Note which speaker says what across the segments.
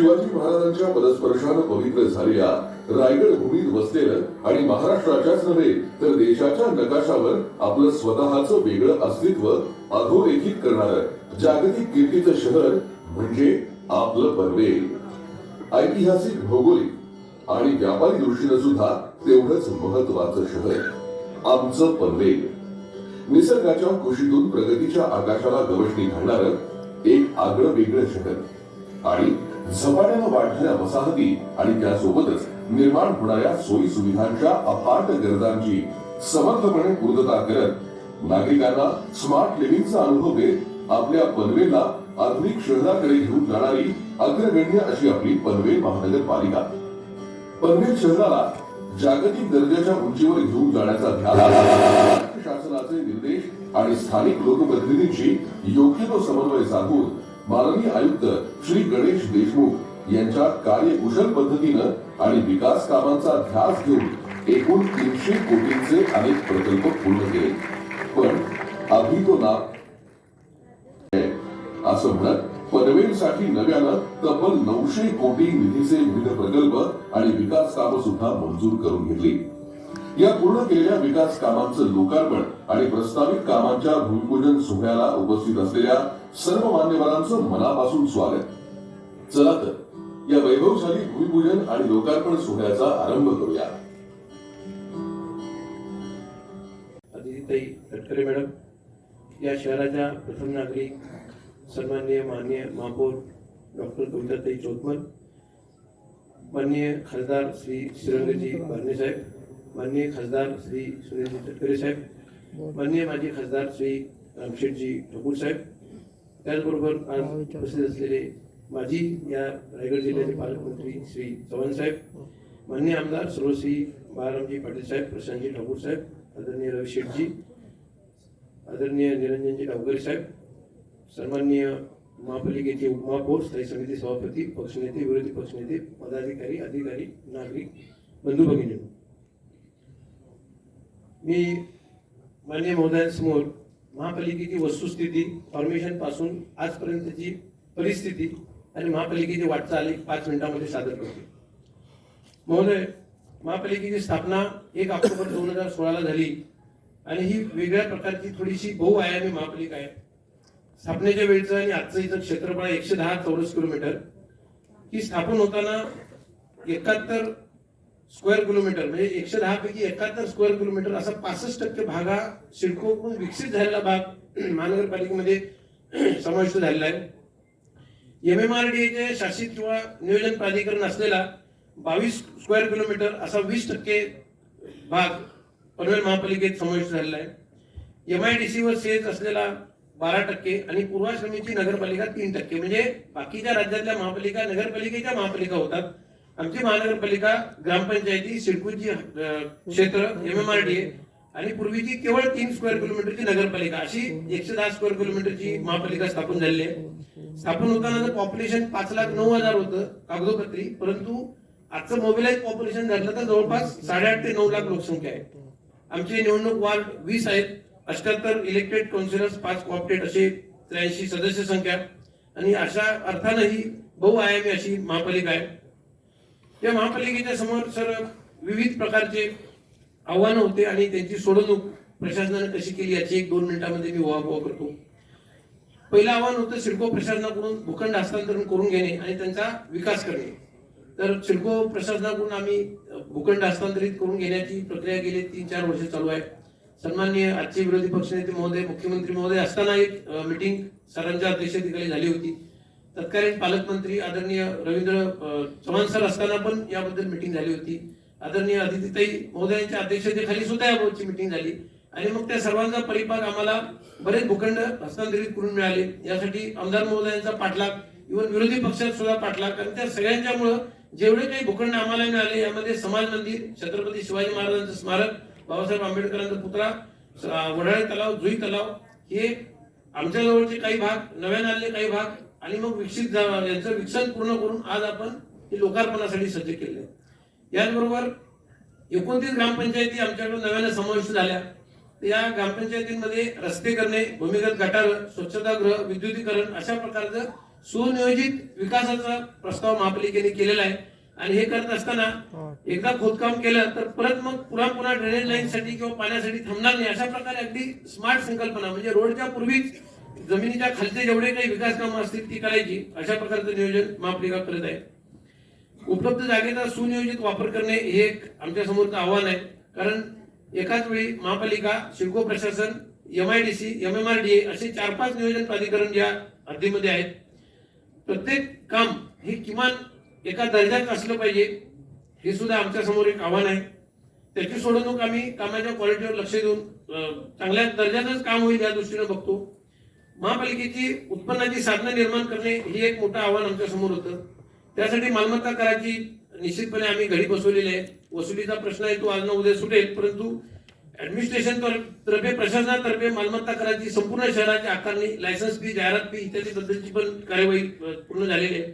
Speaker 1: शिवाजी महाराजांच्या पदस्पर्शाने पवित्र झालेल्या रायगड भूमीत वसलेलं आणि महाराष्ट्राच्याच नव्हे तर देशाच्या नकाशावर आपलं स्वतःचं वेगळं अस्तित्व अधोरेखित करणारं जागतिक कीर्तीचं शहर म्हणजे आपलं पनवेल. ऐतिहासिक, भौगोलिक आणि व्यापारी दृष्टीने सुद्धा तेवढंच महत्वाचं शहर आमचं पनवेल. निसर्गाच्या कुशीतून प्रगतीच्या आकाशाला गवसणी घालणारं एक आगळं वेगळं शहर आणि झपाट्यानं वाढणाऱ्या वसाहती आणि त्यासोबतच निर्माण होणाऱ्या सोयी सुविधांच्या अफाट गरजांची समर्थपणे पूर्तता करत नागरिकांना स्मार्ट लिव्हिंगचा अनुभव देत आपल्या पनवेलला आधुनिक शहराकडे घेऊन जाणारी अग्रगण्य अशी आपली पनवेल महानगरपालिका. पनवेल शहराला जागतिक दर्जाच्या उंचीवर घेऊन जाण्याचा ध्यास राज्य शासनाचे निर्देश आणि स्थानिक लोकप्रतिनिधींशी योग्य तो समन्वय साधून माननीय आयुक्त श्री गणेश देशमुख यांच्या कार्यकुशल पद्धतीनं आणि विकास कामांचा ध्यास घेऊन एकूण 300 कोटींचे अनेक प्रकल्प पूर्ण केले. पण अभी तो ना असं म्हणत पनवेलसाठी नव्यानं तब्बल 900 कोटी निधीचे विविध प्रकल्प आणि विकास कामं सुद्धा मंजूर करून घेतली. या पूर्ण केलेल्या विकास कामांचं लोकार्पण आणि प्रस्तावित कामांच्या भूमिपूजन सोहळ्याला उपस्थित असलेल्या सर्व मान्यवरांचं मनापासून स्वागत. चला तर या वैभवशाली भूमिपूजन आणि लोकार्पण सोहळ्याचा आरंभ करूया.
Speaker 2: अदितीताई तटकरे मॅडम, या शहराच्या प्रथम नागरिक, सन्माननीय माननीय महापौर डॉक्टर कविताताई चौतमल, माननीय खासदार श्री श्रीरंगजी बारणे साहेब, माननीय खासदार श्री सुनीलजी तटकरे साहेब, माननीय माजी खासदार श्री रामशेठजी ठाकूर साहेब, त्याचबरोबर आज उपस्थित असलेले माजी या रायगड जिल्ह्याचे पालकमंत्री श्री चव्हाण साहेब, माननीय आमदार सर्वश्री बाळारामजी पाटील साहेब, प्रशांतजी ठाकूर साहेब, आदरणीय रवी शेठजी, आदरणीय निरंजनजी डावकरे साहेब, सन्माननीय महापालिकेचे उपमहापौर, स्थायी समिती सभापती, पक्षनेते, विरोधी पक्षनेते, पदाधिकारी, अधिकारी, नागरिक बंधू भगिनी, मी माननीय महोदयांसमोर महापालिकेची वस्तुस्थिती, फॉर्मेशन पासून आजपर्यंतची परिस्थिती आणि महापालिकेची वाटचाल 5 मिनिटांमध्ये सादर करतो. महोदय, महापालिकेची स्थापना 1 ऑक्टोबर 2016 झाली आणि ही वेगळ्या प्रकारची थोडीशी बहुआयामी महापालिका आहे. स्थापनेच्या वेळचं आणि आजचं इथं क्षेत्रफळ 110 चौरस किलोमीटर. ही स्थापन होताना 71 स्क्वेअर किलोमीटर म्हणजे 110 पैकी 71 स्क्वेअर किलोमीटर असा 65% भाग हा सिडकोकडून विकसित झालेला भाग महानगरपालिकेमध्ये समाविष्ट झालेला आहे. MMRDA शासित किंवा नियोजन प्राधिकरण असलेला 22 स्क्वेअर किलोमीटर असा 20% भाग पनवेल महापालिकेत समाविष्ट झालेला आहे. MIDC वर सेज असलेला 12% आणि पूर्वाश्रमीची नगरपालिका 3%. म्हणजे बाकीच्या राज्यातल्या महापालिका नगरपालिकेच्या महापालिका होतात. आमची महानगरपालिका ग्रामपंचायती, सिडकोची क्षेत्र, MMRDA आणि पूर्वीची केवळ 3 स्क्वेअर किलोमीटरची नगरपालिका अशी 110 स्क्वेअर किलोमीटरची महापालिका स्थापन झालेली आहे. स्थापन होताना पॉप्युलेशन 5,09,000 होतं कागदोपत्री, परंतु आजचं मोबिलाइज पॉप्युलेशन धरलं तर जवळपास 8.5 ते 9 लाख लोकसंख्या आहे. आमचे निवडणूक वार्ड 20 आहेत, 78 इलेक्टेड काउन्सिलर्स, 5 कोऑप्टेड असे 83 सदस्य संख्या आणि अशा अर्थानं ही बहुआयामी अशी महापालिका आहे. या महापालिकेच्या समोर सर विविध प्रकारचे आव्हानं होते आणि त्यांची सोडवणूक प्रशासनाने कशी केली याची 1-2 मिनिटांमध्ये मी उहापोह करतो. पहिलं आव्हान होतं सिडको प्रशासनाकडून भूखंड हस्तांतरण करून घेणे आणि त्यांचा विकास करणे. तर सिडको प्रशासनाकडून आम्ही भूखंड हस्तांतरित करून घेण्याची प्रक्रिया गेली 3-4 वर्ष चालू आहे. सन्माननीय आजचे विरोधी पक्षनेते महोदय, मुख्यमंत्री महोदय असताना एक मीटिंग सरांच्या अध्यक्षतेखाली झाली होती. तत्कालीन पालकमंत्री आदरणीय रवींद्र चव्हाण सर असताना पण याबद्दल मीटिंग झाली होती. आदरणीय अदितीताई महोदयांच्या अध्यक्षतेखाली सुद्धा याबाबतची मीटिंग झाली आणि मग त्या सर्वांचा परिपाक आम्हाला बरेच भूखंड हस्तांतरित करून मिळाले. यासाठी आमदार महोदयांचा पाठलाग, इव्हन विरोधी पक्षात सुद्धा पाठलाग, कारण त्या सगळ्यांच्यामुळं जेवढे काही भूखंड आम्हाला मिळाले यामध्ये समाज मंदिर, छत्रपती शिवाजी महाराजांचं स्मारक, बाबासाहेब आंबेडकरांचा पुतळा, वडाळे तलाव, जुई तलाव हे आमच्या जवळचे काही भाग, नव्याने आलेले काही भाग आणि मग विकसित यांचं विकसन पूर्ण करून आज आपण हे लोकार्पणासाठी सज्ज केले. याचबरोबर 29 ग्रामपंचायती आमच्याकडून नव्याने समाविष्ट झाल्या. या ग्रामपंचायतींमध्ये रस्ते करणे, भूमिगत गटार, स्वच्छतागृह, विद्युतीकरण अशा प्रकारचं सुनियोजित विकासाचा प्रस्ताव महापालिकेने केलेला आहे आणि हे करत असताना एकदा खोदकाम केलं तर परत मग पुन्हा ड्रेनेज लाईनसाठी किंवा पाण्यासाठी थांबणार नाही, अशा प्रकारे अगदी स्मार्ट संकल्पना, म्हणजे रोडच्या पूर्वीच जमिनीच्या खालचे जेवढे काही विकास कामं असतील ती करायची, अशा प्रकारचं नियोजन महापालिका करत आहे. उपलब्ध जागेचा सुनियोजित वापर करणे हे एक आमच्या समोरचं आव्हान आहे. कारण एकाच वेळी महापालिका, सिडको प्रशासन, MIDC, MMRDA असे 4-5 नियोजन प्राधिकरण या हद्दीमध्ये आहेत. प्रत्येक काम हे किमान एका दर्जाचं असलं पाहिजे, हे सुद्धा आमच्या समोर एक आव्हान आहे. त्याची सोडवणूक आम्ही कामाच्या क्वालिटीवर लक्ष देऊन चांगल्या दर्जाचंच काम होईल या दृष्टीने बघतो. महापालिकेची उत्पन्नाची साधनं निर्माण करणे हे एक मोठं आव्हान आमच्या समोर होतं. त्यासाठी मालमत्ता कराची निश्चितपणे आम्ही घडी बसवलेली आहे. वसुलीचा प्रश्न आहे तो आज ना उद्या सुटेल, परंतु ऍडमिनिस्ट्रेशन तर्फे, प्रशासनातर्फे मालमत्ता कराची संपूर्ण शहराची आकारणी, लायसन्स फी, जाहिरात फी इत्यादी बद्दलची पण कार्यवाही पूर्ण झालेली आहे.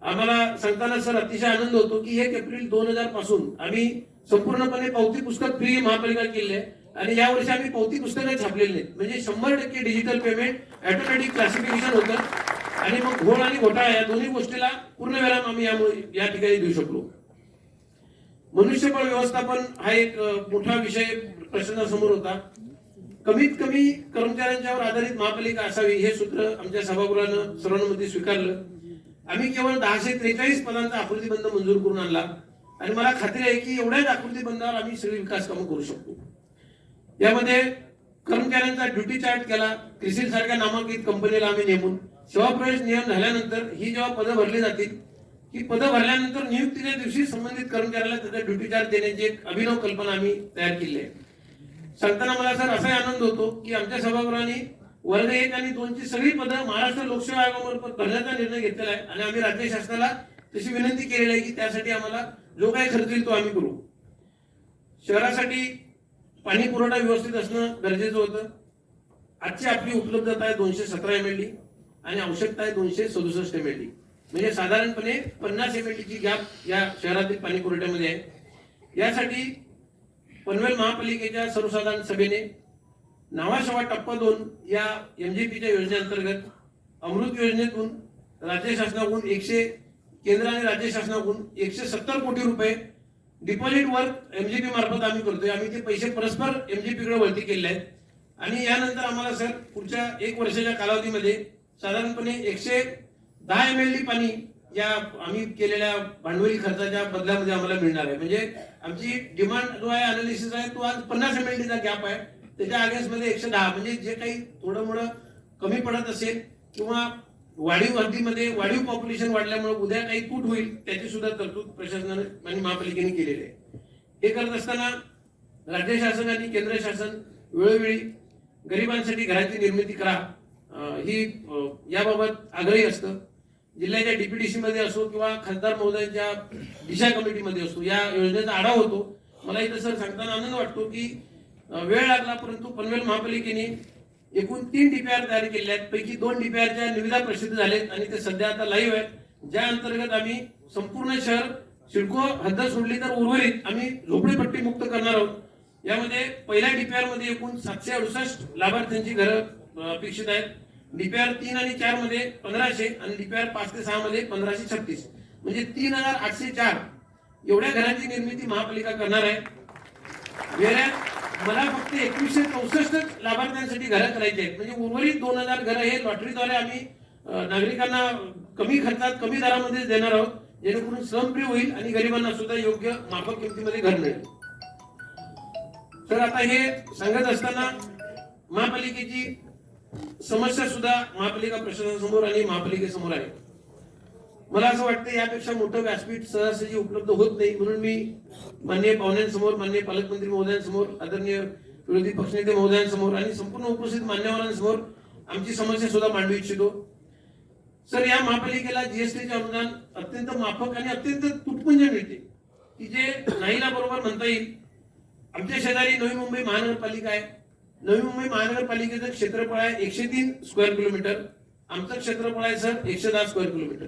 Speaker 2: आम्हाला सांगताना सर अतिशय आनंद होतो की 1 एप्रिल 2000 पासून आम्ही संपूर्णपणे पावती पुस्तक फ्री महापालिका केले आहे आणि यावर्षी आम्ही पावती पुस्तकं छापलेली नाहीत. म्हणजे 100% डिजिटल पेमेंट, ऑटोमॅटिक क्लासिफिकेशन होतं आणि मग घोळ आणि घोटाळा या दोन्ही गोष्टीला पूर्ण विराम आम्ही या ठिकाणी देऊ शकलो. मनुष्यबळ व्यवस्थापन हा एक मोठा विषय प्रशासनासमोर होता. कमीत कमी कर्मचाऱ्यांच्यावर आधारित महापालिका असावी हे सूत्र आमच्या सभागृहानं सर्वानुमते स्वीकारलं. आम्ही केवळ 1043 पदांचा आकृतीबंध मंजूर करून आणला आणि मला खात्री आहे की एवढ्याच आकृतीबंधावर आम्ही सगळी विकास कामं करू शकतो. यामध्ये कर्मचाऱ्यांचा ड्युटी चार्ट केला. क्रिसिल सारख्या नामांकित कंपनीला आम्ही नेमून सेवाप्रवेश नियम झाल्यानंतर ही जेव्हा पदं भरली जातील, ही पदं भरल्यानंतर नियुक्तीच्या दिवशी संबंधित कर्मचाऱ्याला त्याचा ड्युटी चार्ज देण्याची एक अभिनव कल्पना आम्ही तयार केली आहे. सांगताना मला सर असाही आनंद होतो की आमच्या सभागृहाने वर्ग 1 आणि 2 ची सगळी पदं महाराष्ट्र लोकसेवा आयोगामार्फत भरण्याचा निर्णय घेतलेला आहे आणि आम्ही राज्य शासनाला तशी विनंती केलेली आहे की त्यासाठी आम्हाला जो काही खर्च येईल तो आम्ही करू. शहरासाठी पाणी पुरवठा व्यवस्थित असणं गरजेचं होतं. आजची आपली उपलब्धता आहे 217 MLD आणि आवश्यकता आहे 267 MLD, म्हणजे साधारणपणे 50 MLD ची गॅप या शहरातील पाणी पुरवठ्यामध्ये आहे. यासाठी पनवेल महापालिकेच्या सर्वसाधारण सभेने नावाशेवा टप्पा 2 या MGPच्या योजनेअंतर्गत अमृत योजनेतून राज्य शासनाकडून केंद्र आणि राज्य शासनाकडून 170 कोटी रुपये डिपॉझिट वर्क MGP मार्फत आम्ही करतोय. आम्ही ते पैसे परस्पर MGP कडे वळती केलेले आहेत आणि यानंतर आम्हाला सर पुढच्या 1 वर्षाच्या कालावधीमध्ये साधारणपणे 110 MLD पाणी या आम्ही केलेल्या भांडवली खर्चाच्या बदल्यामध्ये आम्हाला मिळणार आहे. म्हणजे आमची डिमांड जो आहे, अनालिसिस आहे, तो आज 50 MLD चा गॅप आहे. त्याच्या अगेन्स्टमध्ये 110, म्हणजे जे काही थोडं मोठं कमी पडत असेल किंवा वाढीव हद्दीमध्ये वाढीव पॉप्युलेशन वाढल्यामुळे उद्या काही तूट होईल त्याची सुद्धा तरतूद प्रशासनाने आणि महापालिकेने केलेली आहे. हे करत असताना राज्य शासन आणि केंद्र शासन वेळोवेळी गरिबांसाठी घराची निर्मिती करा ही याबाबत आग्रही असतं. जिल्ह्याच्या DPDC मध्ये असो किंवा खासदार महोदयांच्या दिशा कमिटीमध्ये असो या योजनेचा आढावा होतो. मला इथं सर सांगताना आनंद वाटतो की वेळ लागला परंतु पनवेल महापालिकेने एकूण 3 DPR तयार केले आहेत. पैकी 2 DPRच्या निविदा प्रसिद्ध झालेत आणि ते सध्या आता लाईव्ह आहेत, ज्या अंतर्गत आम्ही संपूर्ण शहर सिडको हद्द सोडली तर उर्वरित आम्ही झोपडीपट्टी मुक्त करणार आहोत. यामध्ये पहिल्या DPR मध्ये एकूण 768 लाभार्थ्यांची घरं अपेक्षित आहेत. DPR 3 आणि 4 मध्ये 1500 आणि DPR 5 ते 6 मध्ये 1536, म्हणजे 3804 एवढ्या घरांची निर्मिती महापालिका करणार आहे. मला फक्त 2164 लाभार्थ्यांसाठी घरं करायची आहेत. म्हणजे उर्वरित 2000 घरं हे लॉटरीद्वारे आम्ही नागरिकांना कमी खर्चात कमी दरामध्ये देणार आहोत, जेणेकरून श्रम फ्री होईल आणि गरिबांना सुद्धा योग्य माफक किमतीमध्ये घर मिळेल. तर आता हे सांगत असताना महापालिकेची समस्या सुद्धा महापालिका प्रशासनासमोर आणि महापालिकेसमोर आहे. मला असं वाटतं यापेक्षा मोठं व्यासपीठ सहजासहजी उपलब्ध होत नाही, म्हणून मी माननीय पाहुण्यांसमोर, माननीय पालकमंत्री महोदयांसमोर, आदरणीय विरोधी पक्षनेते महोदयांसमोर आणि संपूर्ण उपस्थित मान्यवरांसमोर आमची समस्या सुद्धा मांडू इच्छितो. सर, या महापालिकेला GSTचे अनुदान अत्यंत माफक आणि अत्यंत तुटपुंज मिळते की जे नाहीला बरोबर म्हणता येईल. आमच्या शेजारी नवी मुंबई महानगरपालिका आहे. नवी मुंबई महानगरपालिकेचं क्षेत्रफळ आहे 103 स्क्वेअर किलोमीटर. आमचं क्षेत्रफळ आहे sir 110 square kilometre.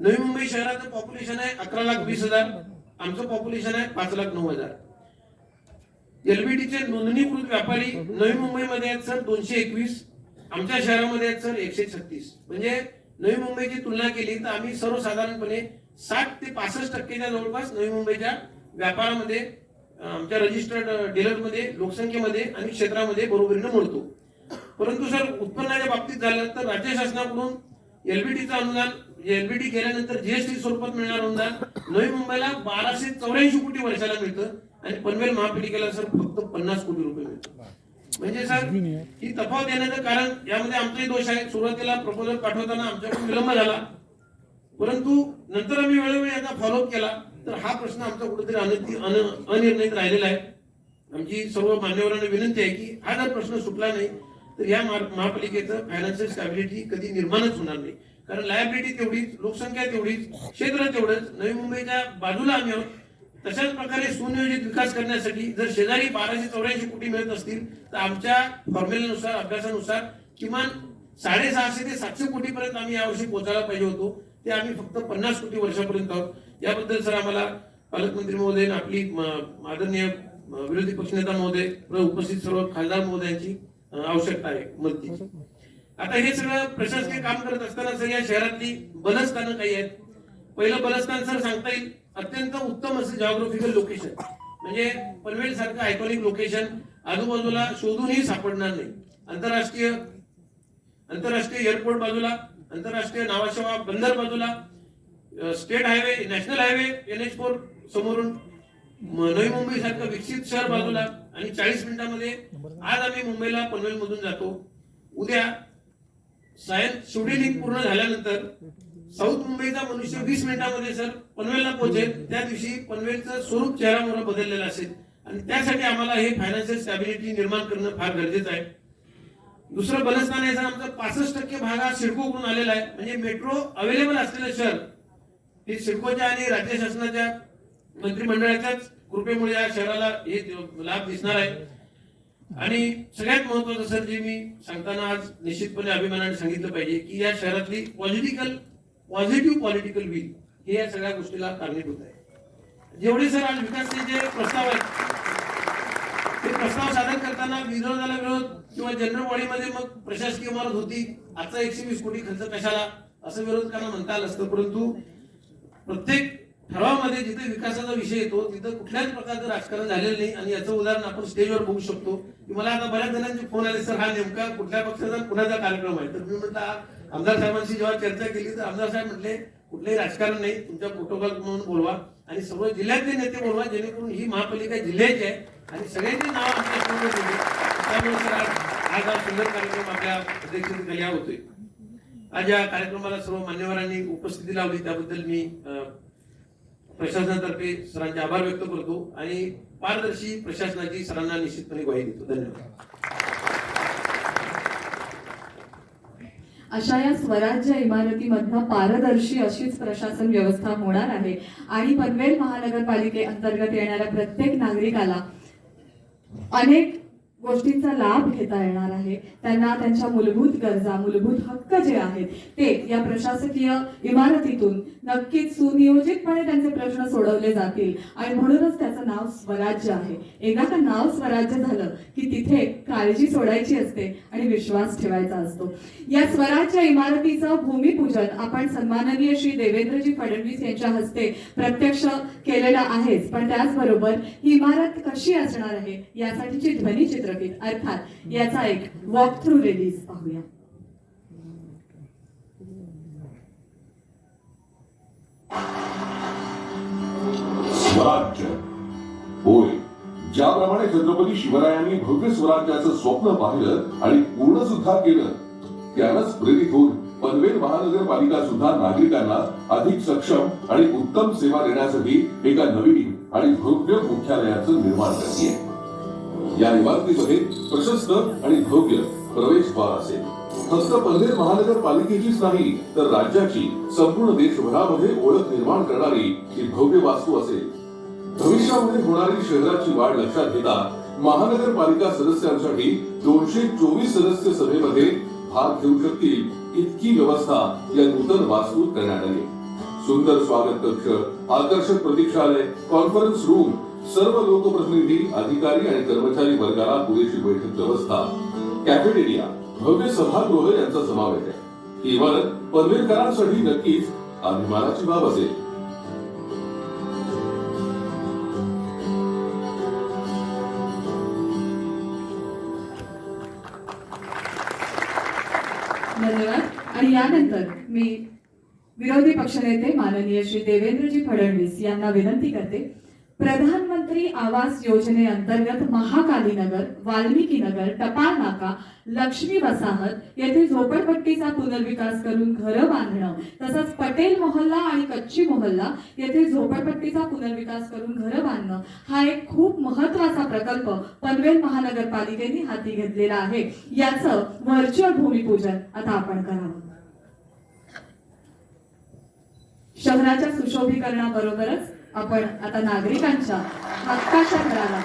Speaker 2: Navi Mumbai शहराचं पॉप्युलेशन आहे 11,20,000. आमचं पॉप्युलेशन आहे 5,09,000. LBDचे नोंदणीकृत व्यापारी नवी मुंबईमध्ये आहेत सर 221. आमच्या शहरामध्ये आहेत सर 136. म्हणजे नवी मुंबईची तुलना केली तर आम्ही सर्वसाधारणपणे 60 ते 65% जवळपास नवी मुंबईच्या व्यापारामध्ये आमच्या रजिस्टर्ड डीलरमध्ये लोकसंख्येमध्ये आणि क्षेत्रामध्ये बरोबरीनं मोडतो. परंतु सर उत्पन्नाच्या बाबतीत झालं तर राज्य शासनाकडून एलबीटीचं अनुदान, एलबीटी केल्यानंतर जीएसटी स्वरूपात मिळणार अनुदान नवी मुंबईला 1284 कोटी वर्षाला मिळतं आणि पनवेल महापालिकेला सर फक्त 50 कोटी रुपये मिळतात. म्हणजे सर ही तफावत येण्याचं कारण यामध्ये आमचाही दोष आहे. सुरुवातीला प्रपोजल पाठवताना आमच्याकडून विलंब झाला, परंतु नंतर आम्ही वेळोवेळी याचा फॉलोअप केला तर हा प्रश्न आमचा कुठेतरी अनिर्णित राहिलेला आहे. आमची सर्व मान्यवरांना विनंती आहे की हा जर प्रश्न सुटला नाही तर या महापालिकेचं फायनान्शियल स्टॅबिलिटी कधी निर्माणच होणार नाही. कारण लायबिलिटी तेवढीच, लोकसंख्या तेवढीच, क्षेत्र तेवढंच, नवी मुंबईच्या बाजूला आम्ही आहोत. तशाच प्रकारे सुनियोजित विकास करण्यासाठी जर शेजारी 1284 कोटी मिळत असतील तर आमच्या फॉर्म्युल्यानुसार, अभ्यासानुसार किमान 650 ते 700 कोटी पर्यंत आम्ही यावर्षी पोहोचायला पाहिजे होतो. ते आम्ही फक्त 50 कोटी वर्षापर्यंत आहोत. याबद्दल सर आम्हाला पालकमंत्री महोदय, आपली आदरणीय विरोधी पक्षनेता महोदय, उपस्थित सर्व खासदार महोदयांची आवश्यकता आहे मदतीची. आता हे सगळं प्रशासकीय काम करत असताना सर या शहरातली बलस्थानं काही आहेत. पहिलं बलस्थान सर सांगता येईल अत्यंत उत्तम असं जॉग्राफिकल लोकेशन, म्हणजे पनवेल सारखं आयकॉनिक लोकेशन आजूबाजूला शोधूनही सापडणार नाही. आंतरराष्ट्रीय एअरपोर्ट बाजूला, आंतरराष्ट्रीय नावाशेवा बंदर बाजूला, state highway, national highway NH4 समोरून, नवी मुंबई सारखं विकसित शहर बाजूला आणि 40 मिनिटांमध्ये आज आम्ही मुंबईला पनवेल मधून जातो. उद्या सायन्स शिवडी लिंक पूर्ण झाल्यानंतर साऊथ मुंबईचा मनुष्य 20 मिनिटांमध्ये सर पनवेलला पोहोचेल. त्या दिवशी पनवेलचं स्वरूप चेहरामोहरा बदललेलं असेल आणि त्यासाठी आम्हाला हे फायनान्शियल स्टॅबिलिटी निर्माण करणं फार गरजेचं आहे. दुसरं बलस्थान आहे सर आमचं 65% भाग हा सिडकोकडून आलेला आहे. म्हणजे मेट्रो अवेलेबल असलेलं शहर हे सिडकोच्या आणि राज्य शासनाच्या मंत्रिमंडळाच्याच कृपेमुळे या शहराला हे लाभ दिसणार आहे. आणि सगळ्यात महत्वाचं सर जे मी सांगताना आज निश्चितपणे अभिमानाने सांगितलं पाहिजे की या शहरातली पॉझिटिव्ह पॉलिटिकल विल हे या सगळ्या गोष्टीला कारणीभूत आहे. जेवढे सर आज विकासाचे जे प्रस्ताव आहेत ते प्रस्ताव सादर करताना विरोधाला विरोध किंवा जनरल बॉडीमध्ये मग प्रशासकीय इमारत होती, आजचा 120 कोटी खर्च कशाला असं विरोधकांना म्हणता आलं असतं. परंतु प्रत्येक ठरावामध्ये जिथे विकासाचा विषय येतो तिथं कुठल्याच प्रकारचं राजकारण झालेलं नाही. आणि याचं उदाहरण आपण स्टेजवर बघू शकतो की मला आता बऱ्याच जणांचे फोन आले, सर हा नेमका कुठल्या पक्षाचा कुणाचा कार्यक्रम आहे. तर मी म्हटलं आमदार साहेबांशी जेव्हा चर्चा केली तर आमदार साहेब म्हटले कुठलंही राजकारण नाही, तुमच्या प्रोटोकॉल म्हणून बोलवा आणि सर्व जिल्ह्यातले नेते बोलवा, जेणेकरून ही महापालिका जिल्ह्याची आहे आणि सगळ्यांची नाव आमच्या समोर दिली. त्यामुळे सर आज हा सुंदर कार्यक्रम आपल्या अध्यक्षतेखाली होतोय. आज या कार्यक्रमाला सर्व मान्यवरांनी उपस्थिती लावली त्याबद्दल मी प्रशासनातर्फे सरांचे आभार व्यक्त करतो आणि पारदर्शी प्रशासनाची सरांना निश्चितपणे ग्वाही देतो. धन्यवाद.
Speaker 3: अशा या स्वराज्य इमारतीमधनं पारदर्शी अशीच प्रशासन व्यवस्था होणार आहे आणि पनवेल महानगरपालिके अंतर्गत येणाऱ्या प्रत्येक नागरिकाला अनेक गोष्टींचा लाभ घेता येणार आहे. त्यांना त्यांच्या मूलभूत गरजा, मूलभूत हक्क जे आहेत ते या प्रशासकीय इमारतीतून नक्कीच सुनियोजितपणे त्यांचे प्रश्न सोडवले जातील आणि म्हणूनच त्याचं नाव स्वराज्य आहे. एकदा का नाव स्वराज्य झालं की तिथे काळजी सोडायची असते आणि विश्वास ठेवायचा असतो. या स्वराज्य इमारतीचं भूमिपूजन आपण सन्माननीय श्री देवेंद्रजी फडणवीस यांच्या हस्ते प्रत्यक्ष केलेलं आहेच, पण त्याचबरोबर ही इमारत कशी असणार आहे यासाठीची ध्वनिचित्रफित अर्थात याचा एक वॉक थ्रू रिलीज पाहूया.
Speaker 1: स्वराज्य होय, ज्याप्रमाणे छत्रपती शिवरायांनी भव्य स्वराज्याचं स्वप्न पाहिलं आणि पूर्ण सुद्धा केलं त्यानंच प्रेरित होऊन पनवेल महानगरपालिका सुद्धा नागरिकांना अधिक सक्षम आणि उत्तम सेवा देण्यासाठी एका नवीन आणि भव्य मुख्यालयाचं निर्माण करते. या इमारतीमध्ये प्रशस्त आणि भव्य प्रवेशद्वार असेल. फक्त पनवेल महानगरपालिकेचीच नाही तर राज्याची संपूर्ण देशभरामध्ये ओळख निर्माण करणारी ही भव्य वास्तू असेल. भविष्यामध्ये होणारी शहराची वाढ लक्षात घेता महानगरपालिका सदस्यांसाठी 224 सदस्य सभेमध्ये भाग घेऊ शकतील इतकी व्यवस्था या नूतन वास्तूत करण्यात आली. सुंदर स्वागत कक्ष, आकर्षक प्रतीक्षालय, कॉन्फरन्स रूम, सर्व लोकप्रतिनिधी, अधिकारी आणि कर्मचारी वर्गाला पुरेशी बैठक व्यवस्था, कॅफेटेरिया, भव्य सभागृह यांचा समावेश आहे. ही इमारत पनवेलकरांसाठी नक्कीच अभिमानाची बाब असेल.
Speaker 3: धन्यवाद. आणि यानंतर मी विरोधी पक्षनेते माननीय श्री देवेंद्रजी फडणवीस यांना विनंती करते, प्रधानमंत्री आवास योजनेअंतर्गत महाकालीनगर, वाल्मिकीनगर, टपाल नाका, लक्ष्मी वसाहत येथे झोपडपट्टीचा पुनर्विकास करून घरं बांधणं, तसंच पटेल मोहल्ला आणि कच्ची मोहल्ला येथे झोपडपट्टीचा पुनर्विकास करून घरं बांधणं हा एक खूप महत्त्वाचा प्रकल्प पनवेल महानगरपालिकेने हाती घेतलेला आहे. याचं व्हर्च्युअल भूमिपूजन आता आपण करावं. शहराच्या सुशोभीकरणाबरोबरच आपण आता नागरिकांच्या हक्काच्या घराला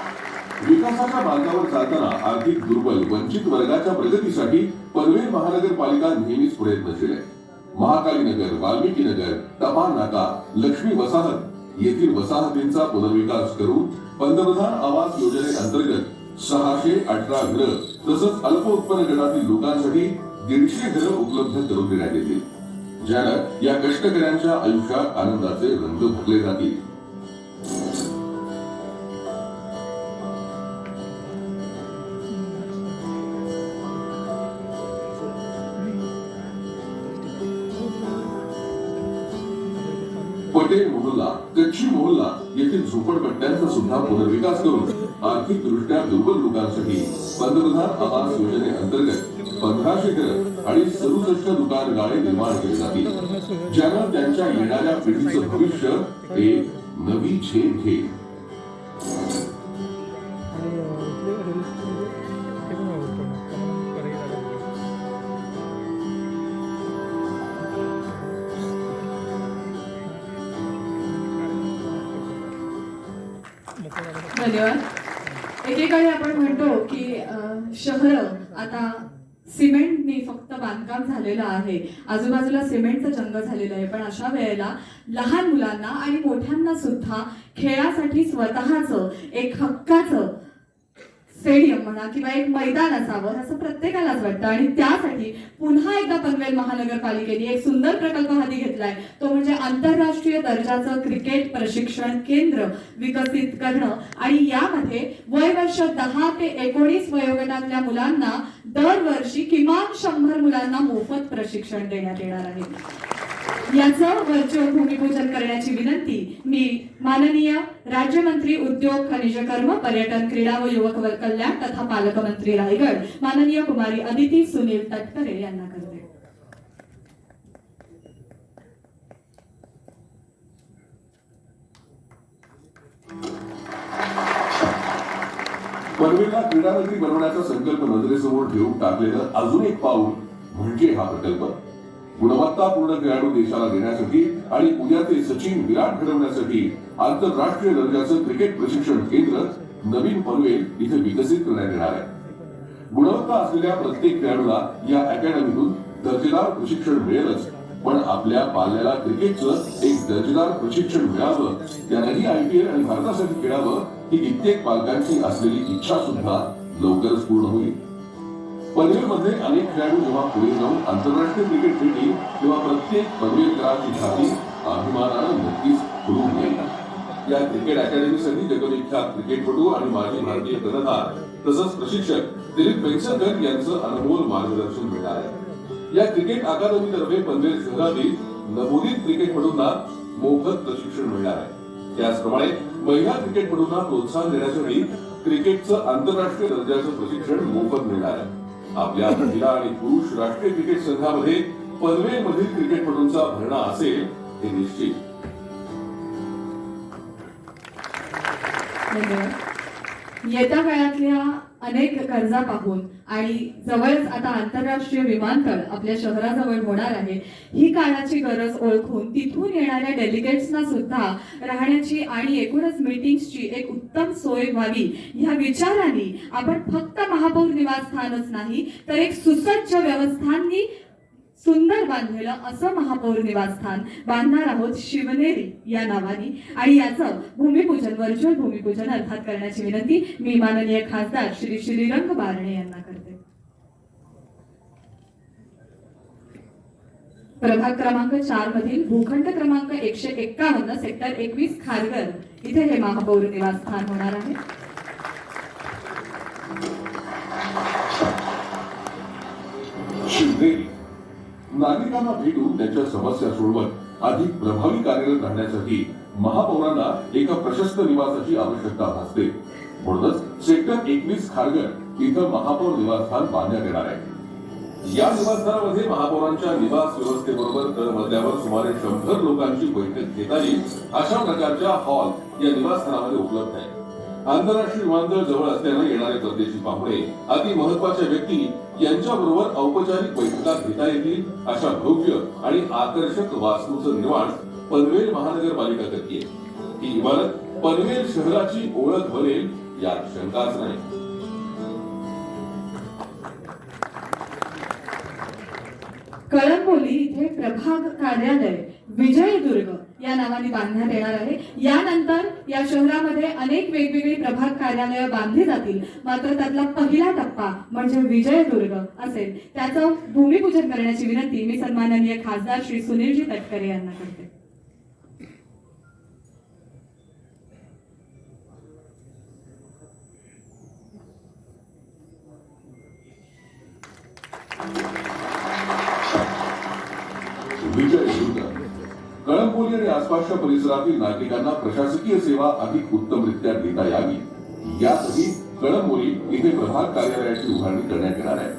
Speaker 1: विकासाच्या मार्गावर चालताना आर्थिक दुर्बल वंचित वर्गाच्या प्रगतीसाठी पनवेल महानगरपालिका नेहमीच प्रयत्नशील आहे. महाकालीनगर, वाल्मिकीनगर, टपाल नाका, लक्ष्मी वसाहत येथील वसाहतींचा पुनर्विकास करून पंतप्रधान आवास योजनेअंतर्गत 618 घरं तसंच अल्प उत्पन्न गटातील लोकांसाठी 150 घरं उपलब्ध करून देण्यात येतील, ज्यानं या कष्टकऱ्यांच्या आयुष्यात आनंदाचे रंग भरले जातील. पटेल मोहल्ला, कच्ची मोहल्ला येथील झोपडपट्ट्यांचा सुद्धा पुनर्विकास करून आर्थिक दृष्ट्या दुर्बल लोकांसाठी पंतप्रधान आवास योजनेअंतर्गत 1500 घरं आणि 67 दुकानगाळे निर्माण केली जातील, ज्यानं त्यांच्या येणाऱ्या पिढीचं भविष्य एक नवी झेप घेईल.
Speaker 3: धन्यवाद. एकेकाळी आपण म्हणतो की शहर आता सिमेंटनी फक्त बांधकाम झालेलं आहे, आजूबाजूला सिमेंटचं जंगल झालेलं आहे, पण अशा वेळेला लहान मुलांना आणि मोठ्यांना सुद्धा खेळासाठी स्वतःचं एक हक्काचं स्टेडियम म्हणा किंवा एक मैदान असावं असं प्रत्येकालाच वाटतं. आणि त्यासाठी पुन्हा एकदा पनवेल महानगरपालिकेने एक सुंदर प्रकल्प हाती घेतलाय, तो म्हणजे आंतरराष्ट्रीय दर्जाचं क्रिकेट प्रशिक्षण केंद्र विकसित करणं. आणि यामध्ये वयवर्ष 10 ते 19 वयोगटातल्या मुलांना दरवर्षी किमान 100 मुलांना मोफत प्रशिक्षण देण्यात येणार आहे. याचं व्हर्च्युअल भूमिपूजन करण्याची विनंती मी माननीय राज्यमंत्री उद्योग, खनिज कर्म, पर्यटन, क्रीडा व युवक कल्याण तथा पालकमंत्री रायगड माननीय कुमारी अदिती सुनील तटकरे यांना करते.
Speaker 1: पनवेलला क्रीडानगरी बनवण्याचा संकल्प नजरेसमोर ठेवून टाकलेलं अजून एक पाऊल म्हणजे हा प्रकल्प. गुणवत्तापूर्ण खेळाडू देशाला देण्यासाठी आणि उद्याचे सचिन, विराट घडवण्यासाठी आंतरराष्ट्रीय दर्जाचं क्रिकेट प्रशिक्षण केंद्र नवीन पनवेल इथे विकसित करण्यात येणार आहे. गुणवत्ता असलेल्या प्रत्येक खेळाडूला या अकॅडमीतून दर्जेदार प्रशिक्षण मिळेलच, पण आपल्या पाल्याला क्रिकेटचं एक दर्जेदार प्रशिक्षण मिळावं, त्यानंही IPL आणि भारतासाठी खेळावं ही कित्येक पालकांची असलेली इच्छा सुद्धा लवकरच पूर्ण होईल. पनवेलमध्ये अनेक खेळाडू जेव्हा पुढे जाऊन आंतरराष्ट्रीय क्रिकेट खेळतील तेव्हा प्रत्येक पनवेलकरांची छाती अभिमानानं नक्कीच फुलून येईल. या क्रिकेट अकॅडमीसाठी जगविख्यात क्रिकेटपटू आणि माजी भारतीय कर्णधार तसंच प्रशिक्षक दिलीप पेंगसरकर यांचं अनमोल मार्गदर्शन मिळणार आहे. या क्रिकेट अकादमीतर्फे पनवेल शहरातील नवोदित क्रिकेटपटूंना मोफत प्रशिक्षण मिळणार आहे. त्याचप्रमाणे महिला क्रिकेटपटूंना प्रोत्साहन देण्यासाठी क्रिकेटचं आंतरराष्ट्रीय दर्जाचं प्रशिक्षण मोफत मिळणार आहे. आपल्या महिला आणि पुरुष राष्ट्रीय क्रिकेट संघामध्ये पनवेलमधील क्रिकेटपटूंचा भरणा असेल हे निश्चित.
Speaker 3: येत्या काळातल्या अनेक गरजा पाहून आणि जवळच आता आंतरराष्ट्रीय विमानतळ आपल्या शहराजवळ होणार आहे, ही काळाची गरज ओळखून तिथून येणाऱ्या डेलिगेट्सना सुद्धा राहण्याची आणि एकूणच मीटिंग्सची एक उत्तम सोय व्हावी ह्या विचाराने आपण फक्त महापौर निवासस्थानच नाही तर एक सुसज्ज व्यवस्थांनी सुंदर बांधलेलं असं महापौर निवासस्थान बांधणार आहोत शिवनेरी या नावाने. आणि याचं भूमिपूजन, व्हर्च्युअल भूमिपूजन अर्थात करण्याची विनंती मी माननीय खासदार श्री श्रीरंग बारणे यांना करते. प्रभाग क्रमांक 4 मधील भूखंड क्रमांक 151 सेक्टर 21 खारघर इथे हे महापौर निवासस्थान होणार आहे.
Speaker 1: शिंदेरी नागरिकांना भेटून त्यांच्या समस्या सोडवत अधिक प्रभावी कार्यरत राहण्यासाठी महापौरांना एका प्रशस्त निवासाची आवश्यकता भासते. म्हणूनच सेक्टर 21 खारघर इथं महापौर निवासस्थान बांधण्यात येणार आहे. या निवासस्थानामध्ये महापौरांच्या निवास व्यवस्थेबरोबर तळमजल्यावर सुमारे 100 लोकांची बैठक घेता येईल अशा प्रकारच्या हॉल या निवासस्थानामध्ये उपलब्ध आहे. आंतरराष्ट्रीय विमानतळ जवळ असल्याने येणारे परदेशी पाहुणे अति महत्वाच्या व्यक्ती यांच्याबरोबर औपचारिक बैठका घेता येतील अशा भव्य आणि आकर्षक वास्तूचं निर्माण पनवेल महानगरपालिका करते. ही इमारत पनवेल शहराची ओळख बनेल यात शंकाच नाही.
Speaker 3: कळंबोली इथे प्रभाग कार्यालय विजयदुर्ग या नावाने बांधण्यात येणार आहे. यानंतर या शहरामध्ये अनेक वेगवेगळी प्रभाग कार्यालय बांधली जातील. मात्र त्यातला पहिला टप्पा म्हणजे विजयदुर्ग असेल. त्याचं भूमिपूजन करण्याची विनंती मी सन्माननीय खासदार श्री सुनीलजी तटकरे यांना करते.
Speaker 1: विजयदुर्ग कळंबोली आणि आसपासच्या परिसरातील नागरिकांना प्रशासकीय सेवा अधिक उत्तमरित्या देता यावी यासाठी कळंबोली इथे प्रभाग कार्यालयाची उभारणी करण्यात येणार आहे.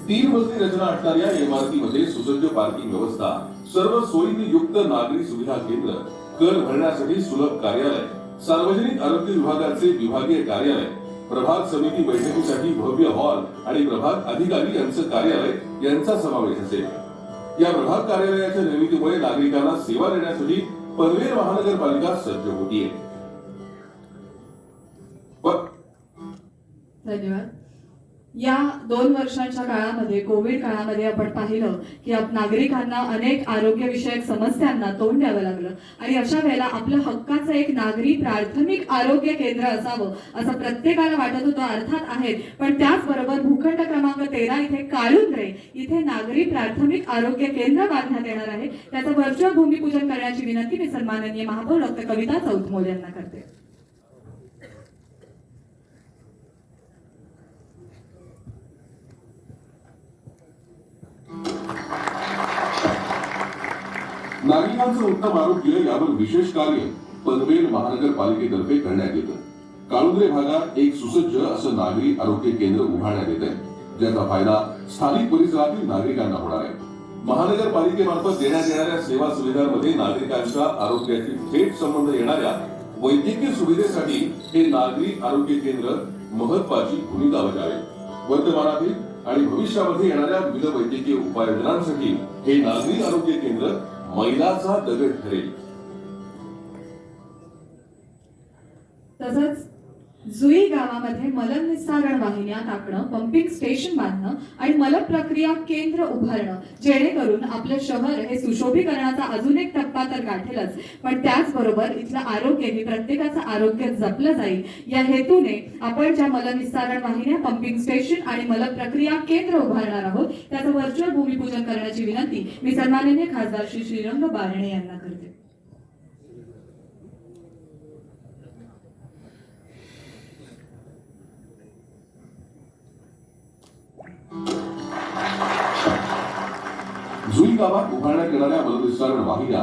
Speaker 1: 3 मजली रचना असणाऱ्या या इमारतीमध्ये सुसज्ज पार्किंग व्यवस्था, सर्व सोयींनी युक्त नागरी सुविधा केंद्र, कर भरण्यासाठी सुलभ कार्यालय, सार्वजनिक आरोग्य विभागाचे विभागीय कार्यालय, प्रभाग समिती बैठकीसाठी भव्य हॉल आणि प्रभाग अधिकारी यांचं कार्यालय यांचा समावेश असेल. या प्रभाग कार्यालयाच्या निर्मितीमुळे नागरिकांना सेवा देण्यासाठी पनवेल महानगरपालिका सज्ज होतीये.
Speaker 3: धन्यवाद. या 2 वर्षांच्या काळामध्ये कोविड काळामध्ये आपण पाहिलं की नागरिकांना अनेक आरोग्यविषयक समस्यांना तोंड द्यावं लागलं आणि अशा वेळेला आपलं हक्काचं एक नागरी प्राथमिक आरोग्य केंद्र असावं असं प्रत्येकाला वाटत होतं. अर्थात आहेत, पण त्याचबरोबर भूखंड क्रमांक 13 इथे काळुंद्रे इथे नागरी प्राथमिक आरोग्य केंद्र बांधण्यात येणार आहे. त्याचं व्हर्च्युअल भूमिपूजन करण्याची विनंती मी सन्माननीय महापौर डॉक्टर कविता चौतमोल यांना करते.
Speaker 1: नागरिकांचं उत्तम आरोग्य यावर विशेष कार्य पनवेल महानगरपालिकेतर्फे करण्यात येतं. काळुंद्रे भागात एक सुसज्ज असं नागरी आरोग्य केंद्र उभारण्यात येत आहे, ज्याचा फायदा स्थानिक परिसरातील नागरिकांना होणार आहे. महानगरपालिकेमार्फत देण्यात येणाऱ्या सेवा सुविधांमध्ये नागरिकांच्या आरोग्याशी थेट संबंध येणाऱ्या वैद्यकीय सुविधेसाठी हे नागरी आरोग्य केंद्र महत्वाची भूमिका बजावेल. वर्तमानातील आणि भविष्यामध्ये येणाऱ्या विविध वैद्यकीय उपाययोजनांसाठी हे नागरी आरोग्य केंद्र मैलाचा दगड ठरेल.
Speaker 3: तसंच जुई गावामध्ये मलनिस्सारण वाहिन्या टाकणं, पंपिंग स्टेशन बांधणं आणि मलप्रक्रिया केंद्र उभारणं, जेणेकरून आपलं शहर हे सुशोभीकरणाचा अजून एक टप्पा तर गाठेलच, पण त्याचबरोबर इथलं आरोग्य हे प्रत्येकाचं आरोग्य जपलं जाईल या हेतूने आपण ज्या मलनिस्सारण वाहिन्या, पंपिंग स्टेशन आणि मलप्रक्रिया केंद्र उभारणार आहोत त्याचं व्हर्च्युअल भूमिपूजन करण्याची विनंती मी सन्माननीय खासदार श्री श्रीरंग बारणे यांना करते.
Speaker 1: जुई गावात उभारण्यात येणाऱ्या मलनिस्सारण वाहिन्या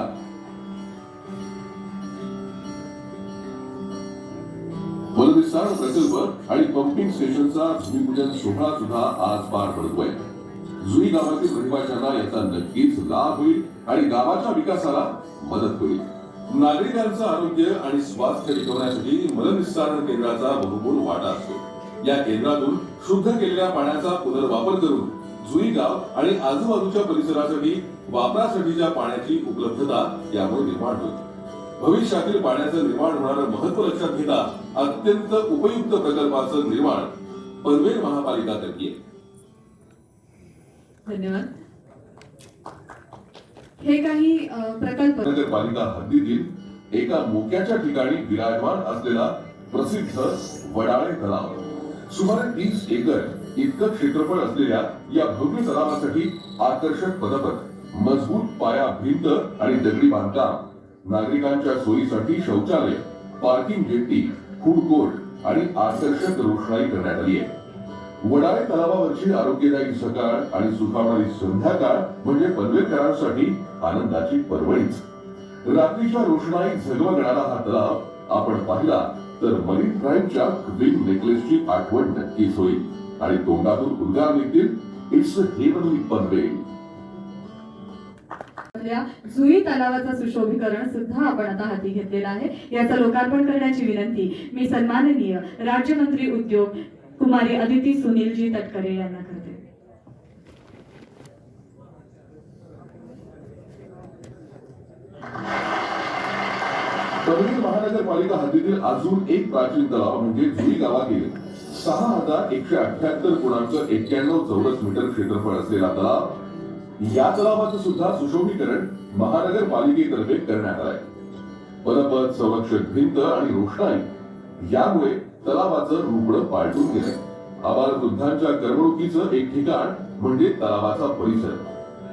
Speaker 1: मलनिस्सारण प्रकल्प आणि पंपिंग स्टेशनचा भूमिपूजन सोहळा सुद्धा आज पार पडतोय. जुई गावातील रहिवाशांना याचा नक्कीच लाभ होईल आणि गावाच्या विकासाला मदत होईल. नागरिकांचं आरोग्य आणि स्वास्थ्य टिकवण्यासाठी मलनिस्सारण केंद्राचा बहुमोल वाटा असतो. या केंद्रातून शुद्ध केलेल्या पाण्याचा पुनर्वापर करून जुई गाव आणि आजूबाजूच्या परिसरासाठी वापरासाठीच्या पाण्याची उपलब्धता यामुळे निर्माण होईल. भविष्यातील पाण्याचं निर्माण होणारं महत्व लक्षात घेता अत्यंत उपयुक्त प्रकल्पाचं निर्माण पनवेल महापालिका करते.
Speaker 3: धन्यवाद. हे काही प्रकल्प
Speaker 1: नगरपालिका हद्दीतील एका मोक्याच्या ठिकाणी विराजमान असलेला प्रसिद्ध वडाळे तलाव, सुमारे 30 एकर इतकं क्षेत्रफळ असलेल्या या भव्य तलावासाठी आकर्षक पदपथ मजबूत पाया भिंत आणि दगडी बांधकाम, नागरिकांच्या सोयीसाठी शौचालय, पार्किंग जेट्टी, फूड कोर्ट आणि आकर्षक रोषणाई करण्यात आली आहे. वडाळे तलावावरची आरोग्यदायी सकाळ आणि सुखावणारी संध्याकाळ म्हणजे पनवेलकरांसाठी आनंदाची पर्वणीच. रात्रीच्या रोषणाईत झगमगणारा हा तलाव आपण पाहिला तर मरीन ड्राईव्हच्या क्वीन नेकलेसची आठवण नक्कीच होईल आणि तोंडातून उद्गार निघतील, इट्स हेवनली पनवेल.
Speaker 3: जुई तलावाचं सुशोभीकरण सुद्धा आपण आता हाती घेतलेलं आहे. याचं लोकार्पण करण्याची विनंती मी सन्माननीय राज्यमंत्री उद्योग कुमारी अदिती सुनीलजी तटकरे यांना करते.
Speaker 1: पनवेल महानगरपालिका हद्दीतील अजून एक प्राचीन तलाव म्हणजे जुई गावातील 6178.91 चौरस मीटर क्षेत्रफळ असलेला तलाव. या तलावाचं सुद्धा सुशोभीकरण महानगरपालिकेतर्फे करण्यात आलंय. पदपथ, संरक्षक भिंत आणि रोषणाई यामुळे तलावाचं रूपडं पालटून गेलंय. आबालवृद्धांच्या करमणुकीचं एक ठिकाण म्हणजे तलावाचा परिसर.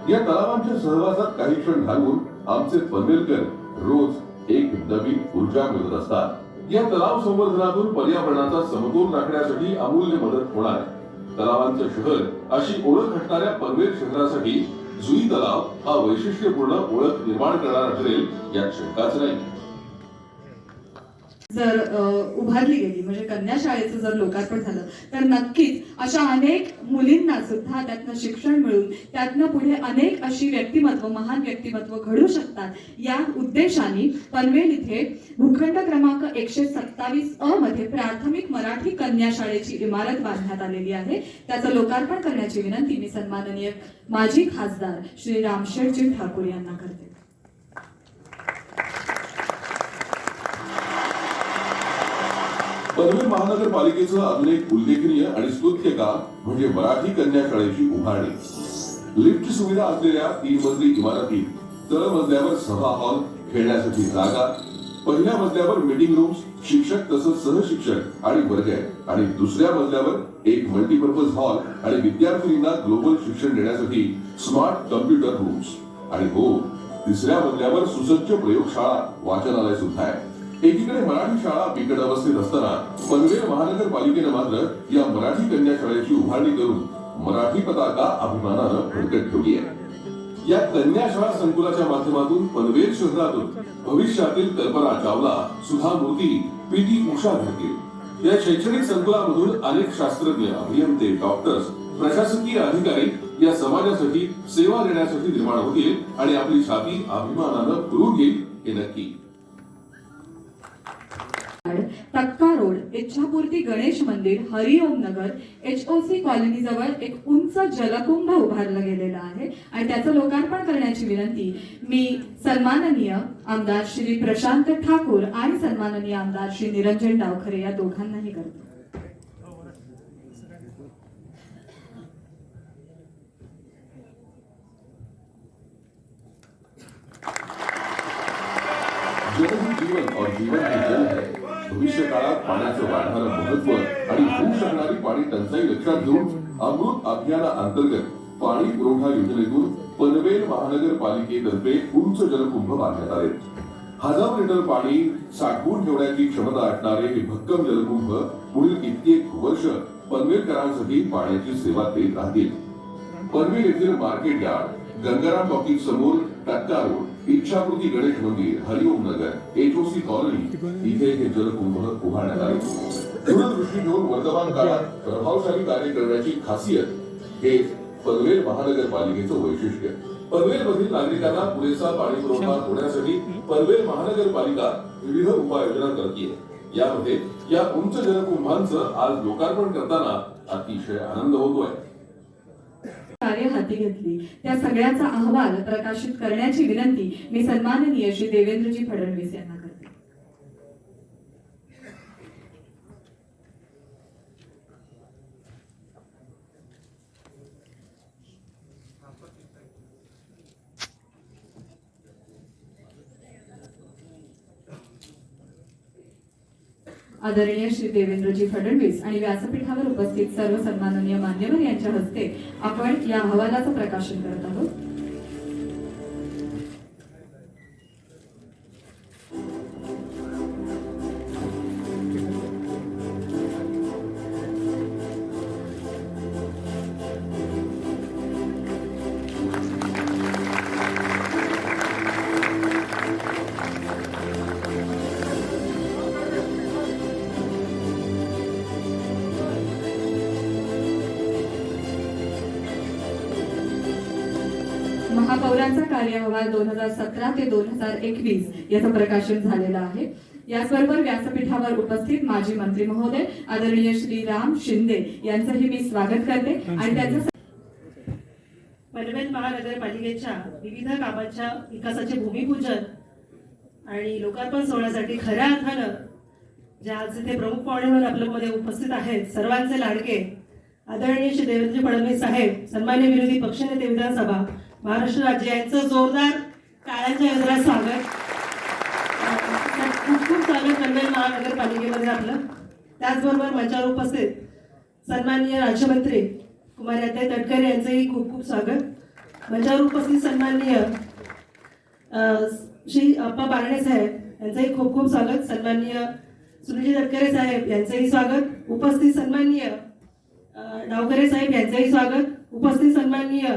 Speaker 1: या तलावांच्या सहवासात काही क्षण घालवून आमचे पनवेलकर रोज एक नवीन ऊर्जा मिळत असतात. या तलाव संवर्धनातून पर्यावरणाचा समतोल राखण्यासाठी अमूल्य मदत होणार आहे. तलावांचं शहर अशी ओळख असणाऱ्या पनवेल शहरासाठी जुई तलाव हा वैशिष्ट्यपूर्ण ओळख निर्माण करणारा ठरेल यात शंकाच नाही.
Speaker 3: जर उभारली गेली म्हणजे कन्या शाळेचं जर लोकार्पण झालं तर नक्कीच अशा अनेक मुलींना सुद्धा त्यातनं शिक्षण मिळून त्यातनं पुढे अनेक अशी व्यक्तिमत्व, महान व्यक्तिमत्व घडू शकतात. या उद्देशाने पनवेल इथे भूखंड क्रमांक 127 मध्ये प्राथमिक मराठी कन्या शाळेची इमारत बांधण्यात आलेली आहे. त्याचं लोकार्पण करण्याची विनंती मी सन्माननीय माजी खासदार श्री रामशेठजी ठाकूर यांना करते.
Speaker 1: पनवेल महानगरपालिकेचं अजून एक उल्लेखनीय आणि स्तुत्य काम म्हणजे मराठी कन्या शाळेची उभारणी. लिफ्ट सुविधा असलेल्या 3 मजली इमारतीत तळमजल्यावर सभा हॉल, खेळण्यासाठी जागा, पहिल्या मजल्यावर मीटिंग रूम्स, शिक्षक तसंच सहशिक्षक आणि वर्ग आहेत आणि दुसऱ्या मजल्यावर एक मल्टीपर्पज हॉल आणि विद्यार्थिनींना ग्लोबल शिक्षण देण्यासाठी स्मार्ट कम्प्युटर रूम्स आणि हो, तिसऱ्या मजल्यावर सुसज्ज प्रयोगशाळा, वाचनालय सुद्धा आहे. एकीकडे मराठी शाळा बिकट अवस्थेत असताना पनवेल महानगरपालिकेनं मात्र या मराठी कन्या शाळेची उभारणी करून मराठी पताका अभिमानानं फडकत ठेवली आहे. या कन्या शाळा संकुलाच्या माध्यमातून पनवेल शहरातून भविष्यातील कल्पना चावला, सुधा मूर्ती, पीटी उषा घडतील. या शैक्षणिक संकुलामधून अनेक शास्त्रज्ञ, अभियंते, डॉक्टर्स, प्रशासकीय अधिकारी या समाजासाठी सेवा देण्यासाठी निर्माण होतील आणि आपली छाती अभिमानानं फुलवून घेईल हे नक्की.
Speaker 3: तक्का रोड, इच्छापूर्ती गणेश मंदिर, हरिओम नगर, HOC कॉलनी जवळ एक उंच जलकुंभ उभारलं गेलेलं आहे आणि त्याचं लोकार्पण करण्याची विनंती मी सन्माननीय आमदार श्री प्रशांत ठाकूर आणि सन्माननीय आमदार श्री निरंजन डावखरे या दोघांनाही करते.
Speaker 1: जल ही जीवन और जीवन ही जल है. भविष्य काळात पाण्याचं वाढणारं महत्व आणि होऊ शकणारी पाणी टंचाई लक्षात घेऊन अमृत अभियानाअंतर्गत पाणी पुरवठा योजनेतून पनवेल महानगरपालिकेतर्फे उंच जलकुंभ बांधण्यात आले. 1000 लिटर पाणी साठवून ठेवण्याची क्षमता असणारे हे भक्कम जलकुंभ पुढील कित्येक वर्ष पनवेलकरांसाठी पाण्याची सेवा देत राहतील. पनवेल येथील मार्केट यार्ड, गंगाराम टॉकीज समोर टक्का रोड, इच्छापूर्ती गणेश मंदिर, हरिओम नगर, HOC कॉलनी इथे हे जलकुंभ उभारण्यात आले. दूरदृष्टी घेऊन वर्तमान काळात प्रभावशाली कार्य करण्याची खासियत हे पनवेल महानगरपालिकेचं वैशिष्ट्य. पनवेल मधील नागरिकांना पुरेसा पाणी पुरवठा होण्यासाठी पनवेल महानगरपालिका विविध उपाययोजना करते. यामध्ये या उंच जलकुंभांचं आज लोकार्पण करताना अतिशय आनंद होतोय.
Speaker 3: कार्य हाती घेतली त्या सगळ्याचा अहवाल प्रकाशित करण्याची विनंती मी सन्माननीय श्री देवेंद्रजी फडणवीस यांना करते. आदरणीय श्री देवेंद्रजी फडणवीस आणि व्यासपीठावर उपस्थित सर्व सन्माननीय मान्यवर यांच्या हस्ते आपण या अहवालाचं प्रकाशन करत आहोत. महापौरांचा कार्यअहवाल 2017 ते 2021 याचं प्रकाशन झालेलं आहे. याचबरोबर व्यासपीठावर उपस्थित माजी मंत्री महोदय आदरणीय श्री राम शिंदे यांचंही मी स्वागत करते आणि त्यांचं
Speaker 4: पनवेल महानगरपालिकेच्या विविध कामांच्या विकासाचे भूमिपूजन आणि लोकार्पण सोहळ्यासाठी खऱ्या अर्थानं जे आज इथे प्रमुख पाहुणे म्हणून आपल्यामध्ये उपस्थित आहेत, सर्वांचे लाडके आदरणीय श्री देवेंद्र फडणवीस साहेब, सन्मान्य विरोधी पक्षनेते विधानसभा महाराष्ट्र राज्य यांचं जोरदार टाळ्यांच्या गजरात स्वागत. खूप खूप स्वागत पनवेल महानगरपालिकेमध्ये आपलं. त्याचबरोबर मंचावर उपस्थित सन्माननीय राज्यमंत्री कुमारी तटकरे यांचंही खूप खूप स्वागत. मंचावर उपस्थित सन्माननीय श्री अप्पा बारणे साहेब यांचंही खूप खूप स्वागत. सन्माननीय सुनील तटकरे साहेब यांचंही स्वागत. उपस्थित सन्माननीय डावकरे साहेब यांचंही स्वागत. उपस्थित सन्माननीय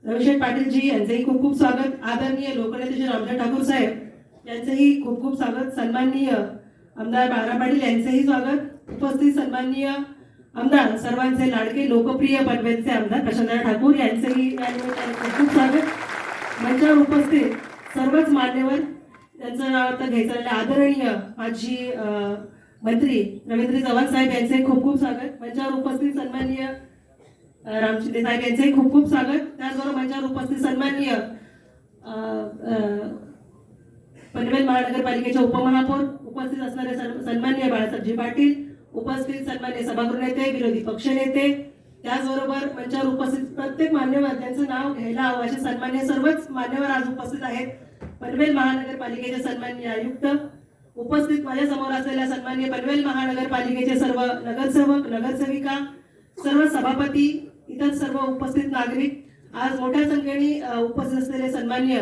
Speaker 4: रविशेठ पाटील जी यांचंही खूप खूप स्वागत. आदरणीय लोकनेते श्री रामदास ठाकूर साहेब यांचंही खूप खूप स्वागत. सन्माननीय आमदार बाळा पाटील यांचंही स्वागत. उपस्थित सन्माननीय आमदार सर्वांचे लाडके लोकप्रिय पनवेलचे आमदार प्रशांत ठाकूर यांचंही खूप खूप स्वागत. मंचावर उपस्थित सर्वच मान्यवर त्यांचं नाव आता घ्यायचं झालेलं आदरणीय माजी मंत्री रवींद्र चव्हाण साहेब यांचे खूप खूप स्वागत. मंचावर उपस्थित सन्माननीय राम शिंदे साहेब यांचेही खूप खूप स्वागत. त्याचबरोबर मंचावर उपस्थित सन्माननीय पनवेल महानगरपालिकेचे उपमहापौर, उपस्थित असणारे सन्माननीय बाळासाहेबजी पाटील, उपस्थित सन्माननीय सभागृह नेते, विरोधी पक्षनेते, त्याचबरोबर मंचावर उपस्थित प्रत्येक मान्यवर त्यांचं नाव घ्यायला हवं असे सन्माननीय सर्वच मान्यवर आज उपस्थित आहेत. पनवेल महानगरपालिकेचे सन्माननीय आयुक्त, उपस्थित माझ्या समोर असलेल्या सन्माननीय पनवेल महानगरपालिकेचे सर्व नगरसेवक, नगरसेविका, सर्व सभापती, इतर सर्व उपस्थित नागरिक, आज मोठ्या संख्येने उपस्थित असलेले सन्माननीय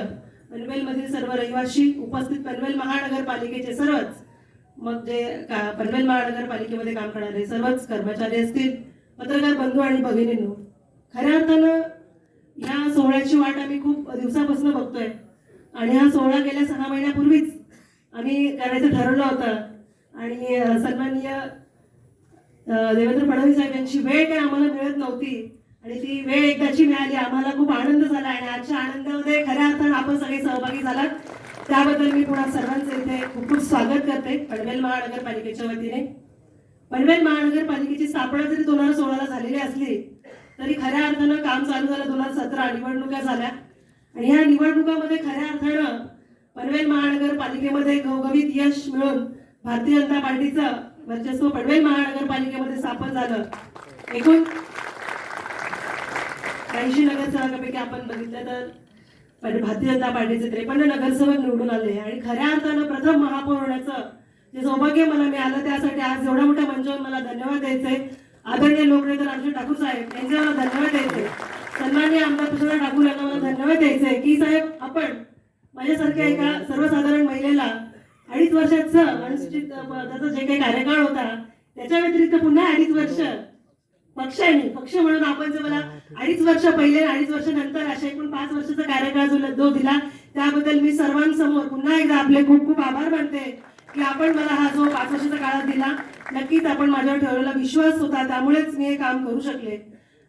Speaker 4: पनवेलमधील सर्व रहिवासी, उपस्थित पनवेल महानगरपालिकेचे सर्वच, मग जे पनवेल महानगरपालिकेमध्ये काम करणारे सर्वच कर्मचारी असतील, पत्रकार बंधू आणि भगिनींनो, खऱ्या अर्थानं या सोहळ्याची वाट आम्ही खूप दिवसापासून बघतोय आणि हा सोहळा गेल्या 6 महिन्यापूर्वीच आम्ही करायचं ठरवलं होतं आणि सन्माननीय देवेंद्र फडणवीस साहेब यांची वेळ काय आम्हाला मिळत नव्हती आणि ती वेळ एकदाची मिळाली. आम्हाला खूप आनंद झाला आणि आजच्या आनंदामध्ये खऱ्या अर्थानं आपण सगळे सहभागी झालात, त्याबद्दल मी पुन्हा सर्वांचे इथे खूप खूप स्वागत करते पनवेल महानगरपालिकेच्या वतीने. पनवेल महानगरपालिकेची स्थापना जरी 2016 झालेली असली तरी खऱ्या अर्थानं काम चालू झालं. 2017 निवडणुका झाल्या आणि ह्या निवडणुकामध्ये खऱ्या अर्थानं पनवेल महानगरपालिकेमध्ये घवघवीत यश मिळून भारतीय जनता पार्टीचं वर्चस्व पनवेल महानगरपालिकेमध्ये स्थापन झालं. एकूण 80 नगरसेवकांपैकी आपण बघितलं तर भारतीय जनता पार्टीचे 53 नगरसेवक निवडून आले आणि खऱ्या अर्थानं प्रथम महापौर होण्याचं जे सौभाग्य मला मिळालं त्यासाठी आज एवढ्या मोठ्या मंचावर मला धन्यवाद द्यायचे. आदरणीय लोकनेते रामदास ठाकूर साहेब यांचे मला धन्यवाद द्यायचे. सन्माननीय आमदार प्रशांत ठाकूर यांना मला धन्यवाद द्यायचे की साहेब आपण माझ्यासारख्या एका सर्वसाधारण महिलेला 2.5 वर्षाचं अनुसूचित पदाचा जे काही कार्यकाळ होता त्याच्या व्यतिरिक्त पुन्हा 2.5 वर्ष पक्ष म्हणून आपण जे मला 2.5 वर्ष पहिले 2.5 वर्ष नंतर अशा एकूण 5 वर्षाचा कार्यकाळ जो दिला त्याबद्दल मी सर्वांसमोर पुन्हा एकदा आपले खूप खूप आभार मानते की आपण मला हा जो 5 वर्षाचा काळ दिला, नक्कीच आपण माझ्यावर ठेवलेला विश्वास होता त्यामुळेच मी हे काम करू शकले.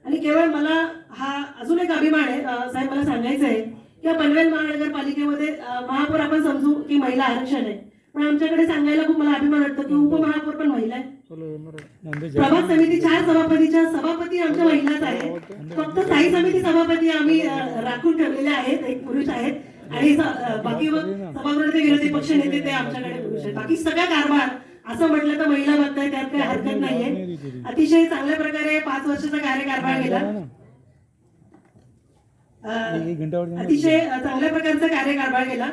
Speaker 4: आणि केवळ मला हा अजून एक अभिमान आहे साहेब, मला सांगायचं आहे की पनवेल महानगरपालिकेमध्ये महापौर आपण समजू की महिला आरक्षण आहे, पण आमच्याकडे सांगायला खूप मला अभिमान वाटतो की उपमहापौर पण महिला आहे. प्रभाग समिती 4 सभापतीच्या सभापती आमच्या महिलाच आहेत. फक्त स्थायी समिती सभापती आम्ही राखून ठेवलेले आहेत, एक पुरुष आहेत आणि बाकी सभागृहाचे विरोधी पक्ष नेते ते आमच्याकडे पुरुष आहेत. बाकी सगळा कारभार असं म्हटलं तर महिला बघताय, त्यात काही हरकत नाहीये. अतिशय चांगल्या प्रकारे 5 वर्षाचा कार्यकारभार गेला. अतिशय चांगल्या प्रकारचा कार्यकारभार गेला.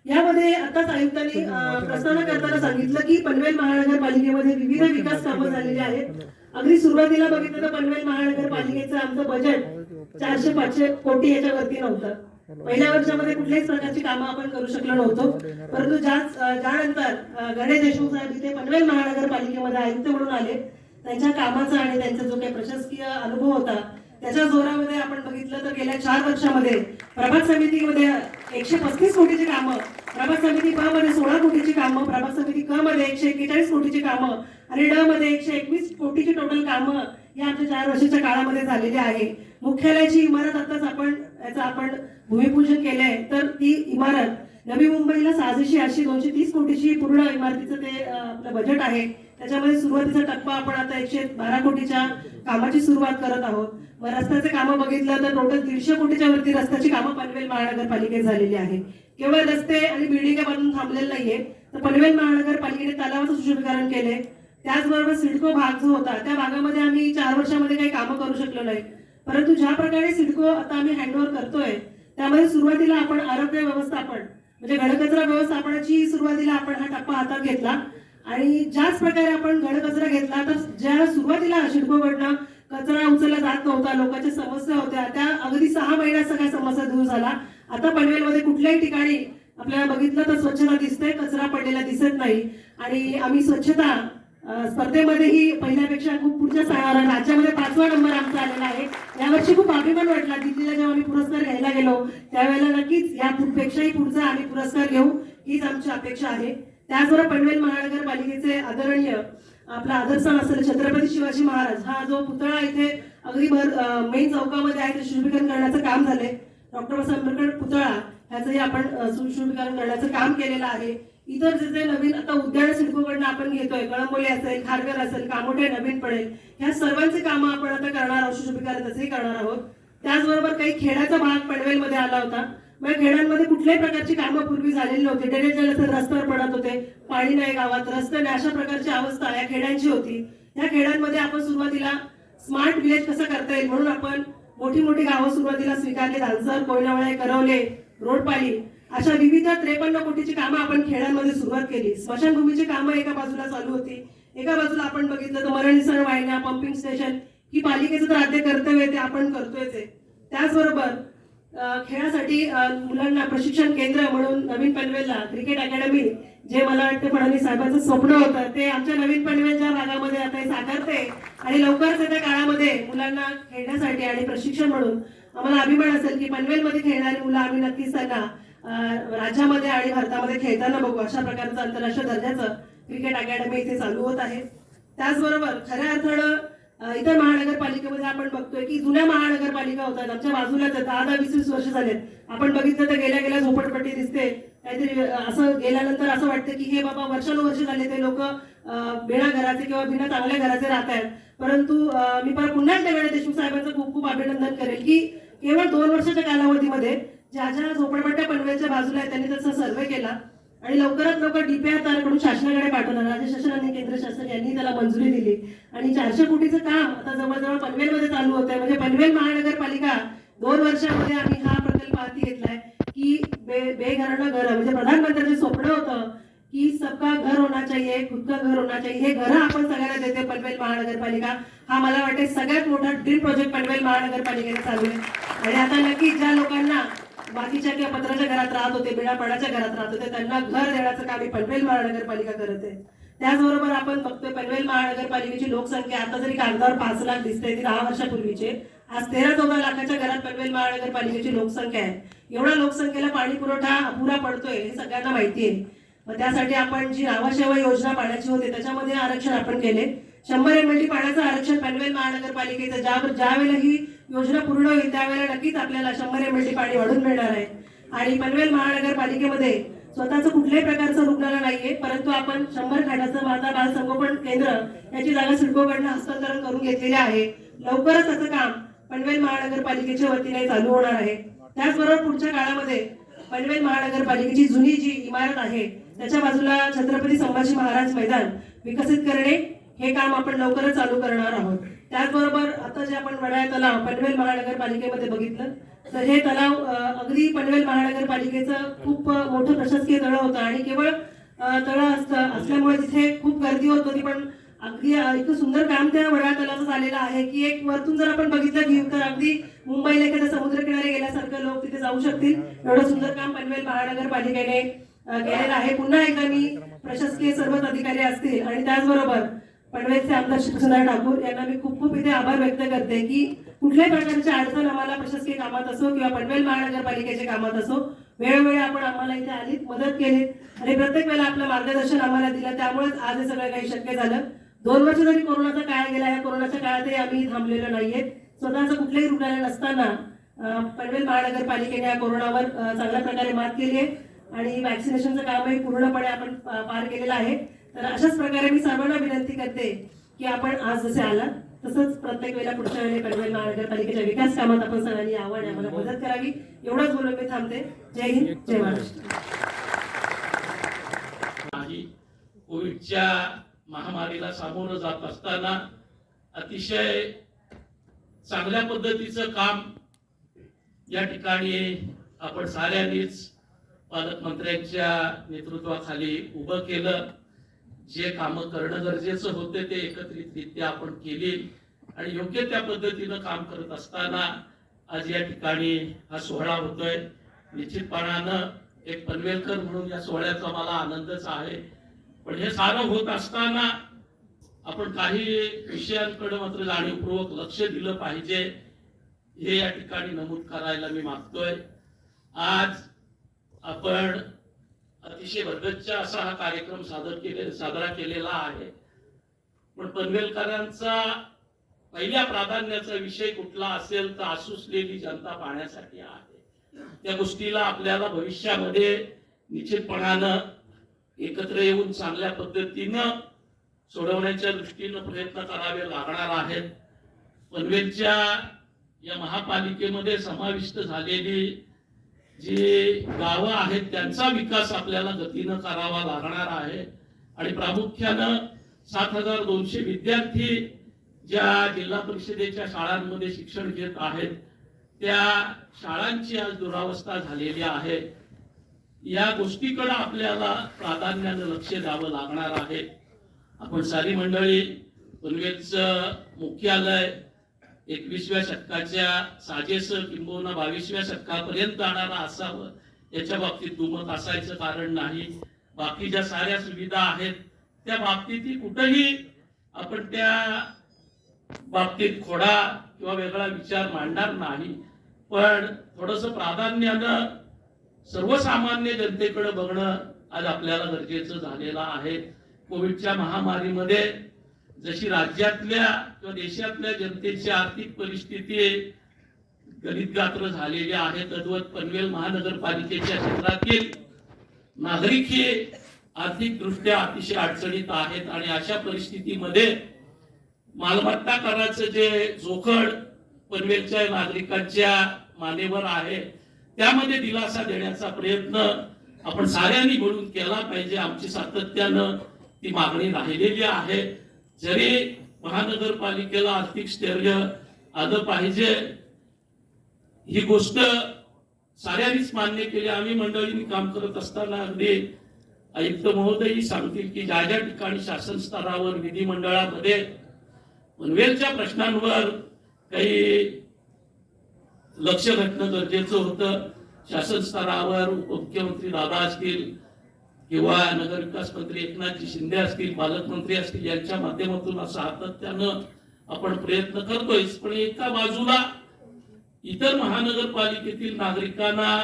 Speaker 4: यामध्ये आताच आयुक्तांनी प्रस्तावना करताना सांगितलं की पनवेल महानगरपालिकेमध्ये विविध विकास कामं झालेली आहेत. अगदी सुरुवातीला बघितलं तर पनवेल महानगरपालिकेचं आमचं बजेट 400-500 कोटी याच्यावरती नव्हतं. पहिल्या वर्षामध्ये कुठल्याच प्रकारची कामं आपण करू शकलो नव्हतो. परंतु ज्यानंतर गणेश देशमुख साहेब इथे पनवेल महानगरपालिकेमध्ये आयुक्त म्हणून आले, त्यांच्या कामाचा आणि त्यांचा जो काही प्रशासकीय अनुभव होता त्याच्या जोरामध्ये आपण बघितलं तर गेल्या 4 वर्षामध्ये प्रभाग समितीमध्ये 135 कोटीची कामं, प्रभाग समिती ब मध्ये 16 कोटीची कामं, प्रभाग समिती क मध्ये 141 कोटीची कामं आणि ड मध्ये 121 कोटीची टोटल कामं या आमच्या 4 वर्षाच्या काळामध्ये झालेली आहे. मुख्यालयाची इमारत आताच आपण भूमिपूजन केलंय, तर ती इमारत नवी मुंबईला 680-230 कोटीची पूर्ण इमारतीचं ते आपलं बजेट आहे. त्याच्यामध्ये सुरुवातीचा टप्पा आपण आता 112 कोटीच्या कामाची सुरुवात करत आहोत. मग रस्त्याचे कामं बघितलं तर टोटल 150 कोटीच्या वरती रस्त्याची कामं पनवेल महानगरपालिकेत झालेली आहे. केवळ रस्ते आणि बिल्डिंग बांधून थांबलेलं नाहीये, तर पनवेल महानगरपालिकेने तलावाचं सुशोभीकरण केले. त्याचबरोबर सिडको भाग जो होता त्या भागामध्ये आम्ही 4 वर्षामध्ये काही कामं करू शकलो नाही, परंतु ज्या प्रकारे सिडको आता आम्ही हँडओव्हर करतोय त्यामध्ये सुरुवातीला आपण आरोग्य व्यवस्थापन म्हणजे घनकचरा व्यवस्थापनाची सुरुवातीला आपण हा टप्पा हातात घेतला. आणि ज्याच प्रकारे आपण घनकचरा घेतला तर ज्या सुरुवातीला सिडकोकडनं कचरा उचलला जात नव्हता, लोकांच्या समस्या होत्या, त्या अगदी 6 महिन्यात सगळ्या समस्या दूर झाला. आता पनवेलमध्ये कुठल्याही ठिकाणी आपल्याला बघितलं तर स्वच्छता दिसते, कचरा पडलेला दिसत नाही. आणि आम्ही स्वच्छता स्पर्धेमध्येही पहिल्यापेक्षा खूप पुढच्या राज्यामध्ये 5वा नंबर आमचा आलेला आहे. यावर्षी खूप अभिमान वाटला. दिल्लीला जेव्हा आम्ही पुरस्कार घ्यायला गेलो त्यावेळेला नक्कीच यापेक्षाही पुढचा आम्ही पुरस्कार घेऊ हीच आमची अपेक्षा आहे. त्याचबरोबर पनवेल महानगरपालिकेचे आदरणीय आपला आदर्शन असलेले छत्रपती शिवाजी महाराज हा जो पुतळा इथे अगदी मेन चौकामध्ये आहे ते सुशोभीकरण करण्याचं काम झालंय. डॉक्टर बाबासाहेब आंबेडकर पुतळा ह्याचंही आपण सुशोभीकरण करण्याचं काम केलेलं आहे. इतर जे नवीन आता उद्यान सिडकोकडनं आपण घेतोय, कळंबोली असेल, खारघर असेल, कामोठे नवीन पडेल, ह्या सर्वांची कामं आपण आता करणार आहोत, सुशोभीकरण तसंही करणार आहोत. त्याचबरोबर काही खेड्याचा भाग पनवेलमध्ये आला होता. मग खेड्यांमध्ये कुठल्याही प्रकारची कामं पूर्वी झालेली नव्हती. ड्रेनेज रस्त्यावर पडत होते, पाणी नाही गावात, रस्ते नाही, अशा प्रकारची अवस्था या खेड्यांची होती. या खेड्यांमध्ये आपण सुरुवातीला स्मार्ट विलेज कसं करता येईल म्हणून आपण मोठी मोठी गावं सुरुवातीला स्वीकारली. धानसर, कोयनावळे, करवले, रोडपाली अशा विविध 53 कोटीची कामं आपण खेड्यांमध्ये सुरुवात केली. स्मशानभूमीची कामं एका बाजूला चालू होती, एका बाजूला आपण बघितलं तर मरणीसण वाहिन्या, पंपिंग स्टेशन ही पालिकेचं तर आद्य कर्तव्य ते आपण करतोयच आहे. त्याचबरोबर खेळासाठी मुलांना प्रशिक्षण केंद्र म्हणून नवीन पनवेलला क्रिकेट अकॅडमी, जे मला वाटतं फडणवीस साहेबांचं स्वप्न होतं ते आमच्या नवीन पनवेलच्या भागामध्ये आता हे साकारते. आणि लवकरच येत्या काळामध्ये मुलांना खेळण्यासाठी आणि प्रशिक्षण म्हणून आम्हाला अभिमान असेल की पनवेलमध्ये खेळणारी मुलं आम्ही नक्कीच त्यांना राज्यामध्ये आणि भारतामध्ये खेळताना बघू. अशा प्रकारचं आंतरराष्ट्रीय दर्जाचं क्रिकेट अकॅडमी इथे चालू होत आहे. त्याचबरोबर खऱ्या अर्थानं इतर महानगरपालिकेमध्ये आपण बघतोय की जुन्या महानगरपालिका होतात आमच्या बाजूलाच 10-20 वर्ष झालेत. आपण बघितलं तर गेल्या झोपडपट्टी दिसते, काहीतरी असं गेल्यानंतर असं वाटतं की हे बाबा वर्षानुवर्ष झाले ते लोक बिना घराचे किंवा बिना चांगल्या घराचे राहत आहेत. परंतु मी पुन्हा एकदा वेळेला देशमुख साहेबांचं खूप खूप अभिनंदन करेल की केवळ 2 वर्षाच्या कालावधीमध्ये ज्या ज्या झोपडपट्ट्या पनवेलच्या बाजूला आहेत त्यांनी त्याचा सर्वे केला आणि लवकरात लवकर डीपीआर तयार करून शासनाकडे पाठवणार. राज्य शासन आणि केंद्र शासन यांनी त्याला मंजुरी दिली आणि 400 कोटीचं काम आता जवळजवळ पनवेलमध्ये चालू होत आहे. म्हणजे पनवेल महानगरपालिका 2 वर्षामध्ये आम्ही हा प्रकल्प हाती घेतलाय की बेघरांना घर, म्हणजे प्रधानमंत्र्यांचं स्वप्न होतं की सबका घर होना चाहिए, खुद का घर होना चाहिए. हे घर आपण सगळ्यांना देते पनवेल महानगरपालिका. हा मला वाटते सगळ्यात मोठा ड्रीम प्रोजेक्ट पनवेल महानगरपालिकेने चालू आहे. आणि आता नक्की ज्या लोकांना बाकीच्या किंवा पत्राच्या घरात राहत होते, बिडापाडाच्या घरात राहत होते, त्यांना घर देण्याचं काम ही पनवेल महानगरपालिका करत आहे. त्याचबरोबर आपण बघतोय पनवेल महानगरपालिकेची लोकसंख्या आता जरी कागदावर 5 लाख दिसते ती 10 वर्षापूर्वीचे आज 13-14 लाखाच्या घरात पनवेल महानगरपालिकेची लोकसंख्या आहे. एवढ्या लोकसंख्येला पाणी पुरवठा अपुरा पडतोय हे सगळ्यांना माहिती आहे. मग त्यासाठी आपण जी नावाशेवा योजना पाण्याची होते त्याच्यामध्ये आरक्षण आपण केले. 100 MLD पाण्याचं आरक्षण पनवेल महानगरपालिकेचं ज्या वेळेला ही योजना पूर्ण होईल त्यावेळेला नक्कीच आपल्याला 100 MLD पाणी वाढून मिळणार आहे. आणि पनवेल महानगरपालिकेमध्ये स्वतःचं कुठल्याही प्रकारचं रुग्णालय नाहीये, परंतु आपण 100 खाटाचं माता बाल संगोपन केंद्र याची जागा सिडकोकडनं हस्तांतरण करून घेतलेली आहे. लवकरच त्याचं काम पनवेल महानगरपालिकेच्या वतीने चालू होणार आहे. त्याचबरोबर पुढच्या काळामध्ये पनवेल महानगरपालिकेची जुनी जी इमारत आहे त्याच्या बाजूला छत्रपती संभाजी महाराज मैदान विकसित करणे हे काम आपण लवकरच चालू करणार आहोत. त्याचबरोबर आता जे आपण वडाळा तलाव पनवेल महानगरपालिकेमध्ये बघितलं तर हे तलाव अगदी पनवेल महानगरपालिकेचं खूप मोठं प्रशासकीय तळं होतं आणि केवळ तळं असल्यामुळे तिथे खूप गर्दी होत होती. पण अगदी इतकं सुंदर काम त्या वडाळा तलावाचं झालेलं आहे की एक वरतून जर आपण बघितलं की तर अगदी मुंबईला एखाद्या समुद्रकिनारे गेल्यासारखं लोक तिथे जाऊ शकतील. एवढं सुंदर काम पनवेल महानगरपालिकेने केलेलं आहे. पुन्हा एकदा मी प्रशासकीय सर्वच अधिकारी असतील आणि त्याचबरोबर पनवेलचे आमदार शिवसेना ठाकूर यांना मी खूप खूप इथे आभार व्यक्त करते की कुठल्याही प्रकारच्या अडचण आम्हाला प्रशासकीय कामात असो किंवा पनवेल महानगरपालिकेच्या कामात असो वेळोवेळी आपण आम्हाला इथे आलीत, मदत केलीत आणि प्रत्येक वेळेला आपलं मार्गदर्शन आम्हाला दिलं. त्यामुळेच आज हे सगळं काही शक्य झालं. 2 वर्ष जरी कोरोनाचा काळ गेला, या कोरोनाच्या काळातही आम्ही थांबलेलो नाहीये. स्वतःचं कुठलंही रुग्णालय नसताना पनवेल महानगरपालिकेने या कोरोनावर चांगल्या प्रकारे मात केली आहे आणि वॅक्सिनेशनचं कामही पूर्णपणे आपण पार केलेलं आहे. तर अशाच प्रकारे मी सर्वांना विनंती करते की आपण आज जसे आलात तसंच प्रत्येक वेळेला पुढच्या वेळेला पनवेल महानगरपालिकेच्या विकास कामात आपण सगळ्यांनी यावं आणि आम्हाला मदत करावी. एवढंच बोलून मी थांबते. जय हिंद, जय महाराष्ट्र.
Speaker 5: नाही, कोविडच्या महामारीला सामोरं जात असताना अतिशय चांगल्या पद्धतीचं काम या ठिकाणी आपण साऱ्यांनीच पालकमंत्र्यांच्या नेतृत्वाखाली उभं केलं. जे कामं करणं गरजेचं होते ते एकत्रितरित्या आपण केली आणि योग्य त्या पद्धतीनं काम करत असताना आज या ठिकाणी हा सोहळा होतोय. निश्चितपणानं एक पनवेलकर म्हणून या सोहळ्याचा मला आनंदच आहे. पण हे सारं होत असताना आपण काही विषयांकडे मात्र जाणीवपूर्वक लक्ष दिलं पाहिजे हे या ठिकाणी नमूद करायला मी मागतोय. आज आपण अतिशय भरगच्च असा हा कार्यक्रम साजरा केलेला आहे. पण पनवेलकरांचा पहिल्या प्राधान्याचा विषय कुठला असेल तर आसुसलेली जनता पाहण्यासाठी आहे. त्या गोष्टीला आपल्याला भविष्यामध्ये निश्चितपणानं एकत्र येऊन चांगल्या पद्धतीनं सोडवण्याच्या दृष्टीनं प्रयत्न करावे लागणार आहेत. पनवेलच्या या महापालिकेमध्ये समाविष्ट झालेली जी गावं आहेत त्यांचा विकास आपल्याला गतीनं करावा लागणार आहे आणि प्रामुख्यानं 7,200 विद्यार्थी ज्या जिल्हा परिषदेच्या शाळांमध्ये शिक्षण घेत आहेत त्या शाळांची आज दुरावस्था झालेली आहे. या गोष्टीकडे आपल्याला प्राधान्यानं लक्ष द्यावं लागणार आहे. आपण सारी मंडळी पनवेलचं मुख्यालय 21व्या शतकाच्या साजेस किंबहुना 22व्या शतकापर्यंत जाणारा असावं याच्या बाबतीत दुमत असायचं कारण नाही. बाकी ज्या साऱ्या सुविधा आहेत त्या बाबतीत कुठेही आपण त्या बाबतीत खोडा किंवा वेगळा विचार मांडणार नाही. पण थोडंसं प्राधान्यानं सर्वसामान्य जनतेकडे बघणं आज आपल्याला गरजेचं झालेलं आहे. कोविडच्या महामारीमध्ये जशी राज्यातल्या किंवा देशातल्या जनतेची आर्थिक परिस्थिती गणितगात्र झालेली आहे तद्वत पनवेल महानगरपालिकेच्या क्षेत्रातील नागरिक हे आर्थिक दृष्ट्या अतिशय अडचणीत आहेत आणि अशा परिस्थितीमध्ये मालमत्ता कराचं जे जोखड पनवेलच्या नागरिकांच्या मानेवर आहे त्यामध्ये दिलासा देण्याचा प्रयत्न आपण साऱ्यांनी मिळून केला पाहिजे. आमची सातत्यानं ती मागणी राहिलेली आहे. जरी महानगरपालिकेला आर्थिक स्थैर्य आलं पाहिजे ही गोष्ट साऱ्यांनीच मान्य केली. आम्ही मंडळींनी काम करत असताना अगदी आयुक्त महोदयही सांगतील की ज्या ज्या ठिकाणी शासन स्तरावर विधिमंडळामध्ये पनवेलच्या प्रश्नांवर काही लक्ष घातणं गरजेचं होतं. शासन स्तरावर उपमुख्यमंत्री दादा असतील किंवा नगरविकास मंत्री एकनाथजी शिंदे असतील, पालकमंत्री असतील यांच्या माध्यमातून असं सातत्यानं आपण प्रयत्न करतोय. पण एका बाजूला इतर महानगरपालिकेतील नागरिकांना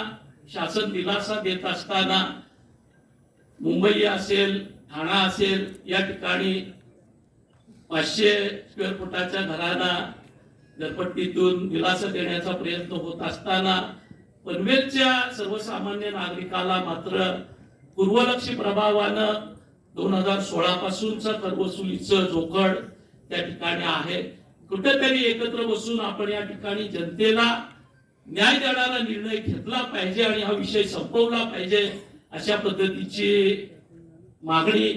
Speaker 5: शासन दिलासा देत असताना मुंबई असेल, ठाणा असेल या ठिकाणी 500 स्क्वेअर फुटाच्या घरांना घरपट्टीतून दिलासा देण्याचा प्रयत्न होत असताना पनवेलच्या सर्वसामान्य नागरिकाला मात्र पूर्वलक्षी प्रभावानं 2016 पासूनचा करवसुलीचं जोखड त्या ठिकाणी आहे. कुठेतरी एकत्र बसून आपण या ठिकाणी जनतेला न्याय देणारा निर्णय घेतला पाहिजे आणि हा विषय संपवला पाहिजे अशा पद्धतीची मागणी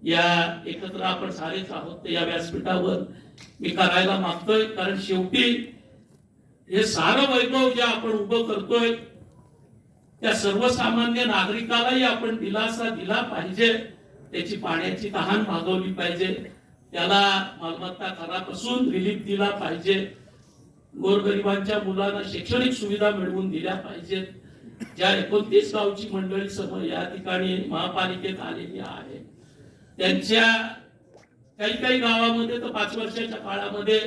Speaker 5: या एकत्र आपण सारेच आहोत या व्यासपीठावर मी करायला मागतोय. कारण शेवटी हे सारं वैभव जे आपण उभं करतोय त्या सर्वसामान्य नागरिकालाही आपण दिलासा दिला पाहिजे. त्याची पाण्याची तहान भागवली पाहिजे, त्याला मालमत्ता करापासून रिलीफ दिला पाहिजे, गोरगरिबांच्या मुलांना शैक्षणिक सुविधा मिळवून दिल्या पाहिजेत. ज्या 29 गावची मंडळी समोर या ठिकाणी महापालिकेत आलेली आहे त्यांच्या काही गावामध्ये तर 5 वर्षाच्या काळामध्ये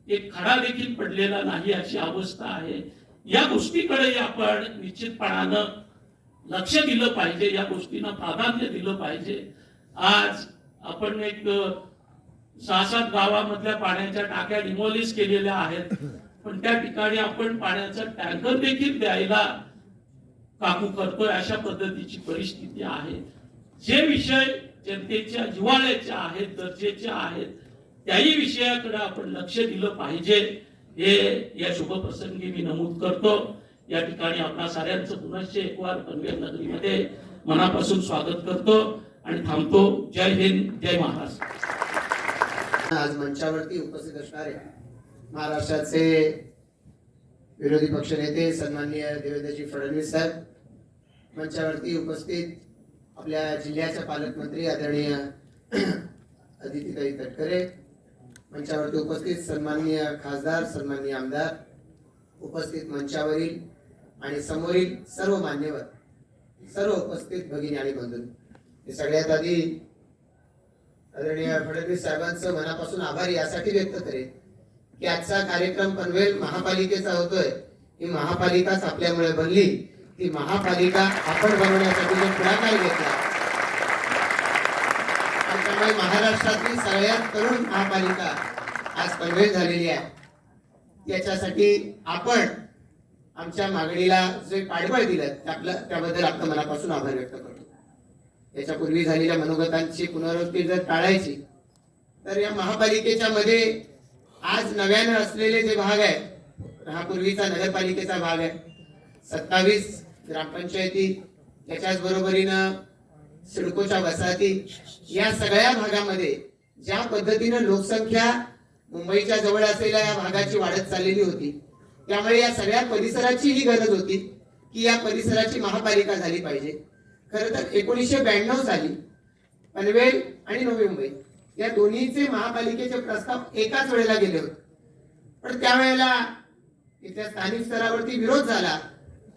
Speaker 5: एक खडा देखील पडलेला नाही अशी अवस्था आहे. या गोष्टीकडे आपण निश्चितपणानं लक्ष दिलं पाहिजे, या गोष्टींना प्राधान्य दिलं पाहिजे. आज आपण एक 6-7 गावामधल्या पाण्याच्या टाक्या डिमोलिश केलेल्या आहेत. पण त्या ठिकाणी आपण पाण्याचा टँकर देखील द्यायला काबू करतोय, अशा पद्धतीची परिस्थिती आहे. जे विषय जनतेच्या जिव्हाळ्याचे आहेत, गरजेचे आहेत, त्याही विषयाकडे आपण लक्ष दिलं पाहिजे, हे या शुभप्रसंगी मी नमूद करतो. या ठिकाणी आपणा साऱ्यांचं पुनश्च एकवार पनवेल नगरीमध्ये मनापासून स्वागत करतो आणि थांबतो. जय हिंद, जय महाराष्ट्र.
Speaker 6: आज मंचावरती उपस्थित असणारे महाराष्ट्राचे विरोधी पक्षनेते सन्माननीय देवेंद्रजी फडणवीस साहेब, मंचावरती उपस्थित आपल्या जिल्ह्याचे पालकमंत्री आदरणीय अदितीताई तटकरे, मंचावरती उपस्थित सन्माननीय खासदार, सन्माननीय आमदार, उपस्थित मंचावरील आणि समोरील सर्व मान्यवर, सर्व उपस्थित भगिनी आणि बंधू, हे सगळ्यात आधी आदरणीय फडणवीस साहेबांचं मनापासून आभार यासाठी व्यक्त करेन की आजचा कार्यक्रम पनवेल महापालिकेचा होतोय. ही महापालिकाच आपल्यामुळे बनली. ती महापालिका आपण बनवण्यासाठी जो पुढाकार घेतला, त्यामुळे महाराष्ट्रातली सगळ्यात तरुण महापालिका आज पनवेल झालेली आहे. याच्यासाठी आपण आमच्या मागणीला जे पाठबळ दिलं त्याबद्दल आपलं मनापासून आभार व्यक्त करतो. याच्यापूर्वी झालेल्या मनोगतांची पुनरावृत्ती जर टाळायची तर या महापालिकेच्या मध्ये आज नव्यानं असलेले जे भाग आहे, हा पूर्वीचा नगरपालिकेचा भाग आहे, 27 ग्रामपंचायती, त्याच्याच बरोबरीनं सिडकोच्या वसाहती, या सगळ्या भागामध्ये ज्या पद्धतीनं लोकसंख्या मुंबईच्या जवळ असलेल्या या भागाची वाढत चाललेली होती, त्यामुळे या सगळ्या परिसराची ही गरज होती की या परिसराची महापालिका झाली पाहिजे. खरं तर 1992 साली पनवेल आणि नवी मुंबई या दोन्हीचे महापालिकेचे प्रस्ताव एकाच वेळेला गेले होते, पण त्यावेळेला इथल्या स्थानिक स्तरावरती विरोध झाला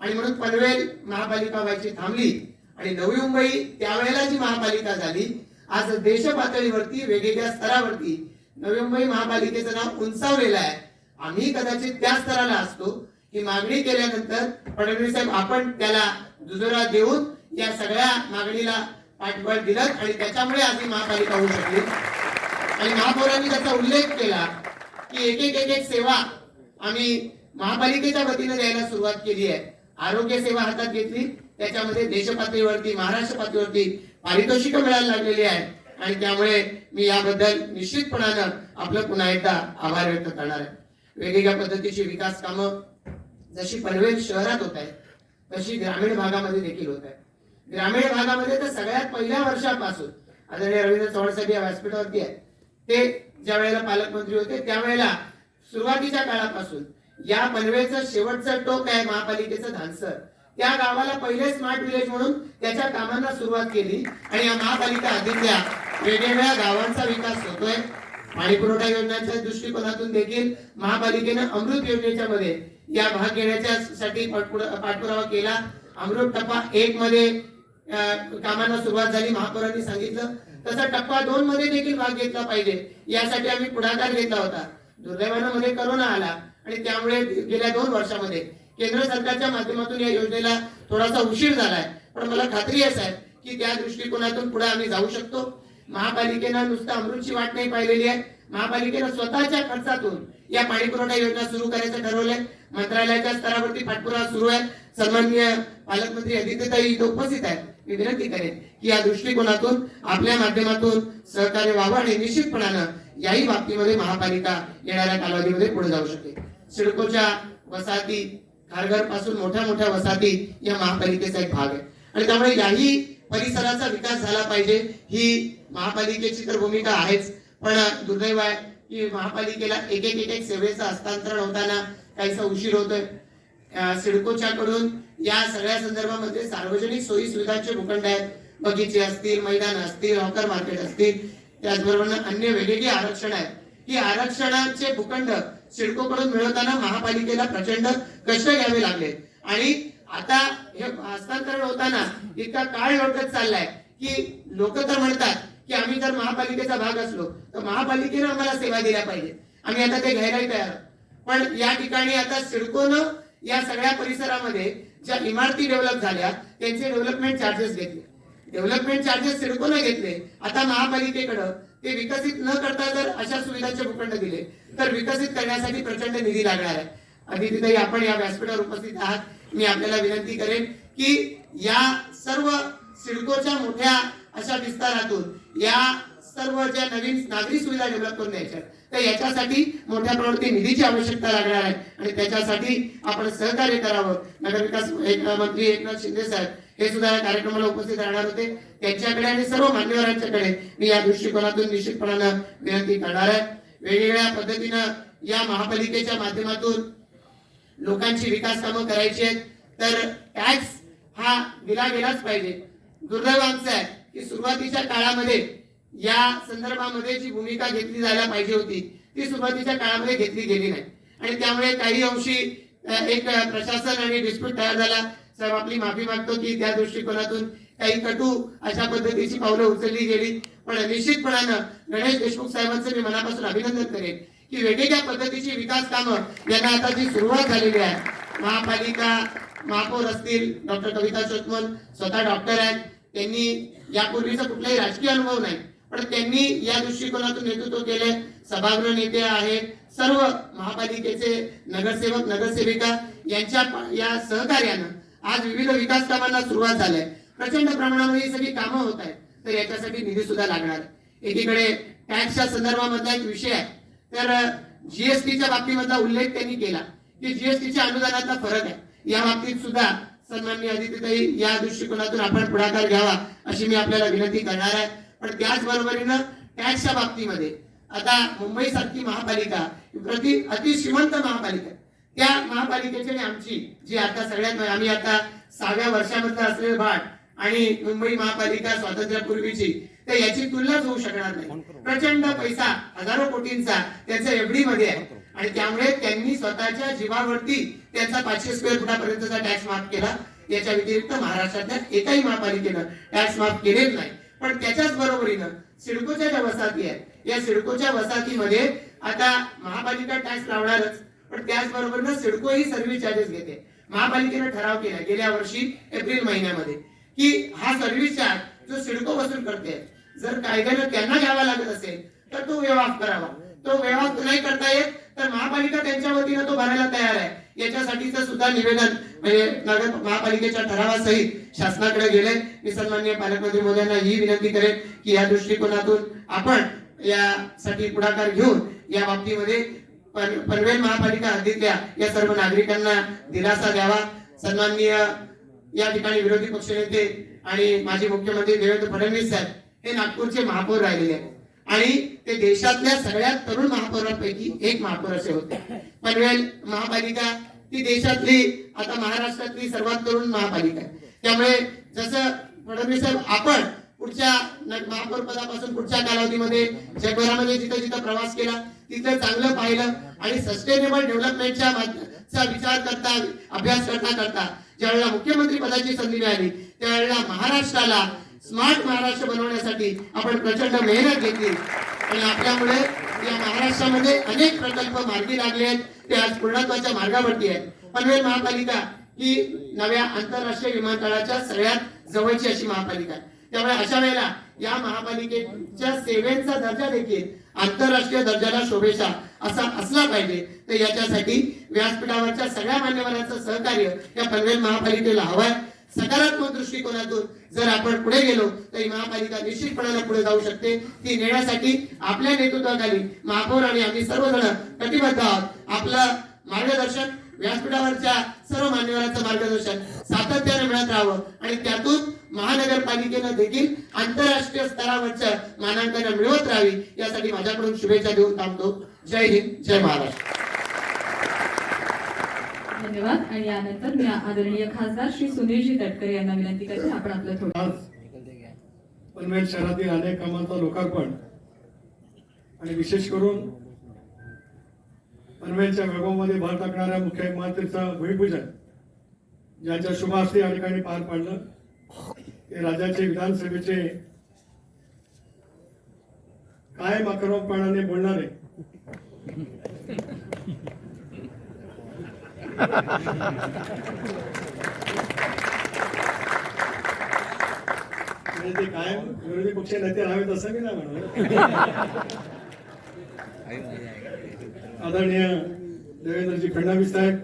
Speaker 6: आणि म्हणून पनवेल महापालिका व्हायची थांबली आणि नवी मुंबई त्यावेळेला जी महापालिका झाली, आज देश पातळीवरती वेगवेगळ्या स्तरावरती नवी मुंबई महापालिकेचं नाव उंचावलेलं आहे. आम्ही कदाचित त्या स्तराला असतो ही मागणी केल्यानंतर फडणवीस साहेब आपण त्याला दुजोरा देऊन या सगळ्या मागणीला पाठबळ दिलं आणि त्याच्यामुळे आज ही महापालिका होऊ शकली. आणि महापौरांनी त्याचा उल्लेख केला की एक एक सेवा आम्ही महापालिकेच्या वतीने द्यायला सुरुवात केली आहे. आरोग्य सेवा हातात घेतली, त्याच्यामध्ये देश पातळीवरती, महाराष्ट्र पातळीवरती पारितोषिक मिळायला लागलेली आहे आणि त्यामुळे मी याबद्दल निश्चितपणानं आपलं पुन्हा एकदा आभार व्यक्त करणार आहे. वेगवेगळ्या पद्धतीची विकास कामं जशी पनवेल शहरात होत आहे तशी ग्रामीण भागामध्ये देखील होत आहे. ग्रामीण भागामध्ये तर सगळ्यात पहिल्या वर्षापासून आदरणीय रवींद्र चव्हाण साहेब या व्यासपीठावरती आहे, ते ज्या वेळेला पालकमंत्री होते त्यावेळेला सुरुवातीच्या काळापासून या पनवेलचं शेवटचं टोक आहे महापालिकेचं धानसर, त्या गावाला पहिले स्मार्ट विलेज म्हणून त्याच्या कामांना सुरुवात केली आणि या महापालिका हद्दीतल्या वेगवेगळ्या गावांचा विकास होतोय. पाणी पुरवठा योजनांच्या दृष्टिकोनातून देखील महापालिकेनं अमृत योजनेच्या मध्ये या भाग घेण्याच्या साठी पाठपुरावा केला. अमृत टप्पा 1 मध्ये कामांना सुरुवात झाली, महापौरांनी सांगितलं, तसा टप्पा 2 मध्ये देखील भाग घेतला पाहिजे यासाठी आम्ही पुढाकार घेतला होता. दुर्दैवानं मध्ये करोना आला आणि त्यामुळे गेल्या 2 वर्षामध्ये केंद्र सरकारच्या माध्यमातून या योजनेला थोडासा उशीर झालाय, पण मला खात्री आहे साहेब की त्या दृष्टिकोनातून पुढे आम्ही जाऊ शकतो. महापालिकेनं नुसतं अमृतची वाट नाही पाहिलेली आहे, महापालिकेनं स्वतःच्या खर्चातून या पाणी पुरवठा योजना सुरू करायचं ठरवलंय. मंत्रालयाच्या स्तरावरती पाठपुरावा सुरू आहे. सन्माननीय पालकमंत्री अदितीताई इथे उपस्थित आहेत. मी विनंती करेन की या दृष्टिकोनातून आपल्या माध्यमातून सहकार्य व्हावं आणि निश्चितपणानं याही बाबतीमध्ये महापालिका येणाऱ्या कालावधीमध्ये पुढे जाऊ शकेल. सिडकोच्या वसाहती, खारघर पासून मोठ्या मोठ्या वसाहती या महापालिकेचा एक भाग आहे आणि त्यामुळे याही परिसराचा विकास झाला पाहिजे ही महापालिकेची तर भूमिका आहेच, पण दुर्दैव आहे की महापालिकेला एक एक सेवेचं हस्तांतरण होताना काहीसा उशीर होतोय. सिडकोच्या कडून या सगळ्या संदर्भामध्ये सार्वजनिक सोयी सुविधांचे भूखंड आहेत, बगीचे असतील, मैदान असतील, हॉकर मार्केट असतील, त्याचबरोबर अन्य वेगवेगळी आरक्षण आहेत. ही आरक्षणाचे भूखंड सिडकोकडून मिळवताना महापालिकेला प्रचंड कष्ट घ्यावे लागले आणि आता हे हस्तांतरण होताना इतका काळ लोटत चाललाय की लोक तर म्हणतात की आम्ही जर महापालिकेचा भाग असलो तर महापालिकेनं आम्हाला सेवा दिल्या पाहिजे, आम्ही आता ते घ्यायलाही तयार. पण या ठिकाणी आता सिडकोनं या सगळ्या परिसरामध्ये ज्या इमारती डेव्हलप झाल्या त्यांचे डेव्हलपमेंट चार्जेस घेतले, डेव्हलपमेंट चार्जेस सिडकोनं घेतले. आता महापालिकेकडं ते विकसित न करता जर अशा सुविधांचे भूखंड दिले तर विकसित करण्यासाठी प्रचंड निधी लागणार आहे. अदितीताई, आपण या व्यासपीठावर उपस्थित आहात, मी आपल्याला विनंती करेन की या सर्व सिडकोच्या मोठ्या अशा विस्तारातून या सर्व ज्या नवीन नागरी सुविधा डेव्हलप करून द्यायच्या तर याच्यासाठी मोठ्या प्रमाणात निधीची आवश्यकता लागणार आहे आणि त्याच्यासाठी आपण सहकार्य करावं. नगरविकास मंत्री एकनाथ शिंदे साहेब हे सुद्धा या कार्यक्रमाला उपस्थित राहणार होते. त्यांच्याकडे आणि सर्व मान्यवरांच्याकडे मी या दृष्टिकोनातून निश्चितपणानं विनंती करणार आहे. वेगवेगळ्या पद्धतीनं या महापालिकेच्या माध्यमातून लोकांची विकास कामं करायची आहेत तर टॅक्स हा दिला गेलाच पाहिजे. दुर्दैव आमचं आहे की सुरुवातीच्या काळामध्ये या संदर्भामध्ये जी भूमिका घेतली जायला पाहिजे होती ती सुरुवातीच्या काळामध्ये घेतली गेली नाही आणि त्यामुळे काही अंशी एक प्रशासन आणि डिस्प्यूट तयार झाला. साहेब, आपली माफी मागतो की त्या दृष्टिकोनातून काही कटू अशा पद्धतीची पावलं उचलली गेली. पण निश्चितपणानं गणेश देशमुख साहेबांचं मी मनापासून अभिनंदन करेन की वेगवेगळ्या पद्धतीची विकास कामं यांना आता जी सुरुवात झालेली आहे. महापालिका महापौर असतील, डॉक्टर कविता चोतमल स्वतः डॉक्टर आहेत, त्यांनी यापूर्वीचा कुठलाही राजकीय अनुभव नाही पण त्यांनी या दृष्टिकोनातून नेतृत्व केले. सभागृह नेते आहेत, सर्व महापालिकेचे नगरसेवक नगरसेविका यांच्या या सहकार्यानं आज विविध विकास कामांना सुरुवात झाली आहे. प्रचंड प्रमाणामध्ये ही सगळी कामं होत आहेत तर याच्यासाठी निधी सुद्धा लागणार आहे. एकीकडे टॅक्सच्या संदर्भामधला एक विषय आहे तर जीएसटीच्या बाबतीमधला उल्लेख त्यांनी केला की जीएसटीच्या अनुदानातला फरक आहे. या बाबतीत सुद्धा सन्माननीय अदितीताई या दृष्टिकोनातून आपण पुढाकार घ्यावा अशी मी आपल्याला विनंती करणार आहे. पण त्याचबरोबरीनं टॅक्सच्या बाबतीमध्ये आता मुंबई सारखी महापालिका अति श्रीमंत महापालिका, त्या महापालिकेची आणि आमची जी आता सगळ्यात आम्ही आता 6व्या वर्षामधलं असलेलं भाट आणि मुंबई महापालिका स्वातंत्र्यापूर्वीची तर याची तुलनाच होऊ शकणार नाही. प्रचंड पैसा हजारो कोटींचा त्यांचा एफडी मध्ये आहे आणि त्यामुळे त्यांनी स्वतःच्या जीवावरती त्यांचा 500 स्क्वेअर फुटापर्यंतचा टॅक्स माफ केला. याच्या व्यतिरिक्त महाराष्ट्रातल्या एकाही महापालिकेनं टॅक्स माफ केलेच नाही. पण त्याच्याच बरोबरीनं सिडकोच्या ज्या वसाहती आहेत या सिडकोच्या वसाहतीमध्ये आता महापालिका टॅक्स लावणारच पण त्याचबरोबरीनं सिडको ही सर्व्हिस चार्जेस घेते. महापालिकेनं ठराव केला गेल्या वर्षी एप्रिल महिन्यामध्ये की हा सर्व्हिस चार्ज जो सिडको वसूल करते जर कायद्यानं त्यांना घ्यावा लागत असेल तर तो व्यवहार करावा. तो व्यवहार नाही करता येत तर महापालिका त्यांच्या वतीनं तो भरायला तयार आहे. याच्यासाठीचं सुद्धा निवेदन म्हणजे नगर महापालिकेच्या ठरावासहित शासनाकडे गेले. मी सन्माननीय पालकमंत्री महोदयांना ही विनंती करेन की या दृष्टिकोनातून आपण यासाठी पुढाकार घेऊन या बाबतीमध्ये पनवेल महापालिका हद्दीतल्या या सर्व नागरिकांना दिलासा द्यावा. सन्माननीय या ठिकाणी विरोधी पक्षनेते आणि माजी मुख्यमंत्री देवेंद्र फडणवीस साहेब हे नागपूरचे महापौर राहिलेले आहेत आणि ते देशातल्या सगळ्यात तरुण महापौरांपैकी एक महापौर असे होते. पनवेल महापालिका ती देशातली आता महाराष्ट्रातली सर्वात तरुण महापालिका आहे. त्यामुळे जसं फडणवीस साहेब आपण पुढच्या महापौर पदापासून पुढच्या कालावधीमध्ये जगभरामध्ये जिथं जिथं प्रवास केला तिथं चांगलं पाहिलं आणि सस्टेनेबल डेव्हलपमेंटचा विचार करता अभ्यास करता ज्यावेळेला मुख्यमंत्री पदाची संधी मिळाली त्यावेळेला महाराष्ट्राला स्मार्ट महाराष्ट्र बनवण्यासाठी आपण प्रचंड मेहनत घेतली आणि आपल्यामुळे या महाराष्ट्रामध्ये अनेक प्रकल्प मार्गी लागले आहेत. ते आज पूर्णत्वाच्या मार्गावरती आहेत. पनवेल महापालिका ही नव्या आंतरराष्ट्रीय विमानतळाच्या सगळ्यात जवळची अशी महापालिका आहे. त्यामुळे अशा वेळेला या महापालिकेच्या सेवेचा दर्जा देखील आंतरराष्ट्रीय दर्जाला शोभेचा असा असला पाहिजे. तर याच्यासाठी व्यासपीठावरच्या सगळ्या मान्यवरांचं सहकार्य या पनवेल महापालिकेला हवंय. सकारात्मक दृष्टिकोनातून जर आपण पुढे गेलो तर ही महापालिका निश्चितपणाने पुढे जाऊ शकते. ती नेण्यासाठी आपल्या नेतृत्वाखाली महापौर आणि आम्ही सर्वजण कटिबद्ध आहोत. आपलं मार्गदर्शन व्यासपीठावरच्या सर्व मान्यवरांचं मार्गदर्शन सातत्याने मिळत राहावं आणि त्यातून महानगरपालिकेनं देखील आंतरराष्ट्रीय स्तरावरच्या मानांकन मिळवत राहावी यासाठी माझ्याकडून शुभेच्छा देऊन थांबतो. जय हिंद, जय महाराष्ट्र.
Speaker 3: धन्यवाद. आणि यानंतर मी आदरणीय खासदार श्री सुनीलजी तटकरे यांना विनंती करते आपण आपलं थोडं
Speaker 7: पनवेल शहरातील अनेक कामांचं लोकार्पण आणि विशेष करून पनवेलच्या वैभवामध्ये भर टाकणाऱ्या मुख्य इमारतीचं भूमिपूजन ज्यांच्या शुभ हस्ते या ठिकाणी पार पाडलं ते राज्याचे विधानसभेचे कायम आक्रमकपणाने बोलणारे आणि ते कायम विरोधी पक्ष नेते राहावेत असं मी नाही म्हणत. आदरणीय देवेंद्रजी फडणवीस साहेब,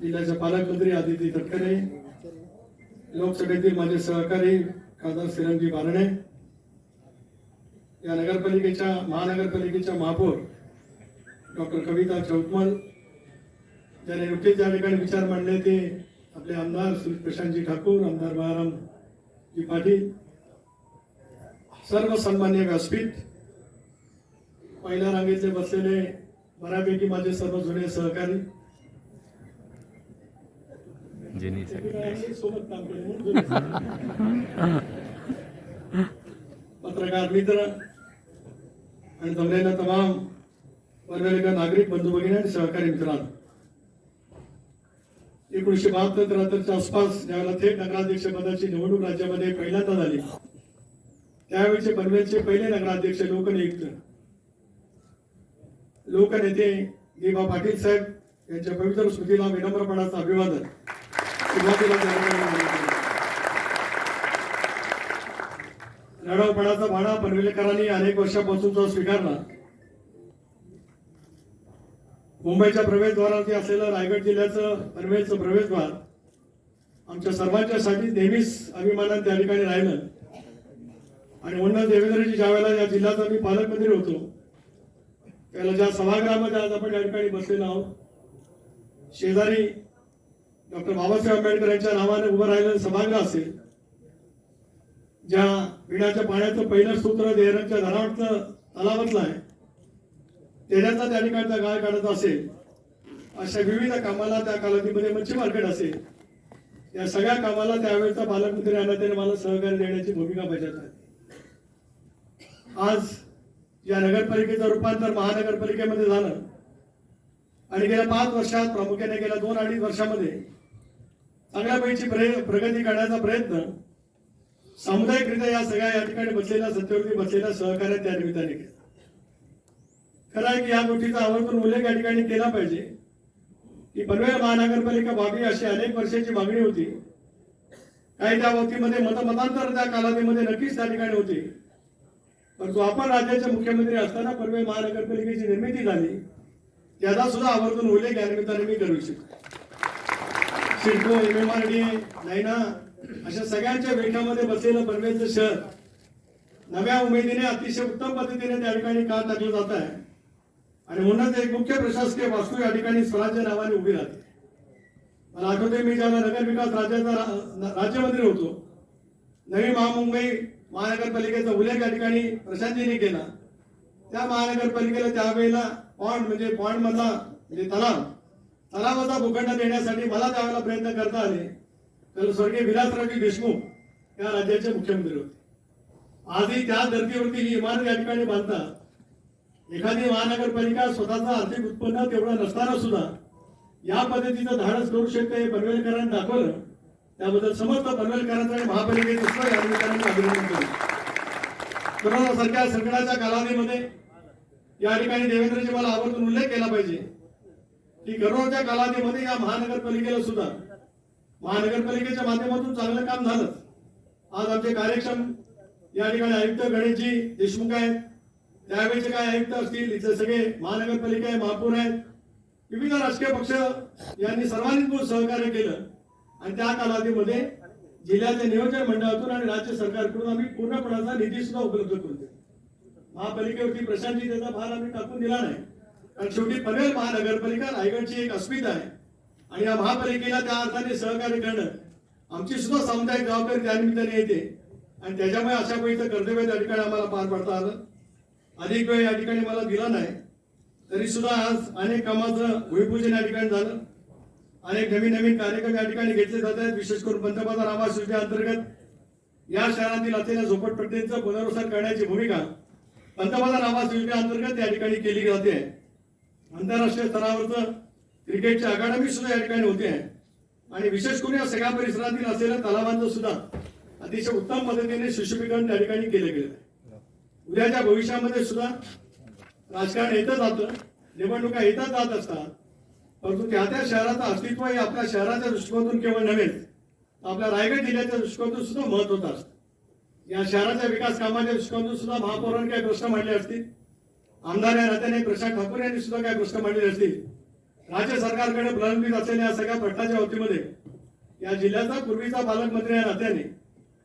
Speaker 7: जिल्ह्याचे पालकमंत्री आदिती तटकरे, लोकसभेतील माझे सहकारी खासदार श्रीरंगजी बारणे, या महानगरपालिकेच्या महापौर डॉक्टर कविता चौतमल, ज्याने नुकतेच या ठिकाणी विचार मांडले ते आपले आमदार श्री प्रशांतजी ठाकूर, आमदार बळारामजी पाटील, सर्व सन्मान्य व्यासपीठ, पहिल्या रांगेतले बसलेले बऱ्यापैकी माझे सर्व जुने सहकारी, सोबत काम केले म्हणून जुने सहकारी. पत्रकार मित्र आणि जमलेल्या तमाम पनवेलकर नागरिक बंधू भगिनी आणि सहकारी मित्रांनो, 1972-73च्या आसपास ज्यावेळेला थेट नगराध्यक्ष पदाची निवडणूक राज्यामध्ये पहिल्यांदा झाली, त्यावेळेचे पनवेलचे पहिले नगराध्यक्ष लोकनेते दीपा पाटील साहेब यांच्या पवित्र स्मृतीला विनम्रपणाचं अभिवादन. सुरुवातीला लढवपणाचा भाडा पनवेलकरांनी अनेक वर्षापासूनचा स्वीकारला. मुंबईच्या प्रवेशद्वारावरती असलेलं रायगड जिल्ह्याचं पनवेलचं प्रवेशद्वार आमच्या सर्वांच्यासाठी नेहमीच अभिमानाने त्या ठिकाणी राहिलं. आणि म्हणून देवेंद्रजी ज्यावेळेला या जिल्ह्याचा मी पालकमंत्री होतो, त्यावेळेला ज्या सभागृहामध्ये आज आपण या ठिकाणी बसलेलो आहोत, शेजारी डॉक्टर बाबासाहेब आंबेडकर यांच्या नावाने उभं राहिलेलं सभागृह असेल, ज्या पिण्याच्या पाण्याचं पहिलं सूत्र देहरांच्या धरावरचं तलावातलं आहे, तेण्याचा त्या ठिकाणचा गाळ काढत असेल, अशा विविध कामाला त्या कालावधीमध्ये मच्छी मार्केट असेल, या सगळ्या कामाला त्यावेळेचा पालकमंत्री अनाथेने मला सहकार्य देण्याची भूमिका बजावत आहे. आज या नगरपालिकेचं रूपांतर महानगरपालिकेमध्ये झालं आणि गेल्या 5 वर्षात, प्रामुख्याने गेल्या 2-2.5 वर्षामध्ये चांगल्यापैकी प्रगती करण्याचा प्रयत्न सामुदायिकरित्या या सगळ्या या ठिकाणी बसलेल्या सत्तेवरती बसलेल्या सहकार्य त्या निमित्ताने केला. खरं आहे की या गोष्टीचा आवर्जून उल्लेख या ठिकाणी केला पाहिजे की पनवेल महानगरपालिका व्हावी अशी अनेक वर्षाची मागणी होती. काही त्या बाबतीमध्ये मतमतांतर त्या कालावधीमध्ये नक्कीच त्या ठिकाणी होते, परंतु आपण राज्याचे मुख्यमंत्री असताना पनवेल महानगरपालिकेची निर्मिती झाली, त्याचा सुद्धा आवर्जून उल्लेख या निमित्ताने मी करू इच्छितो. सिडको, MMRDA, नैना अशा सगळ्यांच्या वेठामध्ये बसलेलं पनवेलचं शहर नव्या उमेदीने अतिशय उत्तम पद्धतीने त्या ठिकाणी काम टाकलं जात आहे. आणि म्हणूनच एक मुख्य प्रशासकीय वास्तू या ठिकाणी स्वराज्य नावाने उभी राहते. मला आठवते मी ज्याला नगर विकास राज्यमंत्री होतो, नवी महामुंबई महानगरपालिकेचा उल्लेख या ठिकाणी प्रशांतजींनी केला. त्या महानगरपालिकेला त्यावेळेला पॉन्ड मधला म्हणजे तलावाचा भूखंड देण्यासाठी मला त्यावेळेला प्रयत्न करता आले, तर स्वर्गीय विलासरावजी देशमुख या राज्याचे मुख्यमंत्री होते. आजही त्या धर्तीवरती ही इमारत या ठिकाणी बांधतात. एखादी महानगरपालिका स्वतःचं आर्थिक उत्पन्न तेवढं नसताना सुद्धा या पद्धतीचं धाडस करू शकते हे पनवेलकरांनी दाखवलं. त्याबद्दल समस्त पनवेलकरांचं आणि महापालिकेचं सुद्धा या निमित्ताने अभिनंदन करतो. कोरोनासारख्या संकटाच्या कालावधीमध्ये या ठिकाणी देवेंद्रजी मला आवर्जून उल्लेख केला पाहिजे की कोरोनाच्या कालावधीमध्ये या महानगरपालिकेला सुद्धा महानगरपालिकेच्या माध्यमातून चांगलं काम झालं. आज आमचे कार्यक्षम या ठिकाणी आयुक्त गणेशजी देशमुख आहेत, त्यावेळेचे काय आयुक्त असतील, इथे सगळे महानगरपालिका आहे, महापौर आहेत, विविध राजकीय पक्ष यांनी सर्वांनी सहकार्य केलं. आणि त्या कालावधीमध्ये जिल्ह्याच्या नियोजन मंडळातून आणि राज्य सरकारकडून आम्ही पूर्णपणाचा निधी सुद्धा उपलब्ध करून दिला. महापालिकेवरती प्रशांतजी त्याचा भार आम्ही टाकून दिला नाही, कारण शेवटी पनवेल महानगरपालिका रायगडची एक अस्मिता आहे आणि या महापालिकेला त्या अर्थाने सहकार्य करणं आमची सुद्धा सामुदायिक जबाबदारी त्या निमित्ताने येते. आणि त्याच्यामुळे अशा पैसे कर्तव्य त्या ठिकाणी आम्हाला पार पाडता आलं. अधिक वेळ या ठिकाणी मला दिला नाही, तरी सुद्धा आज अनेक कामाचं भूमिपूजन या ठिकाणी झालं. अनेक नवीन कार्यक्रम या ठिकाणी घेतले जात आहेत. विशेष करून पंतप्रधान आवास योजनेअंतर्गत या शहरातील असलेल्या झोपडपट्टीचं पुनर्वसन करण्याची भूमिका पंतप्रधान आवास योजनेअंतर्गत या ठिकाणी केली जाते. आंतरराष्ट्रीय स्तरावरचं क्रिकेटची अकादमी सुद्धा या ठिकाणी होते आहे. आणि विशेष करून या सगळ्या परिसरातील असलेल्या तलावांचं सुद्धा अतिशय उत्तम पद्धतीने सुशोभीकरण त्या ठिकाणी केलं गेलं. उद्याच्या भविष्यामध्ये सुद्धा राजकारण येतं जातं, निवडणुका येतात जात असतात, परंतु त्या शहराचं अस्तित्व हे आपल्या शहराच्या दृष्टिकोनातून केवळ नव्हे, आपल्या रायगड जिल्ह्याच्या दृष्टिकोनातून सुद्धा महत्वाचं असतं. या शहराच्या विकास कामाच्या दृष्टिकोनातून सुद्धा महापौरांनी काही प्रश्न मांडले असतील, आमदार या नात्याने प्रशांत ठाकूर यांनी सुद्धा काही प्रश्न मांडले असतील. राज्य सरकारकडे प्रलंबित असलेल्या या सगळ्या प्रश्नाच्या वतीमध्ये या जिल्ह्याचा पूर्वीचा पालकमंत्री या नात्याने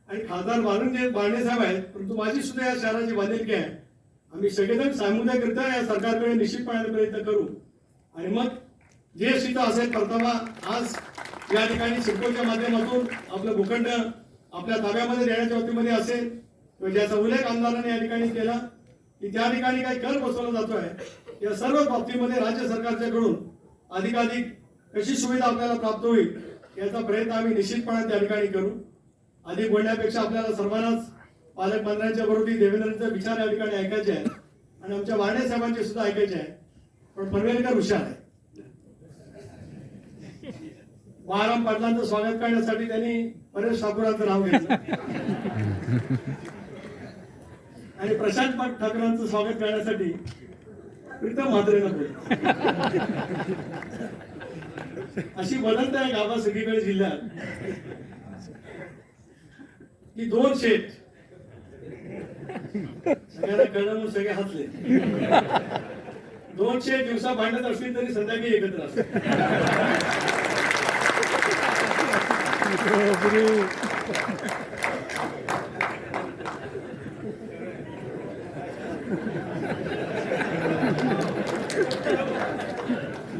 Speaker 7: आणि खासदार बारणे साहेब आहेत, परंतु माझी सुद्धा या शहराची बांधिलकी आहे. आम्ही सगळेजण सामुदायिकरित्या या सरकारकडे निश्चितपणे प्रयत्न करू आणि मग जीएसटीचा असेल परतावा आज या ठिकाणी सिडकोच्या माध्यमातून आपलं भूखंड आपल्या ताब्यामध्ये देण्याच्या वतीमध्ये असेल किंवा ज्याचा उल्लेख आमदारांनी या ठिकाणी केला की त्या ठिकाणी काही कर बसवला जातोय, या सर्व बाबतीमध्ये राज्य सरकारच्याकडून अधिकाधिक कशी सुविधा आपल्याला प्राप्त होईल याचा प्रयत्न आम्ही निश्चितपणे त्या ठिकाणी करू. अधिक बोलण्यापेक्षा आपल्याला सर्वांनाच पालकमंत्र्यांच्या बरोबर देवेंद्रचे विचार या ठिकाणी ऐकायचे आहेत आणि आमच्या बारणे साहेबांचे सुद्धा ऐकायचे आहे. पण पनवेलकर हुशार आहे. बाराम पाटलांचं स्वागत करण्यासाठी त्यांनी परेश ठाकूरांचं नाव घेतलं आणि प्रशांत ठाकूरांचं स्वागत करण्यासाठी प्रीतम म्हात्रेनं बोललं. अशी बदलत आहे गावा सगळीकडे जिल्ह्यात की दोन शेठ सगळ्यांना कळलं म्हणून सगळे हसले. दोन शेठ दिवसा भांडत असतील तरी संध्याकाळी एकत्र असतात.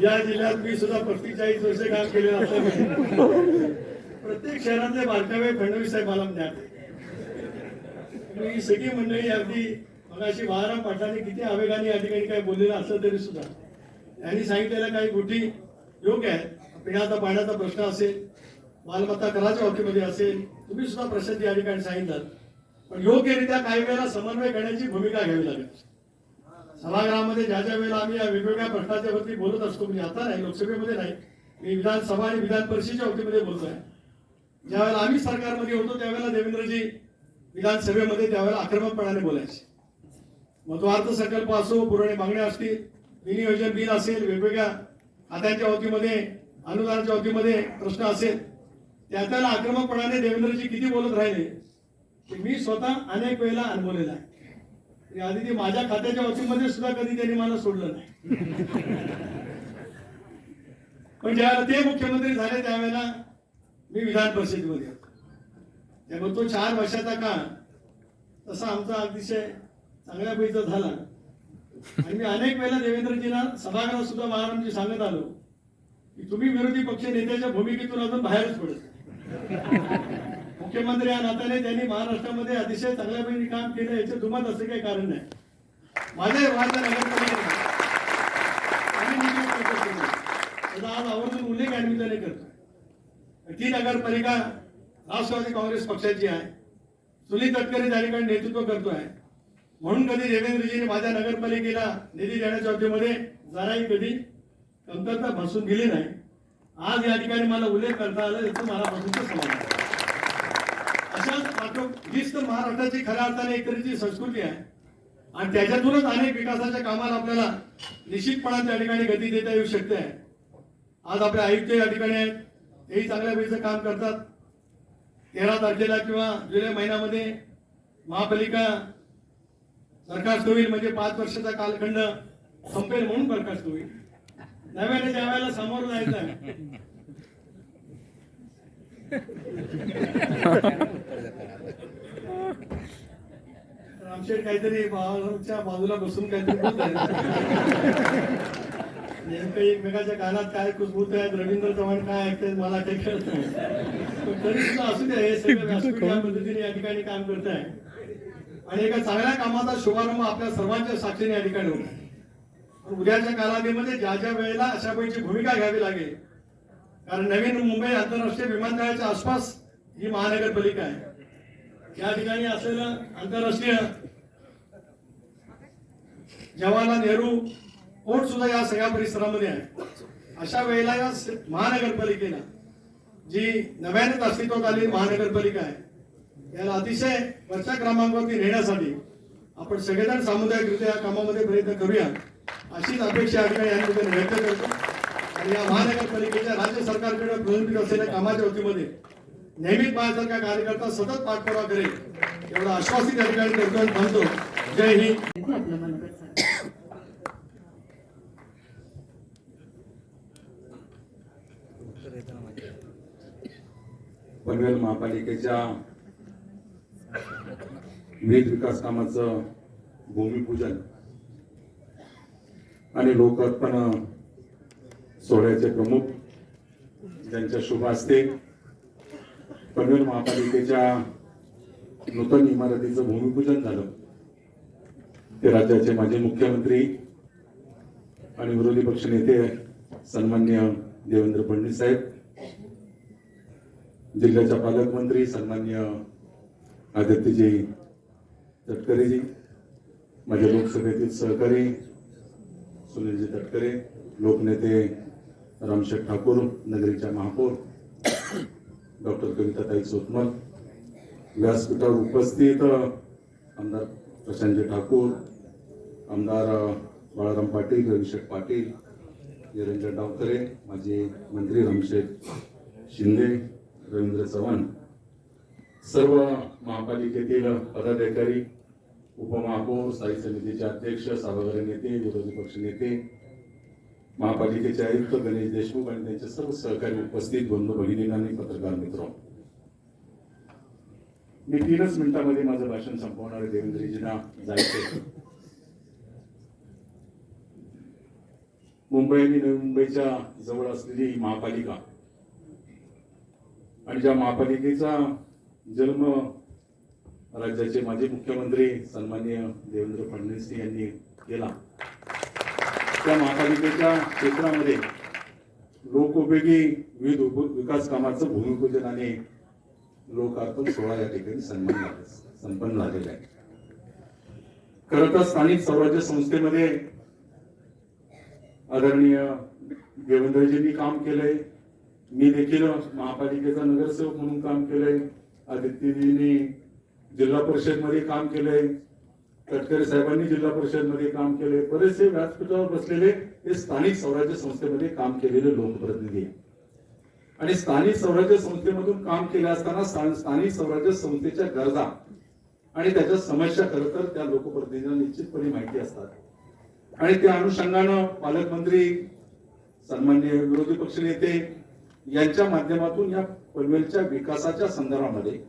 Speaker 7: या जिल्ह्यात मी सुद्धा 45 वर्ष काम केलेलं असल्यामुळे प्रत्येक शहरातले बारकावे फडणवीस साहेब मला ज्ञात आहे. ही सगळी मंडळी अगदी मगाशी बाळाराम पाटलांनी किती आवेगाने या ठिकाणी काय बोललेलं असलं तरी सुद्धा त्यांनी सांगितलेल्या काही गोष्टी योग्य आहेत. पिण्याचा पाण्याचा प्रश्न असेल, मालमत्ता कराच्या बाबतीमध्ये असेल, तुम्ही सुद्धा प्रश्न या ठिकाणी सांगितलं. पण योग्यरित्या काही वेळेला समन्वय करण्याची भूमिका घ्यावी लागेल. सभागृहामध्ये ज्या ज्या वेळेला आम्ही या वेगवेगळ्या प्रश्नाच्या वरती बोलत असतो, म्हणजे आता नाही, लोकसभेमध्ये नाही, मी विधानसभा आणि विधान परिषदेच्या वतीमध्ये बोलतोय. ज्यावेळेला आम्ही सरकारमध्ये होतो त्यावेळेला देवेंद्रजी विधानसभेमध्ये त्यावेळेला आक्रमकपणाने बोलायचे. मग तो अर्थसंकल्प असो, पुरवणी मागण्या असतील, विनियोजन बिल असेल, वेगवेगळ्या खात्यांच्या वतीमध्ये अनुदानाच्या वतीमध्ये प्रश्न असेल, त्याला आक्रमकपणाने देवेंद्रजी किती बोलत राहिले ते मी स्वतः अनेक वेळेला अनुभवलेला आहे. आधी ते माझ्या खात्याच्या वतीमध्ये सुद्धा कधी त्यांनी मला सोडलं नाही. पण ज्यावेळेला ते मुख्यमंत्री झाले त्यावेळेला मी विधान परिषदेमध्ये होतो. त्यामुळे तो 4 वर्षाचा काळ तसा आमचा अतिशय चांगल्या पैसा झाला. आणि मी अनेक वेळेला देवेंद्रजींना सभागृहात सुद्धा महाराजांची सांगत आलो की तुम्ही विरोधी पक्ष नेत्याच्या भूमिकेतून अजून बाहेरच पडत. मुख्यमंत्री या नात्याने त्यांनी महाराष्ट्रामध्ये अतिशय चांगल्यापैकी काम केलं, याचे दुमत असं काही कारण नाही. माझ्या वार्ता नगरपालिकेत आज आवर्जून उल्लेख या निमित्ताने करतो. ती नगरपालिका राष्ट्रवादी काँग्रेस पक्षाची आहे. सुनील तटकरे त्या ठिकाणी नेतृत्व करतोय. म्हणून कधी देवेंद्रजीने माझ्या नगरपालिकेला निधी देण्याच्या बाबतीमध्ये जराही कधी कमतरता भासून दिली नाही. आज या ठिकाणी मला उल्लेख करता आला याचं मला भासूनच समाधान. अशाच हीच तर महाराष्ट्राची खऱ्या अर्थाने एकरीची संस्कृती आहे आणि त्याच्यातूनच अनेक विकासाच्या कामाला आपल्याला निश्चितपणे त्या ठिकाणी गती देता येऊ शकते. आज आपले आयुक्त या ठिकाणी आहेत, तेही चांगल्या पैसे काम करतात. 13 तारखेला किंवा जुलै महिन्यामध्ये महापालिका बरखास्त होईल, म्हणजे 5 वर्षाचा कालखंड संपेल म्हणून बरखास्त होईल. नव्याने ज्या वेळेला समोर जायचं आहे रामशेठ काहीतरी भावाच्या बाजूला बसून काहीतरी बोलत आहेत. नेमकं एकमेकाच्या कानात काय कुसबूत आहेत, रवींद्र चव्हाण काय ऐकतात मला काही कळत नाही. पण तरी सुद्धा असू द्या, हे सगळं व्यासपीठ या पद्धतीने या ठिकाणी काम करत आहे आणि एका चांगल्या कामाचा शुभारंभ आपल्या सर्वांच्या साक्षीने या ठिकाणी होता. उद्याच्या कालावधीमध्ये ज्या ज्या वेळेला अशा पैकी भूमिका घ्यावी लागेल, कारण नवीन मुंबई आंतरराष्ट्रीय विमानतळाच्या आसपास ही महानगरपालिका आहे. या ठिकाणी असलेलं आंतरराष्ट्रीय जवाहरलाल नेहरू पोर्ट सुद्धा या सगळ्या परिसरामध्ये आहे. अशा वेळेला या महानगरपालिकेला जी नव्यानेच अस्तित्वात आलेली महानगरपालिका आहे, याला अतिशय वरच्या क्रमांकावरती नेण्यासाठी आपण सगळेजण सामुदायिकरित्या या कामामध्ये प्रयत्न करूया अशीच अपेक्षा या ठिकाणी व्यक्त करतो. आणि या महानगरपालिकेच्या राज्य सरकारकडे प्रलंबित असलेल्या कामाच्या वतीमध्ये नेहमीच माझ्यासारखा कार्यकर्ता सतत पाठपुरावा करेल एवढं आश्वासित या ठिकाणी करतो आणि थांबतो. जय हिंद.
Speaker 3: आपलं मनोगत सांगा.
Speaker 8: पनवेल महापालिकेच्या विविध विकास कामाचं भूमिपूजन आणि लोकार्पण सोहळ्याचे प्रमुख ज्यांच्या शुभ हस्ते पनवेल महापालिकेच्या नूतन इमारतीचं भूमिपूजन झालं ते राज्याचे माजी मुख्यमंत्री आणि विरोधी पक्षनेते सन्मान्य देवेंद्र फडणवीस साहेब, जिल्ह्याच्या पालकमंत्री सन्मान्य आदित्यजी तटकरेजी, माझे लोकसभेतील सहकारी सुनीलजी तटकरे, लोकनेते रामशेठ ठाकूर, नगरीच्या महापौर डॉक्टर कविताताई सोतमल, व्यासपीठावर उपस्थित आमदार प्रशांतजी ठाकूर, आमदार बाळाराम पाटील, रविशेठ पाटील, निरंजन डावखरे, माजी मंत्री रामशेठ शिंदे, रवींद्र चव्हाण, सर्व महापालिकेतील पदाधिकारी, उपमहापौर, स्थायी समितीचे अध्यक्ष, सभागृह नेते, विरोधी पक्ष नेते, महापालिकेचे आयुक्त गणेश देशमुख आणि त्यांचे सर्व सहकारी उपस्थित बंधू भगिनी आणि पत्रकार मित्र, मी 3च मिनिटांमध्ये माझं भाषण संपवणार आहे. देवेंद्रजींना जायचं. मुंबई आणि नवी मुंबईच्या जवळ असलेली ही महापालिका आणि ज्या महापालिकेचा जन्म राज्याचे माजी मुख्यमंत्री सन्माननीय देवेंद्र फडणवीस यांनी केला, त्या महापालिकेच्या क्षेत्रामध्ये लोकोपयोगी विविध विकास कामाचं भूमिपूजन आणि लोकार्पण सोहळा या ठिकाणी संपन्न झालेला आहे. खरं तर स्थानिक स्वराज्य संस्थेमध्ये आदरणीय देवेंद्रजींनी काम केलंय, मी देखील महापालिकेचा नगरसेवक म्हणून काम केलंय, आदित्यजींनी जिल्हा परिषद मध्ये काम केलंय, तटकरे साहेबांनी जिल्हा परिषद मध्ये काम केले, बरेचसे व्यासपीठावर बसलेले हे स्थानिक स्वराज्य संस्थेमध्ये काम केलेले लोकप्रतिनिधी आणि स्थानिक स्वराज्य संस्थेमधून काम केले असताना स्थानिक स्वराज्य संस्थेच्या गरजा आणि त्याच्या समस्या खरं तर त्या लोकप्रतिनिधींना निश्चितपणे माहिती असतात आणि त्या अनुषंगानं पालकमंत्री सन्माननीय विरोधी पक्षनेते यांच्या माध्यमातून या पनवेलच्या विकासाच्या संदर्भामध्ये,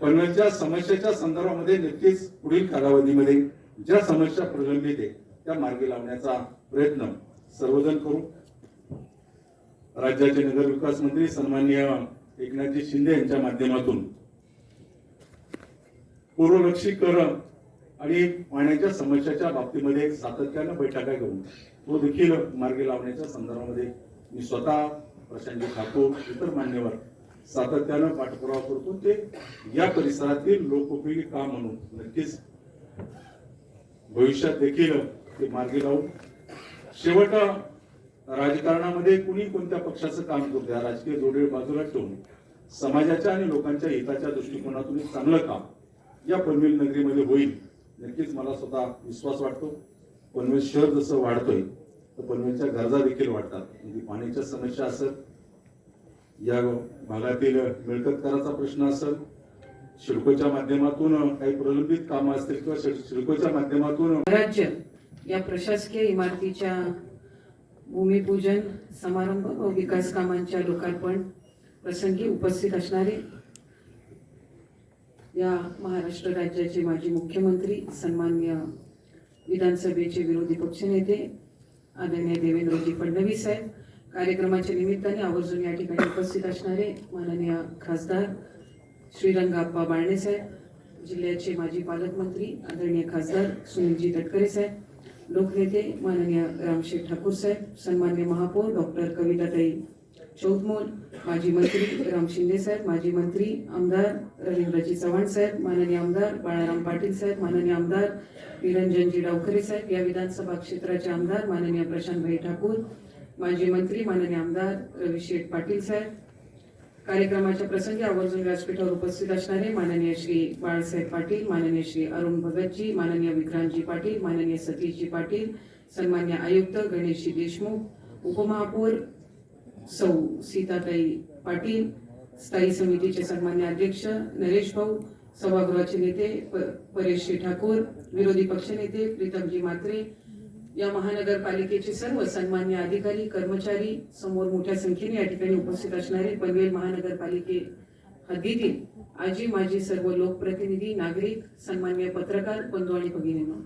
Speaker 8: पनवेलच्या समस्येच्या संदर्भामध्ये नक्कीच पुढील कालावधीमध्ये ज्या समस्या प्रलंबित आहे त्या मार्गी लावण्याचा प्रयत्न सर्वजण करू. राज्याचे नगर विकास मंत्री सन्माननीय एकनाथजी शिंदे यांच्या माध्यमातून पूर्वलक्षी कर आणि पाण्याच्या समस्याच्या बाबतीमध्ये सातत्यानं बैठका घेऊन तो देखील मार्गी लावण्याच्या संदर्भामध्ये मी स्वतः प्रशांतजी ठाकूर इतर मान्यवर सातत्यानं पाठपुरावा करतो. ते या परिसरातील लोकोपयोगी काम म्हणून नक्कीच भविष्यात देखील ते मार्गी लावू. शेवट राजकारणामध्ये कुणी कोणत्या पक्षाचं काम करू द्या, राजकीय जोडे बाजूला ठेवून समाजाच्या आणि लोकांच्या हिताच्या दृष्टिकोनातून एक चांगलं काम या पनवेल नगरीमध्ये होईल नक्कीच मला स्वतः विश्वास वाटतो. पनवेल शहर जसं वाढतोय तर पनवेलच्या गरजा देखील वाढतात. म्हणजे पाण्याच्या समस्या असेल, या भागातील मिळकत कराचा प्रश्न असेल, शिडकोच्या माध्यमातून काही प्रलंबित कामं असतील किंवा शिडकोच्या माध्यमातून
Speaker 9: राज्य या प्रशासकीय इमारतीच्या भूमिपूजन समारंभ व विकास कामांच्या लोकार्पण प्रसंगी उपस्थित असणारे या महाराष्ट्र राज्याचे माजी मुख्यमंत्री सन्माननीय विधानसभेचे विरोधी पक्षनेते आदरणीय देवेंद्रजी फडणवीस साहेब, कार्यक्रमाच्या निमित्ताने आवर्जून या ठिकाणी उपस्थित असणारे माननीय खासदार श्रीरंगाप्पा बाळणे साहेब, जिल्ह्याचे माजी पालकमंत्री आदरणीय खासदार सुनीलजी तटकरे साहेब, लोकनेते माननीय रामशेठ ठाकूर साहेब, सन्मान्य महापौर डॉक्टर कविताताई चौतमोल, माजी मंत्री राम शिंदे साहेब, माजी मंत्री आमदार रवींद्रजी चव्हाण साहेब, माननीय आमदार बाळाराम पाटील साहेब, माननीय आमदार निरंजनजी डावखरे साहेब, या विधानसभा क्षेत्राचे आमदार माननीय प्रशांतभाई ठाकूर, माजी मंत्री माननीय आमदार रविशेठ पाटील साहेब, कार्यक्रमाच्या प्रसंगी आवर्जून व्यासपीठावर उपस्थित असणारे माननीय श्री बाळासाहेब पाटील, माननीय श्री अरुण भगतजी, माननीय विक्रांतजी पाटील, माननीय सतीशजी पाटील, सन्मान्य आयुक्त गणेशजी देशमुख, उपमहापौर सौ सीताताई पाटील, स्थायी समितीचे सन्मान्य अध्यक्ष नरेश भाऊ, सभागृहाचे नेते परेश ठाकूर, विरोधी पक्षनेते प्रीतमजी म्हात्रे, या महानगरपालिकेचे सर्व सन्मान्य अधिकारी कर्मचारी, समोर मोठ्या संख्येने या ठिकाणी उपस्थित असणारे पनवेल महानगरपालिके हद्दीतील आजी माजी सर्व लोकप्रतिनिधी, नागरिक, सन्मान्य पत्रकार बंधू आणि भगिनींनो,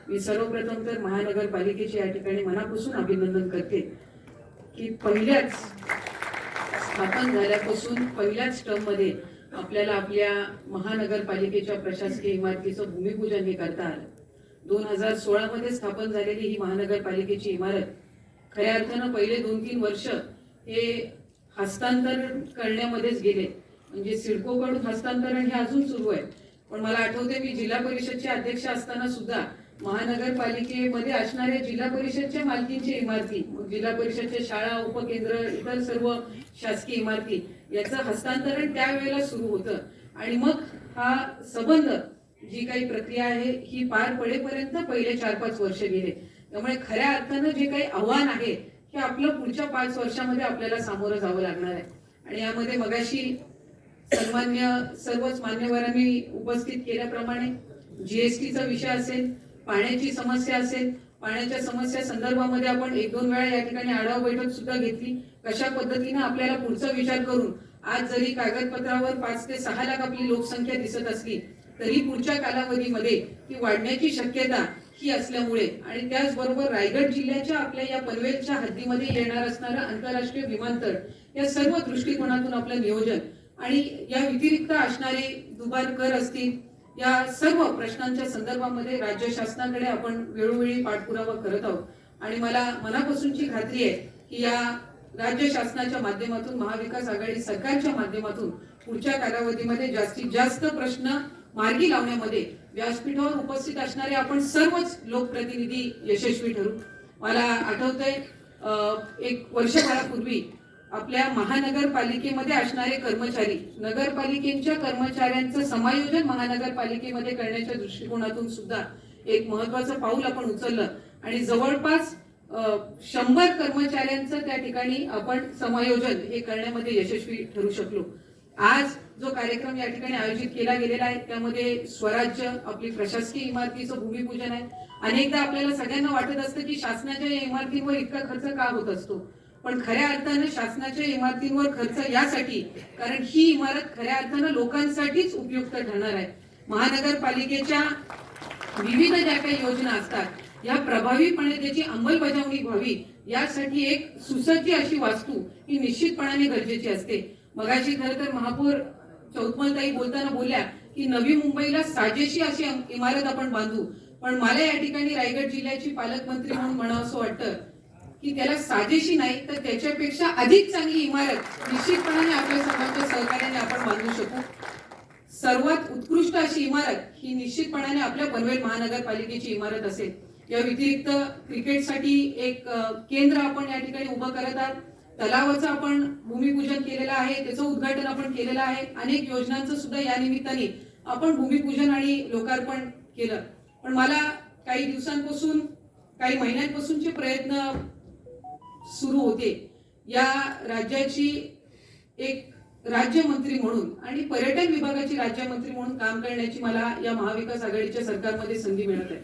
Speaker 9: मी सर्वप्रथम तर महानगरपालिकेचे या ठिकाणी मनापासून अभिनंदन करते की पहिल्याच स्थापन झाल्यापासून पहिल्याच टर्ममध्ये आपल्याला आपल्या महानगरपालिकेच्या प्रशासकीय इमारतीचं भूमिपूजन हे करता आलं. 2016 मध्ये स्थापन झालेली ही महानगरपालिकेची इमारत खऱ्या अर्थानं पहिले 2-3 वर्ष हे हस्तांतरण करण्यामध्येच गेले. म्हणजे सिडकोकडून हस्तांतरण हे अजून सुरू आहे. पण मला आठवते मी जिल्हा परिषदचे अध्यक्ष असताना सुद्धा महानगरपालिकेमध्ये असणाऱ्या जिल्हा परिषदच्या मालकींच्या इमारती, जिल्हा परिषदच्या शाळा, उपकेंद्र, इतर सर्व शासकीय इमारती याचं हस्तांतरण त्यावेळेला सुरू होतं. आणि मग हा संबंध जी काही प्रक्रिया आहे ही पार पडेपर्यंत पहिले 4-5 वर्ष गेले. त्यामुळे खऱ्या अर्थानं जे काही आव्हान आहे हे आपलं पुढच्या 5 वर्षामध्ये आपल्याला सामोरं जावं लागणार आहे. आणि यामध्ये मगाशी सन्मान्य सर्वच मान्यवरांनी उपस्थित केल्याप्रमाणे जीएसटीचा विषय असेल, पाण्याची समस्या असेल, पाण्याच्या समस्या संदर्भामध्ये आपण 1-2 वेळा या ठिकाणी आढावा बैठक सुद्धा घेतली. कशा पद्धतीने आपल्याला पुढचा विचार करून आज जरी कागदपत्रावर 5 ते 6 लाख आपली लोकसंख्या दिसत असली तरी पुढच्या कालावधीमध्ये ती वाढण्याची शक्यता ही असल्यामुळे आणि त्याचबरोबर रायगड जिल्ह्याच्या आपल्या या पनवेलच्या हद्दीमध्ये येणार असणारं आंतरराष्ट्रीय विमानतळ या सर्व दृष्टिकोनातून आपलं नियोजन आणि या व्यतिरिक्त असणारे दुबार कर असतील या सर्व प्रश्नांच्या संदर्भामध्ये राज्य शासनाकडे आपण वेळोवेळी पाठपुरावा करत आहोत. आणि मला मनापासूनची खात्री आहे की या राज्य शासनाच्या माध्यमातून महाविकास आघाडी सरकारच्या माध्यमातून पुढच्या कालावधीमध्ये जास्तीत जास्त प्रश्न मार्गी लावण्यामध्ये व्यासपीठावर उपस्थित असणारे आपण सर्वच लोकप्रतिनिधी यशस्वी ठरू. मला आठवतंय 1 वर्षभरापूर्वी आपल्या महानगरपालिकेमध्ये असणारे कर्मचारी, नगरपालिकेच्या कर्मचाऱ्यांचं समायोजन महानगरपालिकेमध्ये करण्याच्या दृष्टिकोनातून सुद्धा एक महत्वाचं पाऊल आपण उचललं आणि जवळपास 100 कर्मचाऱ्यांचं त्या ठिकाणी आपण समायोजन हे करण्यामध्ये यशस्वी ठरू शकलो. आज जो कार्यक्रम या ठिकाणी आयोजित केला गेलेला आहे त्यामध्ये स्वराज्य आपली प्रशासकीय इमारतीचं भूमिपूजन आहे. अनेकदा आपल्याला सगळ्यांना वाटत असतं की शासनाच्या या इमारतींवर इतका खर्च का होत असतो, पण खऱ्या अर्थानं शासनाच्या इमारतींवर खर्च यासाठी कारण ही इमारत खऱ्या अर्थानं लोकांसाठीच उपयुक्त ठरणार आहे. महानगरपालिकेच्या विविध ज्या काही योजना असतात या प्रभावीपणे त्याची अंमलबजावणी व्हावी यासाठी एक सुसज्ज अशी वास्तू ही निश्चितपणाने गरजेची असते. मगाशी खरं तर महापौर चौतमलताई बोलताना बोलल्या की नवी मुंबईला साजेशी अशी इमारत आपण बांधू, पण मला या ठिकाणी रायगड जिल्ह्याची पालकमंत्री म्हणून म्हणावं असं वाटतं की त्याला साजेशी नाही तर त्याच्यापेक्षा अधिक चांगली इमारत निश्चितपणाने आपल्या सर्वांच्या सहकार्याने आपण बांधू शकू. सर्वात उत्कृष्ट अशी इमारत ही निश्चितपणाने आपल्या पनवेल महानगरपालिकेची इमारत असेल. या व्यतिरिक्त क्रिकेटसाठी एक केंद्र आपण या ठिकाणी उभं करत आहात. तलावाचं आपण भूमिपूजन केलेलं आहे, त्याचं उद्घाटन आपण केलेलं आहे. अनेक योजनांचं सुद्धा या निमित्ताने आपण भूमिपूजन आणि लोकार्पण केलं. पण मला काही दिवसांपासून काही महिन्यांपासूनचे प्रयत्न सुरू होते या राज्याची एक राज्यमंत्री म्हणून आणि पर्यटन विभागाची राज्यमंत्री म्हणून काम करण्याची मला या महाविकास आघाडीच्या सरकारमध्ये संधी मिळत आहे.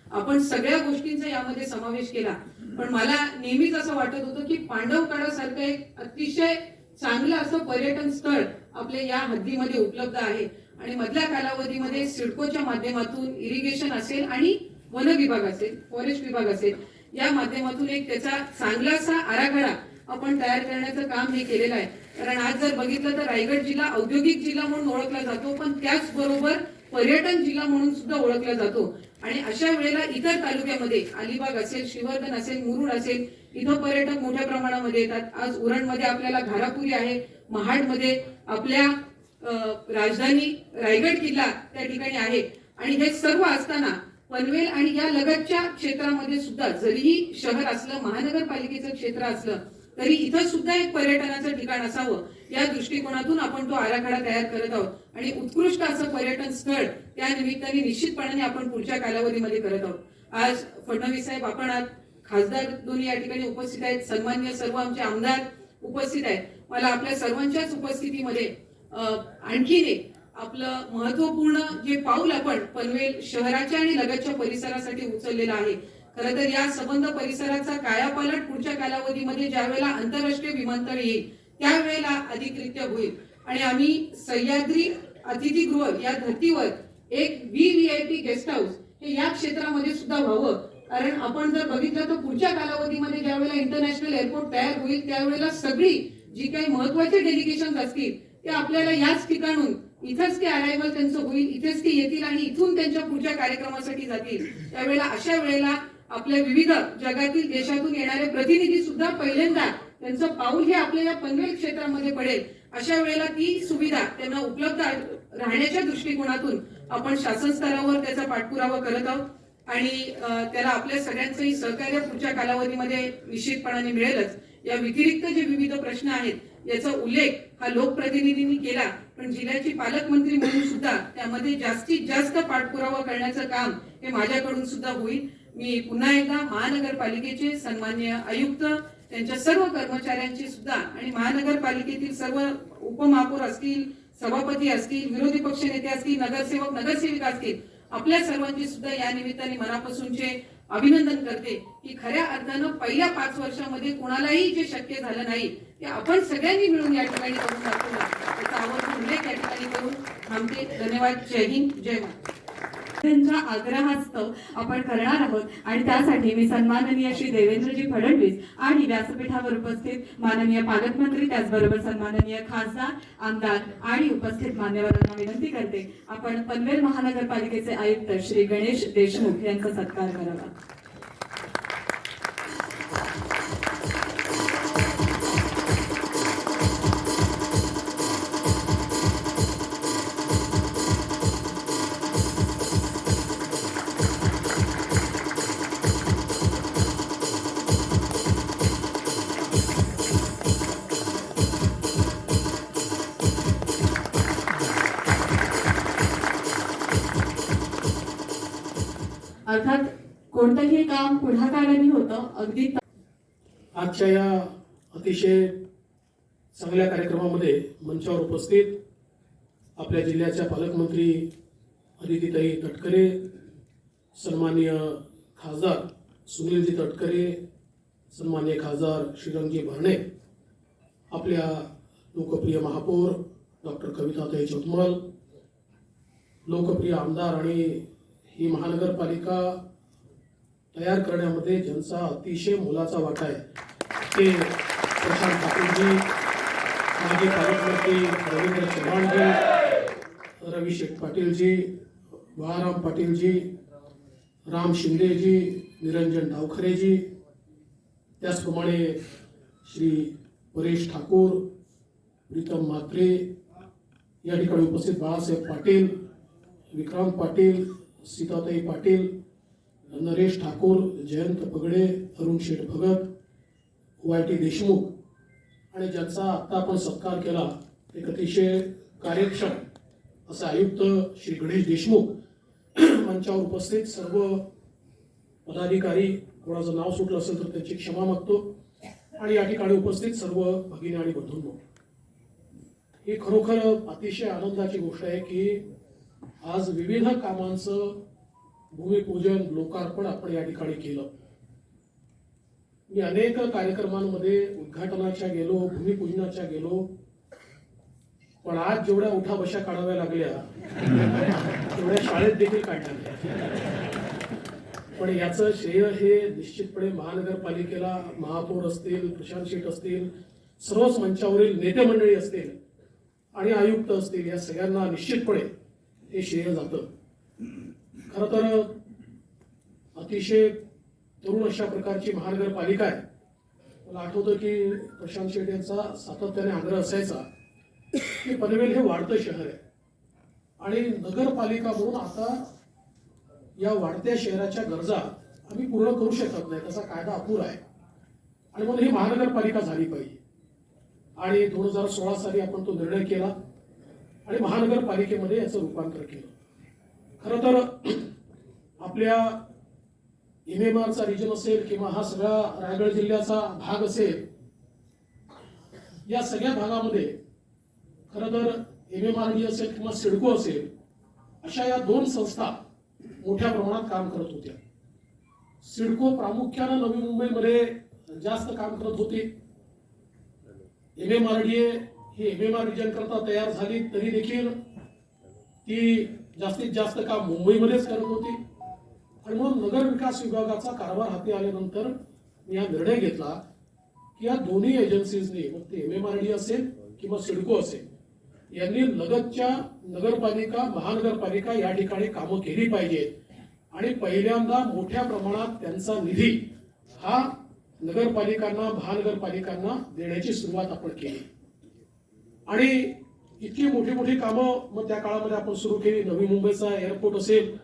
Speaker 9: आपण सगळ्या गोष्टींचा यामध्ये समावेश केला, पण मला नेहमीच असं वाटत होतं की पांडवकडासारखं एक अतिशय चांगलं असं पर्यटन स्थळ आपल्या या हद्दीमध्ये उपलब्ध आहे आणि मधल्या कालावधीमध्ये सिडकोच्या माध्यमातून इरिगेशन असेल आणि वन विभाग असेल, फॉरेस्ट विभाग असेल या माध्यमातून एक त्याचा चांगलासा आराखडा आपण तयार करण्याचं काम हे केलेलं आहे. कारण आज जर बघितलं तर रायगड जिल्हा औद्योगिक जिल्हा म्हणून ओळखला जातो, पण त्याचबरोबर पर्यटन जिल्हा म्हणून सुद्धा ओळखला जातो. आणि अशा वेळेला इतर तालुक्यामध्ये अलिबाग असेल, श्रीवर्धन असेल, मुरुड असेल इथं पर्यटक मोठ्या प्रमाणामध्ये येतात. आज उरणमध्ये आपल्याला घारापुरी आहे, महाडमध्ये आपल्या राजधानी रायगड किल्ला त्या ठिकाणी आहे. आणि हे सर्व असताना पनवेल आणि या लगतच्या क्षेत्रामध्ये सुद्धा जरीही शहर असलं, महानगरपालिकेचं क्षेत्र असलं तरी इथं सुद्धा एक पर्यटनाचं ठिकाण असावं या दृष्टिकोनातून आपण तो आराखडा तयार करत आहोत. आणि उत्कृष्ट असं पर्यटन स्थळ त्या निमित्ताने निश्चितपणाने आपण पुढच्या कालावधीमध्ये करत आहोत. आज फडणवीस साहेब आपण आहात, खासदार दोन्ही या ठिकाणी उपस्थित आहेत, सन्मान्य सर्व आमचे आमदार उपस्थित आहेत. मला आपल्या सर्वांच्याच उपस्थितीमध्ये आणखीन एक आपलं महत्वपूर्ण जे पाऊल आपण पनवेल शहराच्या आणि लगतच्या परिसरासाठी उचललेलं आहे. खरं तर या संबंध परिसराचा कायापालट पुढच्या कालावधीमध्ये ज्यावेळेला आंतरराष्ट्रीय विमानतळ येईल त्यावेळेला अधिकरित्या होईल आणि आम्ही सह्याद्री अतिथीगृह या धर्तीवर एक VVIP गेस्ट हाऊस हे या क्षेत्रामध्ये सुद्धा व्हावं. कारण आपण जर बघितलं तर पुढच्या कालावधीमध्ये ज्यावेळेला इंटरनॅशनल एअरपोर्ट तयार होईल त्यावेळेला सगळी जी काही महत्वाचे डेलिगेशन असतील ते आपल्याला याच ठिकाणून इथंच ते अरायवल त्यांचं होईल, इथेच ते येतील आणि इथून त्यांच्या पुढच्या कार्यक्रमासाठी जातील. त्यावेळेला अशा वेळेला आपल्या विविध जगातील देशातून येणारे प्रतिनिधी सुद्धा पहिल्यांदा त्यांचं पाऊल हे आपल्या या पनवेल क्षेत्रामध्ये पडेल. अशा वेळेला ती सुविधा त्यांना उपलब्ध राहण्याच्या दृष्टिकोनातून आपण शासन स्तरावर त्याचा पाठपुरावा करत आहोत आणि त्याला आपल्या सगळ्यांचंही सहकार्य पुढच्या कालावधीमध्ये निश्चितपणाने मिळेलच. या व्यतिरिक्त जे विविध प्रश्न आहेत याचा उल्लेख हा लोकप्रतिनिधींनी केला, पण जिल्ह्याची पालकमंत्री म्हणून सुद्धा त्यामध्ये जास्तीत जास्त पाठपुरावा करण्याचं काम हे माझ्याकडून सुद्धा होईल. मी पुन्हा एकदा महानगरपालिकेचे सन्माननीय आयुक्त त्यांच्या सर्व कर्मचाऱ्यांची सुद्धा आणि महानगरपालिकेतील सर्व उपमहापौर असतील, सभापती असतील, विरोधी पक्ष नेते असतील, नगरसेवक नगरसेविका असतील, आपल्या सर्वांची सुद्धा या निमित्ताने मनापासूनचे अभिनंदन करते की खऱ्या अर्थानं पहिल्या 5 वर्षामध्ये कोणालाही जे शक्य झालं नाही ते आपण सगळ्यांनी मिळून या ठिकाणी करून दाखवलं. त्याचा आवर्जून उल्लेख या ठिकाणी करून थांबते. धन्यवाद. जय हिंद, जय महाराष्ट्र.
Speaker 3: त्यांच्या आग्रहास्तव आपण करणार आहोत आणि त्यासाठी मी सन्माननीय श्री देवेंद्रजी फडणवीस आणि व्यासपीठावर उपस्थित माननीय पालकमंत्री त्याचबरोबर सन्माननीय खासदार, आमदार आणि उपस्थित मान्यवरांना विनंती करते आपण पनवेल महानगरपालिकेचे आयुक्त श्री गणेश देशमुख यांचा सत्कार करावा. अर्थात कोणतंही काम पुढाकाराने होतं. अगदी
Speaker 7: आजच्या या अतिशय चांगल्या कार्यक्रमामध्ये मंचावर उपस्थित आपल्या जिल्ह्याच्या पालकमंत्री अदितीताई तटकरे, सन्माननीय खासदार सुनीलजी तटकरे, सन्माननीय खासदार श्रीरंगजी भरणे, आपल्या लोकप्रिय महापौर डॉक्टर कविताताई चौतमल, लोकप्रिय आमदार आणि ही महानगरपालिका तयार करण्यामध्ये ज्यांचा अतिशय मोलाचा वाटा आहे ते प्रशांत पाटीलजी, माजी पालकमंत्री रवींद्र चव्हाणजी, रवी शेठ पाटीलजी, बाळाराम पाटीलजी, राम शिंदेजी, निरंजन डावखरेजी, त्याचप्रमाणे श्री परेश ठाकूर, प्रीतम म्हात्रे, या ठिकाणी उपस्थित बाळासाहेब पाटील, विक्रांत पाटील, सीताताई पाटील, नरेश ठाकूर, जयंत पगडे, अरुण शेठ भगत, YT देशमुख आणि ज्यांचा आत्ता आपण सत्कार केला एक अतिशय कार्यक्षम असे आयुक्त श्री गणेश देशमुख, मंचावर उपस्थित सर्व पदाधिकारी, कोणाचं नाव सुटलं असेल तर त्याची क्षमा मागतो आणि या ठिकाणी उपस्थित सर्व भगिनी आणि बंधूंनो, ही खरोखर अतिशय आनंदाची गोष्ट आहे की आज विविध कामांचं भूमिपूजन, लोकार्पण आपण या ठिकाणी केलं. मी अनेक कार्यक्रमांमध्ये उद्घाटनाच्या गेलो, भूमिपूजनाच्या गेलो, पण आज जेवढ्या उठाबशा काढाव्या लागल्या तेवढ्या शाळेत देखील काढल्या नाही. पण याचं श्रेय हे निश्चितपणे महानगरपालिकेला, महापौर असतील, प्रशांत शेठ असतील, सर्वच मंचावरील नेते मंडळी असतील आणि आयुक्त असतील, या सगळ्यांना निश्चितपणे हे श्रेय जातं. खरं तर अतिशय तरुण अशा प्रकारची महानगरपालिका आहे. मला आठवतं की प्रशांत शेठ यांचा सातत्याने आग्रह असायचा की पनवेल हे वाढतं शहर आहे आणि नगरपालिका म्हणून आता या वाढत्या शहराच्या गरजा आम्ही पूर्ण करू शकत नाही, त्याचा कायदा अपुरा आहे आणि म्हणून ही महानगरपालिका झाली पाहिजे. आणि 2016 साली आपण तो निर्णय केला आणि महानगरपालिकेमध्ये याचं रूपांतर केलं. खरं तर आपल्या MMRचा रिजन असेल किंवा हा सगळा रायगड जिल्ह्याचा भाग असेल,
Speaker 10: या सगळ्या भागामध्ये खरं तर MMRD असेल किंवा सिडको असेल अशा या 2 संस्था मोठ्या प्रमाणात काम करत होत्या. सिडको प्रामुख्यानं नवी मुंबईमध्ये जास्त काम करत होती. MMRDA ही MMR रिजन करता तयार झाली तरी देखील ती जास्तीत जास्त काम मुंबईमध्येच करत होती. आणि म्हणून नगर विकास विभागाचा कारभार हाती आल्यानंतर मी हा निर्णय घेतला की या दोन्ही एजन्सीजनी मग ते MMRD असेल किंवा सिडको असेल यांनी लगतच्या नगरपालिका महानगरपालिका या ठिकाणी कामं केली पाहिजेत आणि पहिल्यांदा मोठ्या प्रमाणात त्यांचा निधी हा नगरपालिकांना महानगरपालिकांना देण्याची सुरुवात आपण केली. आणि इतकी मोठी मोठी कामं मग त्या काळामध्ये आपण सुरू केली. नवी मुंबईचा एअरपोर्ट असेल,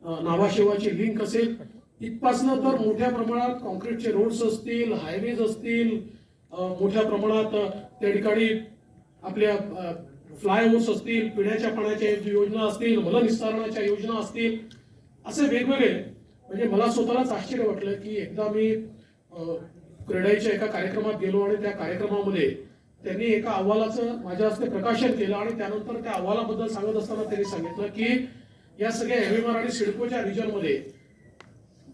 Speaker 10: नावाशेवाची लिंक असेल, इथपासनं तर मोठ्या प्रमाणात कॉन्क्रीटचे रोड्स असतील, हायवेज असतील, मोठ्या प्रमाणात त्या ठिकाणी आपल्या फ्लायओव्हर्स असतील, पिण्याच्या पाण्याच्या योजना असतील, मलनिस्सारणाच्या योजना असतील, असे वेगवेगळे. म्हणजे मला स्वतःलाच आश्चर्य वाटलं की एकदा मी क्रेडाईच्या एका कार्यक्रमात गेलो आणि त्या कार्यक्रमामध्ये त्यांनी एका अहवालाचं माझ्या हस्ते प्रकाशन केलं आणि त्यानंतर त्या अहवालाबद्दल सांगत असताना त्यांनी सांगितलं की या सगळ्या MMR आणि सिडकोच्या रिजनमध्ये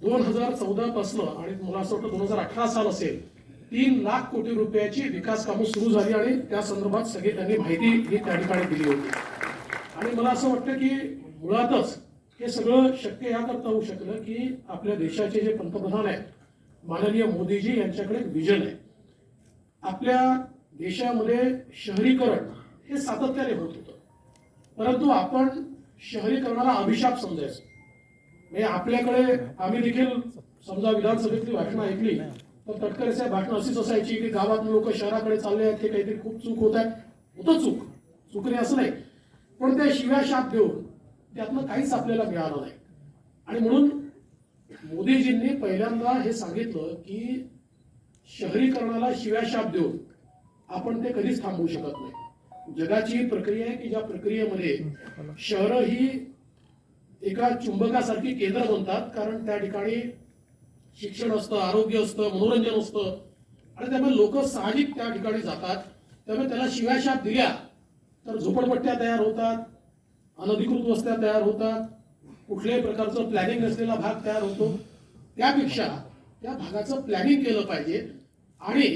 Speaker 10: 2014 पासून आणि मला असं वाटतं 2018 साल असेल 3 लाख कोटी रुपयाची विकास कामं सुरू झाली आणि त्या संदर्भात सगळी त्यांनी माहिती ही त्या ठिकाणी दिली होती. आणि मला असं वाटतं की मुळातच हे सगळं शक्य याकरता होऊ शकलं की आपल्या देशाचे जे पंतप्रधान आहेत माननीय मोदीजी यांच्याकडे विजन आहे. आपल्या देशामध्ये शहरीकरण हे सातत्याने होत होतं, परंतु आपण शहरीकरणाला अभिशाप समजायचो. म्हणजे आपल्याकडे आम्ही देखील समजा विधानसभेतली भाषणं ऐकली तर तटकरेच्या भाषणं अशीच असायची की गावात लोक शहराकडे चालले आहेत, ते काहीतरी खूप चूक होत आहे. होतं चुकणे असं नाही, पण त्या शिव्या शाप देऊन त्यातनं काहीच आपल्याला मिळालं नाही. आणि म्हणून मोदीजींनी पहिल्यांदा हे सांगितलं की शहरीकरणाला शिव्या शाप देऊन आपण ते कधीच थांबवू शकत नाही. जगाची ही प्रक्रिया आहे की ज्या प्रक्रियेमध्ये शहरं ही एका चुंबकासारखी केंद्र बनतात, कारण त्या ठिकाणी शिक्षण असतं, आरोग्य असतं, मनोरंजन असतं आणि त्यामुळे लोक साहजिक त्या ठिकाणी जातात. त्यामुळे त्याला शिव्याशाप दिल्या तर झोपडपट्ट्या तयार होतात, अनधिकृत वस्त्या तयार होतात, कुठल्याही प्रकारचं प्लॅनिंग नसलेला भाग तयार होतो. त्यापेक्षा त्या भागाचं प्लॅनिंग केलं पाहिजे आणि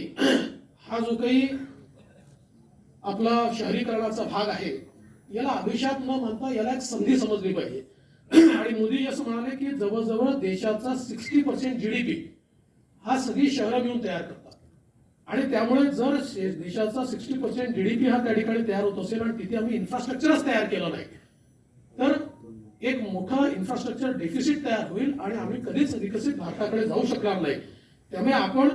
Speaker 10: हा जो काही आपला शहरीकरणाचा भाग आहे याला अभिशाप न म्हणता याला एक संधी समजली पाहिजे. आणि मोदी असं म्हणाले की जवळजवळ देशाचा 60% GDP हा सगळी शहरं मिळून तयार करतात. आणि त्यामुळे जर देशाचा 60% GDP हा त्या ठिकाणी तयार होत असेल आणि तिथे आम्ही इन्फ्रास्ट्रक्चरच तयार केलं नाही तर एक मोठा इन्फ्रास्ट्रक्चर डेफिसिट तयार होईल आणि आम्ही कधीच विकसित भारताकडे जाऊ शकणार नाही. त्यामुळे आपण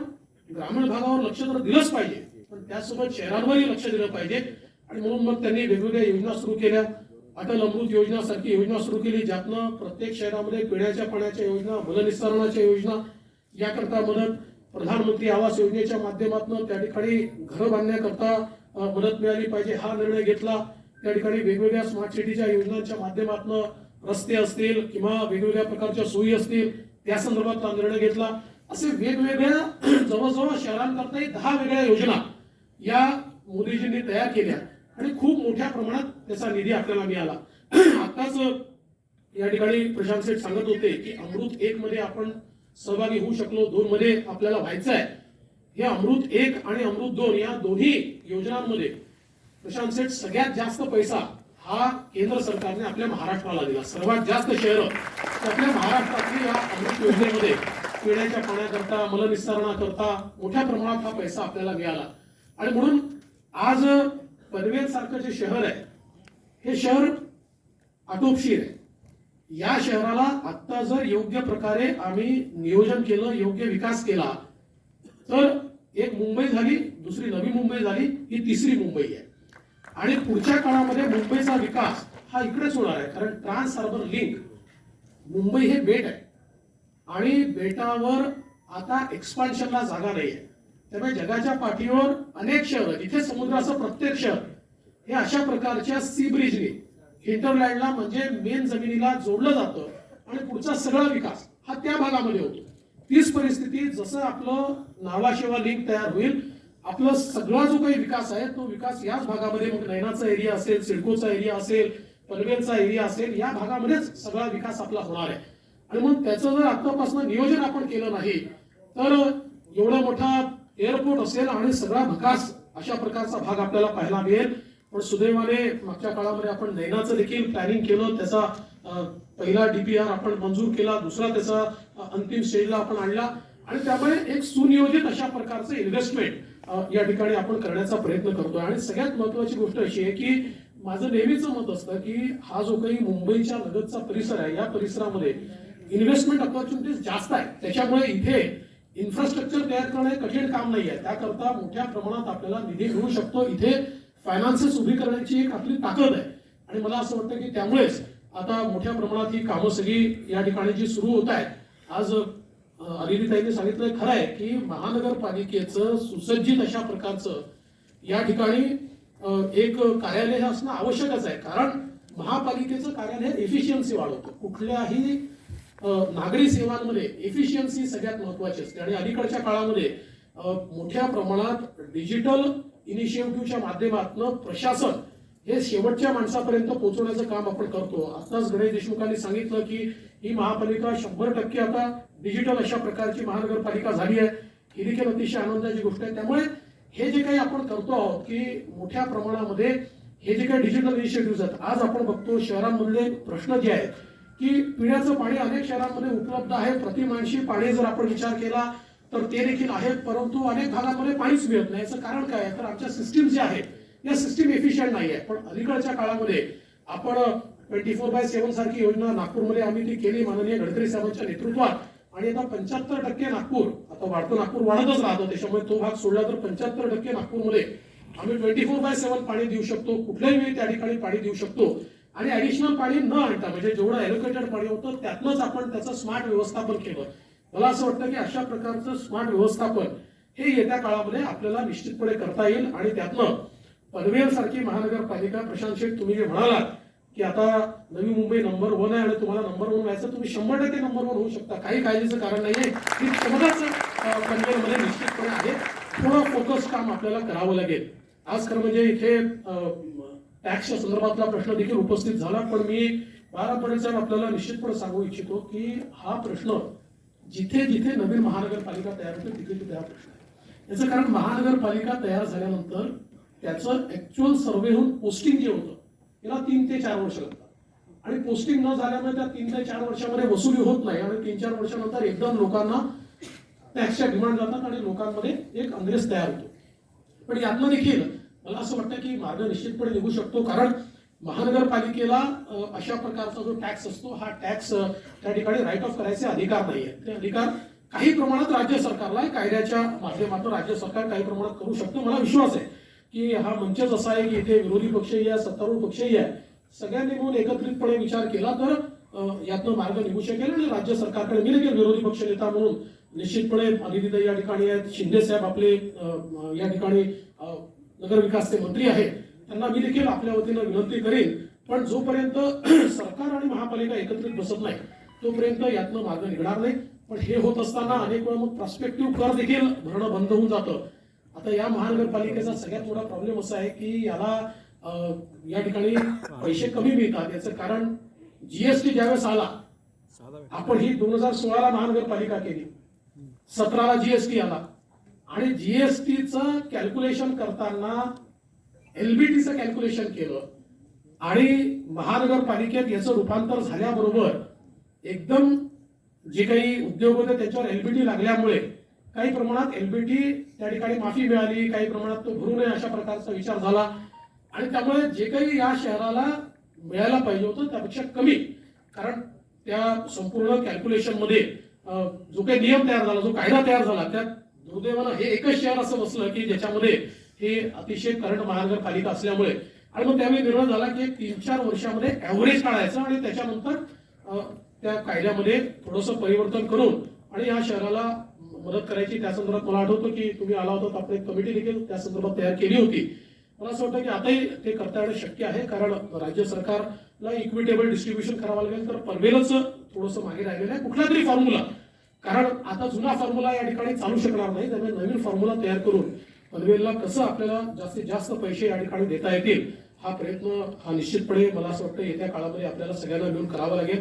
Speaker 10: ग्रामीण भागावर लक्ष तर दिलंच पाहिजे, पण त्यासोबत शहरांवरही लक्ष दिलं पाहिजे. आणि म्हणून मग त्यांनी वेगवेगळ्या योजना सुरू केल्या. अटल अमृत योजना सारखी योजना सुरू केली, ज्यातनं प्रत्येक शहरामध्ये पिण्याच्या पाण्याच्या योजना, मलनिस्सारणाच्या योजना याकरता मदत, प्रधानमंत्री आवास योजनेच्या माध्यमातून त्या ठिकाणी घरं बांधण्याकरता मदत मिळाली पाहिजे हा निर्णय घेतला. त्या ठिकाणी वेगवेगळ्या स्मार्ट सिटीच्या योजनांच्या माध्यमातून रस्ते असतील किंवा वेगवेगळ्या प्रकारच्या सोयी असतील त्या संदर्भातला निर्णय घेतला. असे वेगवेगळ्या जवळजवळ शहरांकरताही 10 वेगळ्या योजना या मोदीजींनी तयार केल्या आणि खूप मोठ्या प्रमाणात त्याचा निधी आपल्याला मिळाला. आताच या ठिकाणी प्रशांत सेठ सांगत होते की अमृत 1 मध्ये आपण सहभागी होऊ शकलो, 2 मध्ये आपल्याला व्हायचं आहे. हे अमृत 1 आणि अमृत 2 या दोन्ही योजनांमध्ये प्रशांत सेठ सगळ्यात जास्त पैसा हा केंद्र सरकारने आपल्या महाराष्ट्राला दिला. सर्वात जास्त शहरं आपल्या महाराष्ट्रातली या अमृत योजनेमध्ये पिण्याच्या पाण्याकरता, मलनिस्सारणाकरता मोठ्या प्रमाणात हा पैसा आपल्याला मिळाला. आणि म्हणून आज पनवेल सारखं जे शहर आहे हे शहर आटोपशीर आहे. या शहराला आता जर योग्य प्रकारे आम्ही नियोजन केलं, योग्य विकास केला तर एक मुंबई झाली, दुसरी नवी मुंबई झाली, ही तिसरी मुंबई आहे. आणि पुढच्या काळामध्ये मुंबईचा विकास हा इकडेच होणार आहे, कारण ट्रान्स हार्बर लिंक, मुंबई हे बेट आहे आणि बेटावर आता एक्सपान्शनला जागा नाही आहे. त्यामुळे जगाच्या पाठीवर अनेक शहरं, जिथे समुद्राचं प्रत्येक शहर हे अशा प्रकारच्या सी ब्रिजने हिंटरलँडला म्हणजे मेन जमिनीला जोडलं जातं आणि पुढचा सगळा विकास हा त्या भागामध्ये होतो. तीच परिस्थिती जसं आपलं नावाशेवा लिंक तयार होईल आपला सगळा जो काही विकास आहे तो विकास याच भागामध्ये, मग नैनाचा एरिया असेल, सिडकोचा एरिया असेल, पनवेलचा एरिया असेल, या भागामध्येच सगळा विकास आपला होणार आहे. आणि मग त्याचं जर आतापासून नियोजन आपण केलं नाही तर एवढा मोठा एअरपोर्ट असेल आणि सगळा विकास अशा प्रकारचा भाग आपल्याला पाहायला मिळेल. पण सुदैवाने मागच्या काळामध्ये आपण नैनाचं देखील प्लॅनिंग केलं, त्याचा पहिला DPR आपण मंजूर केला, दुसरा त्याचा अंतिम स्टेजला आपण आणला आणि त्यामुळे एक सुनियोजित अशा प्रकारचं इन्व्हेस्टमेंट या ठिकाणी आपण करण्याचा प्रयत्न करतोय. आणि सगळ्यात महत्वाची गोष्ट अशी आहे की माझं नेहमीचं मत असतं की हा जो काही मुंबईच्या लगतचा परिसर आहे, या परिसरामध्ये इन्व्हेस्टमेंट ऑपॉर्च्युनिटीज जास्त आहे. त्याच्यामुळे इथे इन्फ्रास्ट्रक्चर तयार करणं हे कठीण काम नाही आहे. त्याकरता मोठ्या प्रमाणात आपल्याला निधी मिळू शकतो. इथे फायनान्सेस उभी करण्याची एक आपली ताकद आहे आणि मला असं वाटतं की त्यामुळेच आता मोठ्या प्रमाणात ही कामं सगळी या ठिकाणी जी सुरू होत आहेत. आज अदितीताईंनी सांगितलं खरं आहे की महानगरपालिकेचं सुसज्जित अशा प्रकारचं या ठिकाणी एक कार्यालय असणं आवश्यकच आहे. कारण महापालिकेचं कार्यालय एफिशियन्सी वाढवतं. कुठल्याही नागरी सेवांमध्ये एफिशियन्सी सगळ्यात महत्वाची असते आणि अलीकडच्या काळामध्ये मोठ्या प्रमाणात डिजिटल इनिशिएटिव्हच्या माध्यमातून प्रशासन हे शेवटच्या माणसापर्यंत पोहोचवण्याचं काम आपण करतो. आताच गणेश देशमुखांनी सांगितलं की ही महापालिका 100% आता डिजिटल अशा प्रकारची महानगरपालिका झाली आहे. ही देखील अतिशय आनंदाची गोष्ट आहे. त्यामुळे हे जे काही आपण करतो आहोत की मोठ्या प्रमाणामध्ये हे जे काही डिजिटल इनिशिएटिव्ह आहेत, आज आपण बघतो शहरांमधले प्रश्न जे आहेत की पिण्याचं पाणी अनेक शहरांमध्ये उपलब्ध आहे, प्रतिमानशी पाणी जर आपण विचार केला तर ते देखील आहे, परंतु अनेक भागांमध्ये पाणीच मिळत नाही. याचं कारण काय आहे तर आमच्या सिस्टीम ज्या आहेत या सिस्टीम एफिशियंट नाही आहे. पण अलीकडच्या काळामध्ये आपण 24/7 सारखी योजना नागपूरमध्ये आम्ही ती केली माननीय गडकरी साहेबांच्या नेतृत्वात आणि आता 75% नागपूर, आता वाढतं नागपूर वाढतच राहतं, त्याच्यामुळे तो भाग सोडला तर 75% नागपूरमध्ये आम्ही 24/7 पाणी देऊ शकतो. कुठल्याही वेळी त्या ठिकाणी पाणी देऊ शकतो आणि ऍडिशनल पाणी न आणता म्हणजे जेवढं अलोकेटेड पाणी होतं त्यातनंच आपण त्याचं स्मार्ट व्यवस्थापन केलं. मला असं वाटतं की अशा प्रकारचं स्मार्ट व्यवस्थापन हे येत्या काळामध्ये आपल्याला निश्चितपणे करता येईल आणि त्यातनं पनवेल सारखी महानगरपालिका, प्रशांत शेठ तुम्ही जे म्हणालात की आता नवी मुंबई नंबर 1 आहे आणि तुम्हाला नंबर 1 व्हायचं, तुम्ही 100% नंबर 1 होऊ शकता. काही काळजीचं कारण नाहीये. ही क्षमताच पनवेलमध्ये निश्चितपणे आहे. थोडं फोकस काम आपल्याला करावं लागेल. आज खरं म्हणजे इथे टॅक्सच्या संदर्भातला प्रश्न देखील उपस्थित झाला, पण मी बारापणे साहेब आपल्याला निश्चितपणे सांगू इच्छितो की हा प्रश्न जिथे जिथे नवीन महानगरपालिका तयार होते तिथे तिथे हा प्रश्न आहे. याचं कारण महानगरपालिका तयार झाल्यानंतर त्याचं ऍक्च्युअल सर्व्हे होऊन पोस्टिंग जे होतं याला 3 ते 4 वर्ष लागतात आणि पोस्टिंग न झाल्यामुळे त्या 3 ते 4 वर्षामध्ये वसुली होत नाही आणि 3-4 वर्षानंतर एकदम लोकांना टॅक्सच्या डिमांड जातात आणि लोकांमध्ये एक अंग्रेज तयार होतो. पण यातनं देखील मला असं वाटतं की मार्ग निश्चितपणे निघू शकतो. कारण महानगरपालिकेला अशा प्रकारचा जो टॅक्स असतो हा टॅक्स त्या ठिकाणी राईट ऑफ करायचे अधिकार नाही आहेत. ते अधिकार काही प्रमाणात राज्य सरकारला कायद्याच्या माध्यमातून राज्य सरकार काही प्रमाणात करू शकतो. मला विश्वास आहे की हा मंचच असा आहे की इथे विरोधी पक्षही आहे, सत्तारूढ पक्षही आहे, सगळ्यांनी मिळून एकत्रितपणे विचार केला तर यातनं मार्ग निघू शकेल आणि राज्य सरकारकडे मी देखील विरोधी पक्ष नेता म्हणून निश्चितपणे अदितीताई या ठिकाणी आहेत, शिंदे साहेब आपले या ठिकाणी नगर विकासचे मंत्री आहेत, त्यांना मी देखील आपल्या वतीनं विनंती करेन. पण जोपर्यंत सरकार आणि महापालिका एकत्रित बसत नाही तोपर्यंत यातनं मार्ग निघणार नाही. पण हे होत असताना अनेक वेळा मग प्रॉस्पेक्टिव्ह कर देखील भरणं बंद होऊन जातं. आता या महानगरपालिकेचा सगळ्यात मोठा प्रॉब्लेम असा आहे की याला या ठिकाणी पैसे कमी मिळतात. याचं कारण जीएसटी ज्यावेळेस आला, आपण ही 2016ला महानगरपालिका केली, 17ला जीएसटी आला आणि जीएसटीचं कॅल्क्युलेशन करताना एलबीटीचं कॅल्क्युलेशन केलं आणि महानगरपालिकेत याचं रूपांतर झाल्याबरोबर एकदम जे काही उद्योग होते त्याच्यावर एलबीटी लागल्यामुळे काही प्रमाणात एलबीटी त्या ठिकाणी माफी मिळाली, काही प्रमाणात तो भरू नये अशा प्रकारचा विचार झाला आणि त्यामुळे जे काही या शहराला मिळायला पाहिजे होतं त्यापेक्षा कमी, कारण त्या संपूर्ण कॅल्क्युलेशनमध्ये जो काही नियम तयार झाला, जो कायदा तयार झाला, त्यात दुर्दैवानं हे एकच शहर असं बसलं की ज्याच्यामध्ये हे अतिशय करंट महानगरपालिका असल्यामुळे आणि मग त्यावेळी निर्णय झाला की 3-4 वर्षामध्ये ऍव्हरेज काढायचं आणि त्याच्यानंतर त्या कायद्यामध्ये थोडंसं परिवर्तन करून आणि या शहराला मदत करायची. त्या संदर्भात मला आठवतं की तुम्ही आला होता, आपण एक कमिटी देखील त्या संदर्भात तयार केली होती. मला असं वाटतं की आताही ते करता येणं शक्य आहे, कारण राज्य सरकारला इक्विटेबल डिस्ट्रीब्युशन करावं लागेल. तर पनवेलच थोडंसं मागे राहिलेलं आहे कुठला तरी फॉर्म्युला, कारण आता जुना फॉर्म्युला या ठिकाणी चालू शकणार नाही, त्यामुळे नवीन फॉर्म्युला तयार करून पनवेलला कसं आपल्याला जास्तीत जास्त पैसे या ठिकाणी देता येतील हा प्रयत्न हा निश्चितपणे मला असं वाटतं येत्या काळामध्ये आपल्याला सगळ्यांना मिळून करावा लागेल.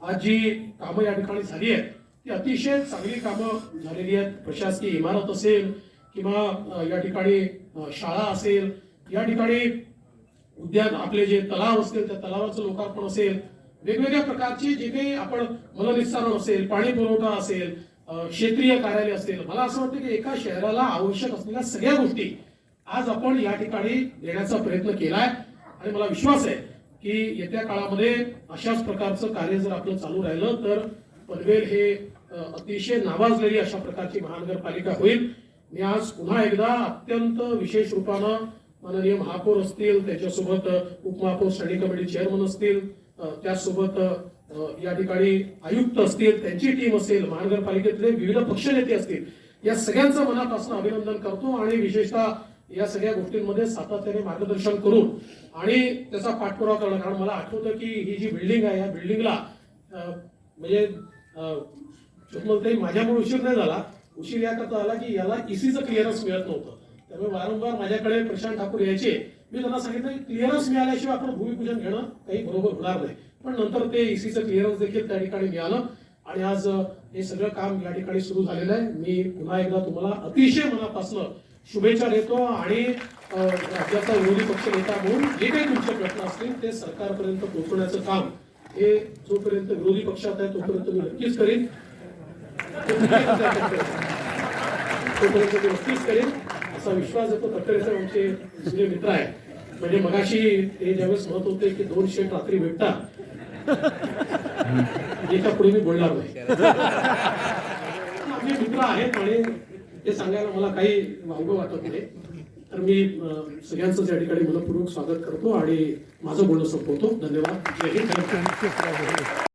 Speaker 10: आज जी कामं या ठिकाणी झाली आहेत ती अतिशय चांगली कामं झालेली आहेत. प्रशासकीय इमारत असेल किंवा या ठिकाणी शाळा असेल, या ठिकाणी उद्यान आपले जे तलाव असतील त्या तलावाचं लोकार्पण असेल, वेगवेगळ्या प्रकारचे जे काही आपण मलनिस्सारण असेल, पाणी पुरवठा असेल, क्षेत्रीय कार्यालय असेल, मला असं वाटतं की एका शहराला आवश्यक असलेल्या सगळ्या गोष्टी आज आपण या ठिकाणी देण्याचा प्रयत्न केलाय आणि मला विश्वास आहे की येत्या काळामध्ये अशाच प्रकारचं कार्य जर आपलं चालू राहिलं तर पनवेल हे अतिशय नावाजलेली अशा प्रकारची महानगरपालिका होईल. मी आज पुन्हा एकदा अत्यंत विशेष रूपानं माननीय महापौर असतील, त्याच्यासोबत उपमहापौर स्टँडिंग कमिटी चेअरमन असतील, त्याचसोबत या ठिकाणी आयुक्त असतील, त्यांची टीम असेल, महानगरपालिकेतले विविध पक्षनेते असतील, या सगळ्यांचं मनापासून अभिनंदन करतो आणि विशेषतः या सगळ्या गोष्टींमध्ये सातत्याने मार्गदर्शन करून आणि त्याचा पाठपुरावा करणं. कारण मला आठवतं की ही जी बिल्डिंग आहे या बिल्डिंगला म्हणजे माझ्यामुळे उशीर नाही झाला, उशीर याकरता आला की याला ईसीचं क्लिअरन्स मिळत नव्हतं. त्यामुळे वारंवार माझ्याकडे प्रशांत ठाकूर यायचे. मी त्यांना सांगितलं की क्लिअरन्स मिळाल्याशिवाय आपण भूमिपूजन घेणं काही बरोबर होणार नाही. पण नंतर ते ईसीचं क्लिअरन्स देखील त्या ठिकाणी मिळालं आणि आज हे सगळं काम या ठिकाणी सुरू झालेलं आहे. मी पुन्हा एकदा तुम्हाला अतिशय मनापासून शुभेच्छा देतो आणि राज्याचा विरोधी पक्ष नेता म्हणून जे काही तुमचे प्रश्न असतील ते सरकारपर्यंत पोहोचवण्याचं काम हे जोपर्यंत विरोधी पक्षात आहे तोपर्यंत मी नक्कीच करेन. तोपर्यंत मी नक्कीच करेन असा विश्वास येतो. तटकरेचे आमचे जुने मित्र आहेत. म्हणजे मगाशी ते ज्यावेळेस म्हणत होते की 2 शेट रात्री भेटतात, याच्या पुढे मी बोलणार नाही. आपले मित्र आहेत आणि ते सांगायला मला काही वावगं वाटत नाही. तर मी सगळ्यांचं या ठिकाणी मनपूर्वक स्वागत करतो आणि माझं बोलणं संपवतो. धन्यवाद. जय हिंद.